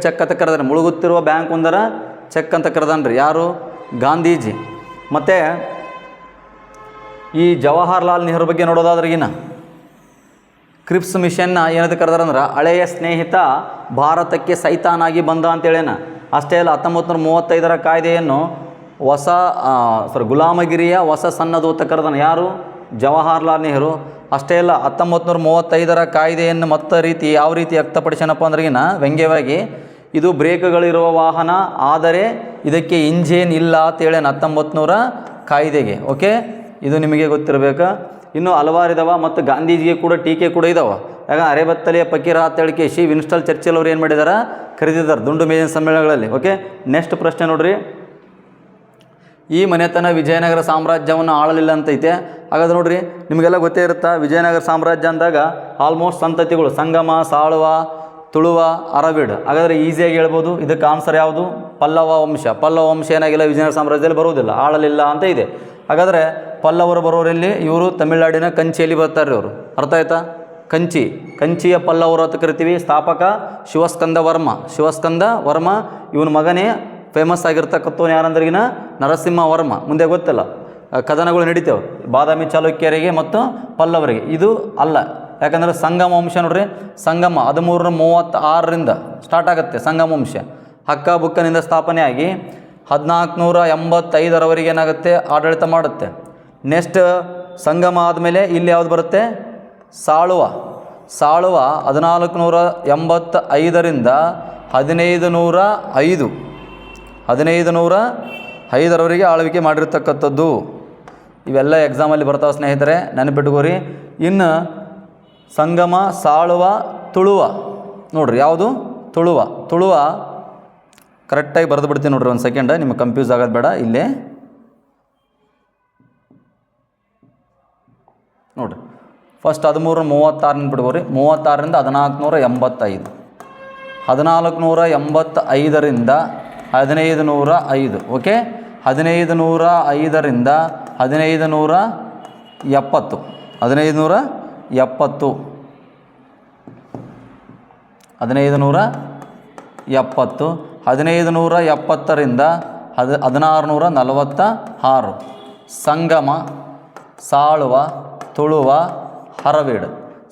ಚೆಕ್ ಅಂತ ಕರೆದ್ರೆ, ಮುಳುಗುತ್ತಿರುವ ಬ್ಯಾಂಕ್ ಒಂದರ ಚೆಕ್ ಅಂತ ಕರೆದನ್ರಿ. ಯಾರು? ಗಾಂಧೀಜಿ. ಮತ್ತು ಈ ಜವಾಹರ್ಲಾಲ್ ನೆಹರು ಬಗ್ಗೆ ನೋಡೋದಾದ್ರೆ, ಕ್ರಿಪ್ಸ್ ಮಿಷನ್ನ ಏನಂತ ಕರೆದಾರಂದ್ರೆ, ಹಳೆಯ ಸ್ನೇಹಿತ ಭಾರತಕ್ಕೆ ಸೈತಾನಾಗಿ ಬಂದ ಅಂತೇಳೇನ. ಅಷ್ಟೇ ಅಲ್ಲ, 1935 ಕಾಯ್ದೆಯನ್ನು ಗುಲಾಮಗಿರಿಯ ಹೊಸ ಸನ್ನದೂತ ಕರೆದನು. ಯಾರು? ಜವಾಹರ್ಲಾಲ್ ನೆಹರು. ಅಷ್ಟೇ ಅಲ್ಲ, 1935 ಕಾಯ್ದೆಯನ್ನು ಯಾವ ರೀತಿ ವ್ಯಕ್ತಪಡಿಸನಪ್ಪ ಅಂದ್ರೆಗಿನ ವ್ಯಂಗ್ಯವಾಗಿ, ಇದು ಬ್ರೇಕ್ಗಳಿರುವ ವಾಹನ, ಆದರೆ ಇದಕ್ಕೆ ಇಂಜಿನ್ ಇಲ್ಲ ಅಂತೇಳೇನು 1900 ಕಾಯ್ದೆಗೆ. ಓಕೆ, ಇದು ನಿಮಗೆ ಗೊತ್ತಿರಬೇಕಾ. ಇನ್ನೂ ಹಲವಾರು ಇದಾವೆ. ಮತ್ತು ಗಾಂಧೀಜಿಗೆ ಕೂಡ ಟೀಕೆ ಕೂಡ ಇದಾವೆ. ಯಾಕಂದ್ರೆ ಅರೆಬತ್ತಲೆಯ ಫಕೀರ ಅಂತೇಳಿಕೆ ವಿನ್ಸ್ಟನ್ ಚರ್ಚಿಲ್ ಅವ್ರು ಏನು ಮಾಡಿದಾರೆ, ಕರೆದಿದ್ದಾರೆ ದುಂಡು ಮೇಜಿನ ಸಮ್ಮೇಳನಗಳಲ್ಲಿ. ಓಕೆ, ನೆಕ್ಸ್ಟ್ ಪ್ರಶ್ನೆ ನೋಡ್ರಿ. ಈ ಮನೆತನ ವಿಜಯನಗರ ಸಾಮ್ರಾಜ್ಯವನ್ನು ಆಳಲಿಲ್ಲ ಅಂತೈತೆ. ಹಾಗಾದ್ರೆ ನೋಡ್ರಿ, ನಿಮಗೆಲ್ಲ ಗೊತ್ತೇ ಇರುತ್ತಾ, ವಿಜಯನಗರ ಸಾಮ್ರಾಜ್ಯ ಅಂದಾಗ ಆಲ್ಮೋಸ್ಟ್ ಸಂತತಿಗಳು ಸಂಗಮ, ಸಾಳುವ, ತುಳುವ, ಅರವಿಡ್. ಹಾಗಾದರೆ ಈಸಿಯಾಗಿ ಹೇಳ್ಬೋದು. ಇದಕ್ಕೆ ಆನ್ಸರ್ ಯಾವುದು? ಪಲ್ಲವ ವಂಶ ಏನಾಗಿಲ್ಲ ವಿಜಯನಗರ ಸಾಮ್ರಾಜ್ಯದಲ್ಲಿ ಬರುವುದಿಲ್ಲ, ಆಳಲಿಲ್ಲ ಅಂತ ಇದೆ. ಹಾಗಾದರೆ ಪಲ್ಲವರು ಬರೋರಲ್ಲಿ ಇವರು ತಮಿಳುನಾಡಿನ ಕಂಚಿಯಲ್ಲಿ ಬರ್ತಾರೆ ಇವರು. ಅರ್ಥ ಆಯ್ತಾ? ಕಂಚಿಯ ಪಲ್ಲವರು ಅಂತ ಕರಿತೀವಿ. ಸ್ಥಾಪಕ ಶಿವಸ್ಕಂದ ವರ್ಮ. ಇವನ ಮಗನೇ ಫೇಮಸ್ ಆಗಿರ್ತಕ್ಕಂಥವ್ನು ಯಾರಂದ್ರಿಗಿನ ನರಸಿಂಹವರ್ಮ. ಮುಂದೆ ಗೊತ್ತಲ್ಲ, ಕದನಗಳು ನಡೀತೇವೆ ಬಾದಾಮಿ ಚಾಲುಕ್ಯರಿಗೆ ಮತ್ತು ಪಲ್ಲವರಿಗೆ. ಇದು ಅಲ್ಲ, ಯಾಕಂದರೆ ಸಂಗಮ ವಂಶ ನೋಡ್ರಿ. ಸಂಗಮ 1336 ಸ್ಟಾರ್ಟ್ ಆಗುತ್ತೆ ಸಂಗಮ ವಂಶ. ಹಕ್ಕ ಬುಕ್ಕನಿಂದ ಸ್ಥಾಪನೆ ಆಗಿ 1485 ಏನಾಗುತ್ತೆ, ಆಡಳಿತ ಮಾಡುತ್ತೆ. ನೆಕ್ಸ್ಟ್ ಸಂಗಮ ಆದಮೇಲೆ ಇಲ್ಲಿ ಯಾವುದು ಬರುತ್ತೆ? ಸಾಳುವ. ಸಾಳುವ 1485ರಿಂದ 1505 1505ರವರೆಗೆ ಆಳ್ವಿಕೆ ಮಾಡಿರ್ತಕ್ಕಂಥದ್ದು. ಇವೆಲ್ಲ ಎಕ್ಸಾಮಲ್ಲಿ ಬರ್ತಾವೆ ಸ್ನೇಹಿತರೆ, ನೆನಪಿಟ್ಕೋರಿ. ಇನ್ನು ಸಂಗಮ, ಸಾಳುವ, ತುಳುವ ನೋಡ್ರಿ. ಯಾವುದು? ತುಳುವ. ತುಳುವ ಕರೆಕ್ಟಾಗಿ ಬರೆದು ಬಿಡ್ತೀನಿ ನೋಡ್ರಿ, ಒಂದು ಸೆಕೆಂಡ್, ನಿಮಗೆ ಕನ್ಫ್ಯೂಸ್ ಆಗೋದು ಬೇಡ. ಇಲ್ಲೇ ನೋಡಿರಿ, ಫಸ್ಟ್ 1336 ನೆನ್ಪಿಟ್ಕೋರಿ. 36ರಿಂದ 1485, 1485ರಿಂದ 1505. ಓಕೆ, 1505ರಿಂದ 1570, 1570, 1570, 1570ರಿಂದ 1646. ಸಂಗಮ, ಸಾಳುವ, ತುಳುವ, ಅರವೀಡು.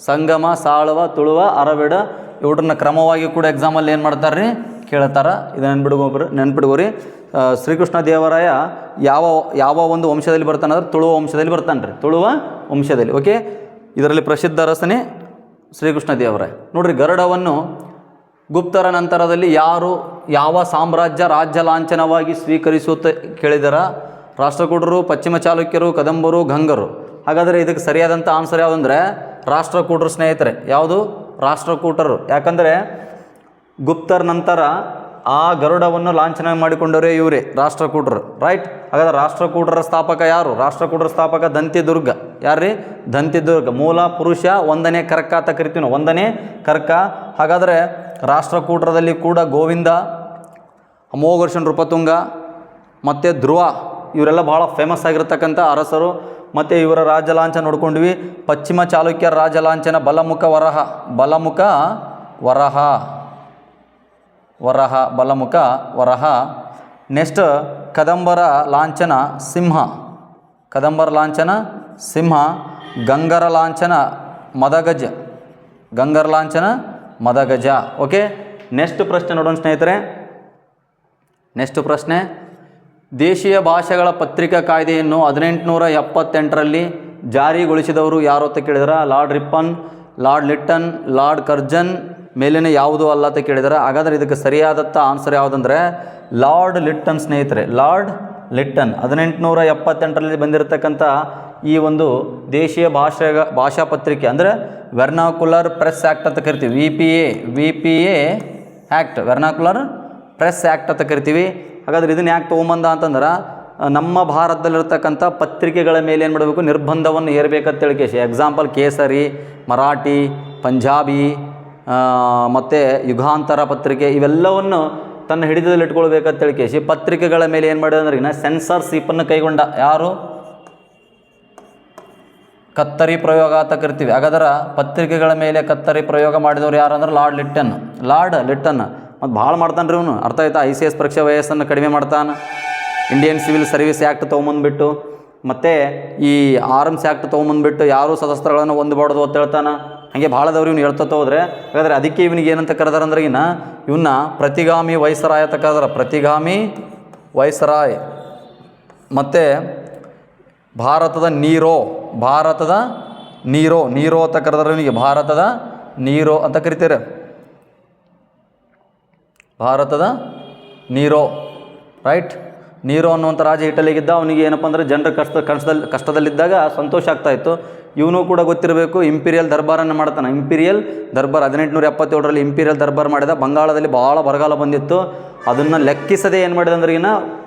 ಸಂಗಮ, ಸಾಳುವ, ತುಳುವ, ಅರವೀಡು ಇವ್ರನ್ನ ಕ್ರಮವಾಗಿ ಕೂಡ ಎಕ್ಸಾಮಲ್ಲಿ ಏನು ಮಾಡ್ತಾರೆ ರೀ? ಕೇಳ್ತಾರೆ. ಇದು ನೆನ್ಪಿಟ್ಕೋರಿ. ಶ್ರೀಕೃಷ್ಣ ದೇವರಾಯ ಯಾವ ಒಂದು ವಂಶದಲ್ಲಿ ಬರ್ತಾನೆ ಅಂದ್ರೆ ತುಳುವ ವಂಶದಲ್ಲಿ ಬರ್ತಾನೆ ರೀ, ತುಳುವ ವಂಶದಲ್ಲಿ. ಓಕೆ, ಇದರಲ್ಲಿ ಪ್ರಸಿದ್ಧ ಅರಸನೇ ಶ್ರೀಕೃಷ್ಣ ದೇವರಾಯ. ನೋಡ್ರಿ, ಗರುಡವನ್ನು ಗುಪ್ತರ ನಂತರದಲ್ಲಿ ಯಾವ ಸಾಮ್ರಾಜ್ಯ ರಾಜ್ಯ ಲಾಂಛನವಾಗಿ ಸ್ವೀಕರಿಸುತ್ತ ಕೇಳಿದರ? ರಾಷ್ಟ್ರಕೂಟರು, ಪಶ್ಚಿಮ ಚಾಲುಕ್ಯರು, ಕದಂಬರು, ಗಂಗರು. ಹಾಗಾದರೆ ಇದಕ್ಕೆ ಸರಿಯಾದಂಥ ಆನ್ಸರ್ ಯಾವುದಂದರೆ ರಾಷ್ಟ್ರಕೂಟರು ಸ್ನೇಹಿತರೆ. ಯಾವುದು? ರಾಷ್ಟ್ರಕೂಟರು. ಯಾಕಂದರೆ ಗುಪ್ತರ ನಂತರ ಆ ಗರುಡವನ್ನು ಲಾಂಛನ ಮಾಡಿಕೊಂಡವರೇ ಇವರೇ, ರಾಷ್ಟ್ರಕೂಟರು. ರೈಟ್. ಹಾಗಾದರೆ ರಾಷ್ಟ್ರಕೂಟರ ಸ್ಥಾಪಕ ಯಾರು? ರಾಷ್ಟ್ರಕೂಟರ ಸ್ಥಾಪಕ ದಂತಿದುರ್ಗ. ಯಾರ್ರೀ? ದಂತಿದುರ್ಗ. ಮೂಲ ಪುರುಷ 1ನೇ ಕರ್ಕ ಅಂತ ಕರಿತೀವಿ ನಾವು, 1ನೇ ಕರ್ಕ. ಹಾಗಾದರೆ ರಾಷ್ಟ್ರಕೂಟರದಲ್ಲಿ ಕೂಡ ಗೋವಿಂದ, ಅಮೋಘರ್ಷ ನೃಪತುಂಗ ಮತ್ತು ಧ್ರುವ ಇವರೆಲ್ಲ ಭಾಳ ಫೇಮಸ್ ಆಗಿರ್ತಕ್ಕಂಥ ಅರಸರು. ಮತ್ತು ಇವರ ರಾಜ ಲಾಂಛನ ನೋಡ್ಕೊಂಡ್ವಿ. ಪಶ್ಚಿಮ ಚಾಲುಕ್ಯರ ರಾಜ ಲಾಂಛನ ಬಲಮುಖ ವರಹ, ಬಲಮುಖ ವರಹ, ವರಹ, ಬಲಮುಖ ವರಹ. ನೆಕ್ಸ್ಟ್ ಕದಂಬರ ಲಾಂಛನ ಸಿಂಹ, ಕದಂಬರ ಲಾಂಛನ ಸಿಂಹ. ಗಂಗರ ಲಾಂಛನ ಮದಗಜ, ಗಂಗರ ಲಾಂಛನ ಮದಗಜ. ಓಕೆ, ನೆಕ್ಸ್ಟ್ ಪ್ರಶ್ನೆ ನೋಡೋಣ ಸ್ನೇಹಿತರೆ. ನೆಕ್ಸ್ಟ್ ಪ್ರಶ್ನೆ, ದೇಶೀಯ ಭಾಷೆಗಳ ಪತ್ರಿಕಾ ಕಾಯ್ದೆಯನ್ನು 1878ರಲ್ಲಿ ಜಾರಿಗೊಳಿಸಿದವರು ಯಾರು ಅಂತ ಕೇಳಿದಾರೆ? Lord Ripon, Lord Lytton, Lord Curzon, ಮೇಲಿನ ಯಾವುದು ಅಲ್ಲ ಅಂತ ಕೇಳಿದಾರೆ. ಹಾಗಾದರೆ ಇದಕ್ಕೆ ಸರಿಯಾದಂಥ ಆನ್ಸರ್ ಯಾವುದಂದರೆ ಲಾರ್ಡ್ ಲಿಟ್ಟನ್ ಸ್ನೇಹಿತರೆ. ಲಾರ್ಡ್ ಲಿಟ್ಟನ್ 1878ರಲ್ಲಿ ಬಂದಿರತಕ್ಕಂಥ ಈ ಒಂದು ದೇಶೀಯ ಭಾಷಾ ಪತ್ರಿಕೆ ಅಂದರೆ ವೆರ್ನಾಕ್ಯುಲರ್ ಪ್ರೆಸ್ ಆ್ಯಕ್ಟ್ ಅಂತ ಕರಿತೀವಿ. VPA act, vernacular press act ಅಂತ ಕರಿತೀವಿ. ಹಾಗಾದ್ರೆ ಇದನ್ನು ಯಾಕೆ ತೊಗೊಂಬಂದ ಅಂತಂದ್ರೆ ನಮ್ಮ ಭಾರತದಲ್ಲಿರ್ತಕ್ಕಂಥ ಪತ್ರಿಕೆಗಳ ಮೇಲೆ ಏನು ಮಾಡಬೇಕು? ನಿರ್ಬಂಧವನ್ನು ಏರಬೇಕಂತೇಳಿ ಕೇಸಿ. ಎಕ್ಸಾಂಪಲ್ ಕೇಸರಿ, ಮರಾಠಿ, ಪಂಜಾಬಿ ಮತ್ತು ಯುಗಾಂತರ ಪತ್ರಿಕೆ ಇವೆಲ್ಲವನ್ನು ತನ್ನ ಹಿಡಿತದಲ್ಲಿ ಇಟ್ಕೊಳ್ಬೇಕಂತೇಳಿ ಕೇಸಿ ಪತ್ರಿಕೆಗಳ ಮೇಲೆ ಏನು ಮಾಡಿದೆ ಅಂದ್ರೆ ಈಗ ಸೆನ್ಸಾರ್ಶಿಪ್ಪನ್ನು ಕೈಗೊಂಡ. ಯಾರು? ಕತ್ತರಿ ಪ್ರಯೋಗ ಅಂತ ಕರಿತೀವಿ. ಹಾಗಾದ್ರೆ ಪತ್ರಿಕೆಗಳ ಮೇಲೆ ಕತ್ತರಿ ಪ್ರಯೋಗ ಮಾಡಿದವರು ಯಾರು ಅಂದ್ರೆ ಲಾರ್ಡ್ ಲಿಟ್ಟನ್. ಲಾರ್ಡ್ ಲಿಟ್ಟನ್ ಮತ್ತು ಭಾಳ ಮಾಡ್ತಾನೆ ರೀ ಇವನು, ಅರ್ಥ ಆಯ್ತಾ? ICS ಪರೀಕ್ಷೆ ವಯಸ್ಸನ್ನು ಕಡಿಮೆ ಮಾಡ್ತಾನೆ. ಇಂಡಿಯನ್ ಸಿವಿಲ್ ಸರ್ವಿಸ್ ಆ್ಯಕ್ಟ್ ತೊಗೊಂಬಂದ್ಬಿಟ್ಟು ಮತ್ತು ಈ ಆರ್ಮ್ಸ್ ಆ್ಯಕ್ಟ್ ತೊಗೊಂಬಂದ್ಬಿಟ್ಟು ಯಾರೂ ಸಶಸ್ತ್ರಗಳನ್ನು ಹೊಂದಬಾರ್ದು ಅಂತ ಹೇಳ್ತಾನೆ. ಹಾಗೆ ಭಾಳದವ್ರು ಇವ್ನು ಹೇಳ್ತಾ ಹೋದರೆ. ಹಾಗಾದರೆ ಅದಕ್ಕೆ ಇವನಿಗೆ ಏನಂತ ಕರೆದಾರೆ ಅಂದ್ರೆ ಇವನ್ನ ಪ್ರತಿಗಾಮಿ ವೈಸರಾಯ್ ಅಂತ ಕರೆದಾರೆ. ಪ್ರತಿಗಾಮಿ ವೈಸರಾಯ್. ಮತ್ತು ಭಾರತದ ನೀರೋ ಅಂತ ಕರೆದಾರೆ ಇವನಿಗೆ. ಭಾರತದ ನೀರೋ ಅಂತ ಕರಿತಾರೆ. ಭಾರತದ ನೀರೋ. ರೈಟ್. ನೀರೋ ಅನ್ನುವಂಥ ರಾಜ ಇಟಲಿಗಿದ್ದ. ಅವನಿಗೆ ಏನಪ್ಪ ಅಂದರೆ ಜನರ ಕಷ್ಟದಲ್ಲಿದ್ದಾಗ ಸಂತೋಷ ಆಗ್ತಾಯಿತ್ತು. ಇವನು ಕೂಡ ಗೊತ್ತಿರಬೇಕು, ಇಂಪೀರಿಯಲ್ ದರ್ಬಾರನ್ನು ಮಾಡ್ತಾನೆ. ಇಂಪೀರಿಯಲ್ ದರ್ಬಾರ್ 1877ರಲ್ಲಿ ಇಂಪೀರಿಯಲ್ ದರ್ಬಾರ್ ಮಾಡಿದ. ಬಂಗಾಳದಲ್ಲಿ ಭಾಳ ಬರಗಾಲ ಬಂದಿತ್ತು. ಅದನ್ನು ಲೆಕ್ಕಿಸದೆ ಏನು ಮಾಡಿದೆ ಅಂದ್ರೆ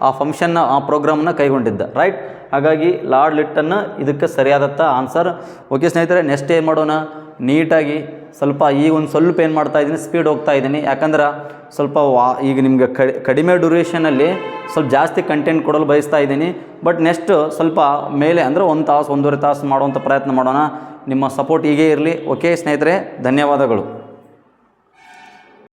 ಆ ಫಂಕ್ಷನ್ನ, ಆ ಪ್ರೋಗ್ರಾಮನ್ನು ಕೈಗೊಂಡಿದ್ದ. ರೈಟ್. ಹಾಗಾಗಿ ಲಾರ್ಡ್ ಲಿಟ್ಟನ್ ಇದಕ್ಕೆ ಸರಿಯಾದಂಥ ಆನ್ಸರ್. ಓಕೆ ಸ್ನೇಹಿತರೆ, ನೆಕ್ಸ್ಟ್ ಏನು ಮಾಡೋಣ? ನೀಟಾಗಿ ಸ್ವಲ್ಪ ಸ್ವಲ್ಪ ಏನು ಮಾಡ್ತಾಯಿದ್ದೀನಿ, ಸ್ಪೀಡ್ ಹೋಗ್ತಾ ಇದ್ದೀನಿ. ಯಾಕಂದ್ರೆ ಸ್ವಲ್ಪ ಈಗ ನಿಮಗೆ ಕಡಿಮೆ ಡ್ಯೂರೇಷನಲ್ಲಿ ಸ್ವಲ್ಪ ಜಾಸ್ತಿ ಕಂಟೆಂಟ್ ಕೊಡಲು ಬಯಸ್ತಾ ಇದ್ದೀನಿ. ಬಟ್ ನೆಕ್ಸ್ಟ್ ಸ್ವಲ್ಪ ಮೇಲೆ ಅಂದರೆ 1 ತಾಸು 1.5 ತಾಸು ಮಾಡುವಂಥ ಪ್ರಯತ್ನ ಮಾಡೋಣ. ನಿಮ್ಮ ಸಪೋರ್ಟ್ ಹೀಗೇ ಇರಲಿ. ಓಕೆ ಸ್ನೇಹಿತರೆ, ಧನ್ಯವಾದಗಳು.